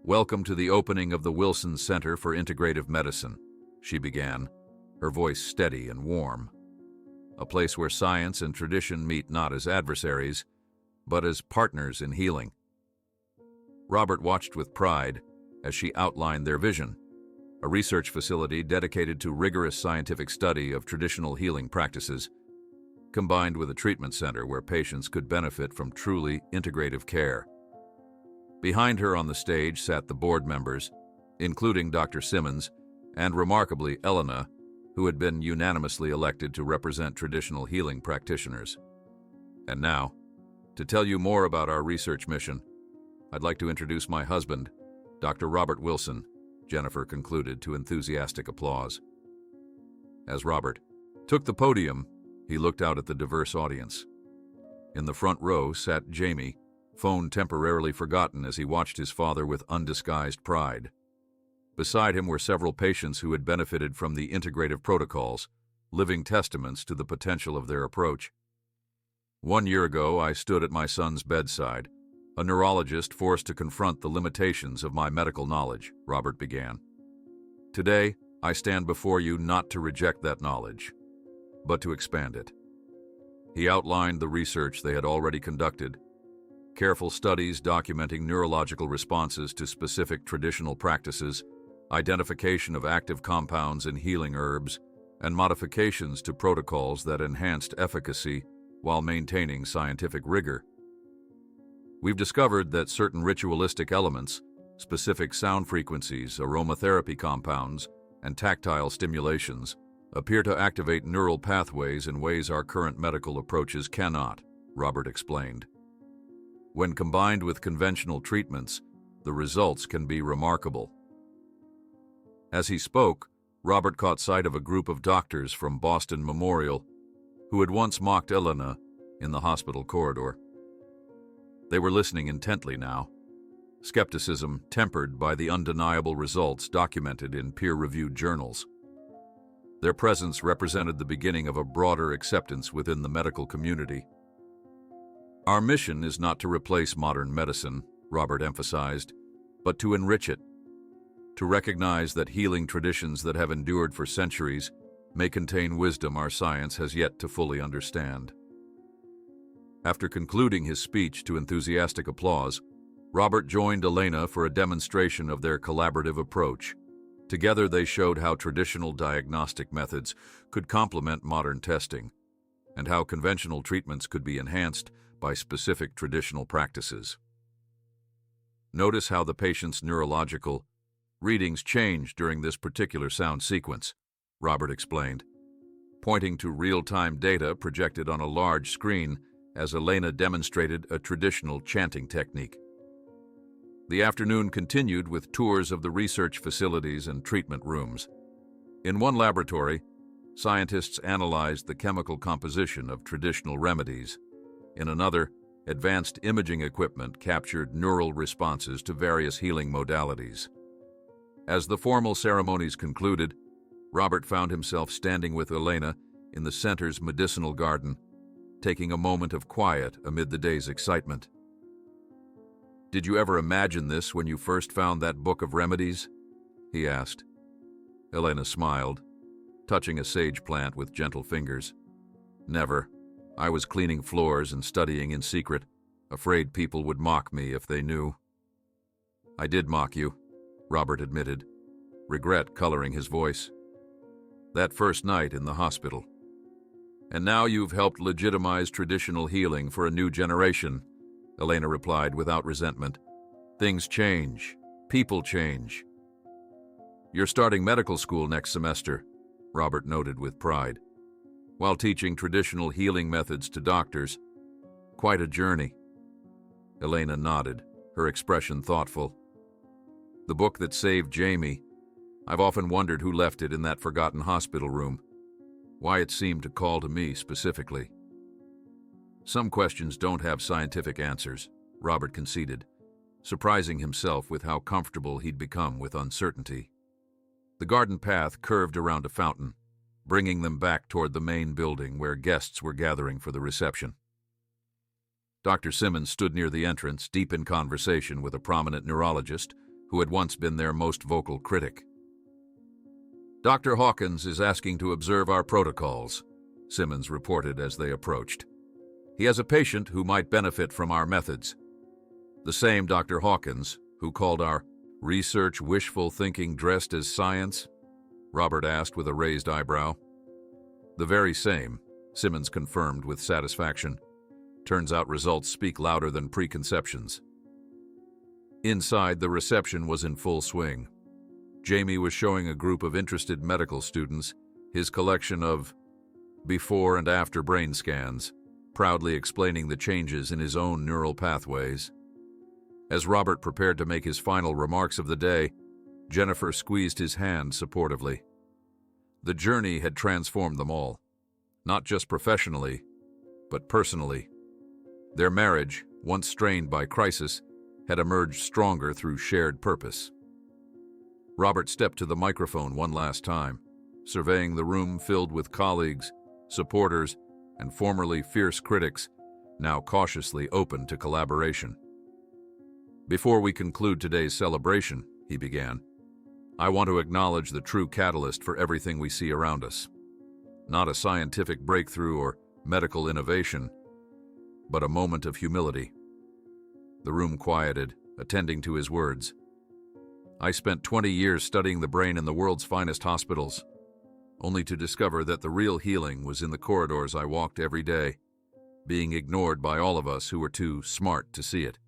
"Welcome to the opening of the Wilson Center for Integrative Medicine," she began, her voice steady and warm. "A place where science and tradition meet not as adversaries, but as partners in healing." Robert watched with pride as she outlined their vision, a research facility dedicated to rigorous scientific study of traditional healing practices, combined with a treatment center where patients could benefit from truly integrative care. Behind her on the stage sat the board members, including Dr. Simmons, and remarkably Elena, who had been unanimously elected to represent traditional healing practitioners. "And now, to tell you more about our research mission, I'd like to introduce my husband, Dr. Robert Wilson," Jennifer concluded to enthusiastic applause. As Robert took the podium, he looked out at the diverse audience. In the front row sat Jamie, phone temporarily forgotten as he watched his father with undisguised pride. Beside him were several patients who had benefited from the integrative protocols, living testaments to the potential of their approach. "1 year ago, I stood at my son's bedside, a neurologist forced to confront the limitations of my medical knowledge," Robert began. "Today, I stand before you not to reject that knowledge, but to expand it." He outlined the research they had already conducted, careful studies documenting neurological responses to specific traditional practices, identification of active compounds in healing herbs, and modifications to protocols that enhanced efficacy while maintaining scientific rigor. We've discovered that certain ritualistic elements, specific sound frequencies, aromatherapy compounds, and tactile stimulations, appear to activate neural pathways in ways our current medical approaches cannot, Robert explained. When combined with conventional treatments, the results can be remarkable. As he spoke, Robert caught sight of a group of doctors from Boston Memorial who had once mocked Elena in the hospital corridor. They were listening intently now, skepticism tempered by the undeniable results documented in peer-reviewed journals. Their presence represented the beginning of a broader acceptance within the medical community. Our mission is not to replace modern medicine, Robert emphasized, but to enrich it, to recognize that healing traditions that have endured for centuries may contain wisdom our science has yet to fully understand. After concluding his speech to enthusiastic applause, Robert joined Elena for a demonstration of their collaborative approach. Together they showed how traditional diagnostic methods could complement modern testing, and how conventional treatments could be enhanced by specific traditional practices. Notice how the patient's neurological readings change during this particular sound sequence, Robert explained, pointing to real-time data projected on a large screen as Elena demonstrated a traditional chanting technique. The afternoon continued with tours of the research facilities and treatment rooms. In one laboratory, scientists analyzed the chemical composition of traditional remedies. In another, advanced imaging equipment captured neural responses to various healing modalities. As the formal ceremonies concluded, Robert found himself standing with Elena in the center's medicinal garden, taking a moment of quiet amid the day's excitement. "Did you ever imagine this when you first found that book of remedies?" he asked. Elena smiled, touching a sage plant with gentle fingers. "Never. I was cleaning floors and studying in secret, afraid people would mock me if they knew." "I did mock you," Robert admitted, regret coloring his voice. "That first night in the hospital. And now you've helped legitimize traditional healing for a new generation," Elena replied without resentment. "Things change. People change." "You're starting medical school next semester," Robert noted with pride, "while teaching traditional healing methods to doctors. Quite a journey." Elena nodded, her expression thoughtful. "The book that saved Jamie. I've often wondered who left it in that forgotten hospital room, why it seemed to call to me specifically." "Some questions don't have scientific answers," Robert conceded, surprising himself with how comfortable he'd become with uncertainty. The garden path curved around a fountain, bringing them back toward the main building where guests were gathering for the reception. Dr. Simmons stood near the entrance, deep in conversation with a prominent neurologist who had once been their most vocal critic. "Dr. Hawkins is asking to observe our protocols," Simmons reported as they approached. "He has a patient who might benefit from our methods." "The same Dr. Hawkins who called our research wishful thinking dressed as science?" Robert asked with a raised eyebrow. "The very same," Simmons confirmed with satisfaction. "Turns out results speak louder than preconceptions." Inside, the reception was in full swing. Jamie was showing a group of interested medical students his collection of before and after brain scans, proudly explaining the changes in his own neural pathways. As Robert prepared to make his final remarks of the day, Jennifer squeezed his hand supportively. The journey had transformed them all, not just professionally, but personally. Their marriage, once strained by crisis, had emerged stronger through shared purpose. Robert stepped to the microphone one last time, surveying the room filled with colleagues, supporters, and formerly fierce critics, now cautiously open to collaboration. "Before we conclude today's celebration," he began, "I want to acknowledge the true catalyst for everything we see around us. Not a scientific breakthrough or medical innovation, but a moment of humility." The room quieted, attending to his words. "I spent 20 years studying the brain in the world's finest hospitals, only to discover that the real healing was in the corridors I walked every day, being ignored by all of us who were too smart to see it.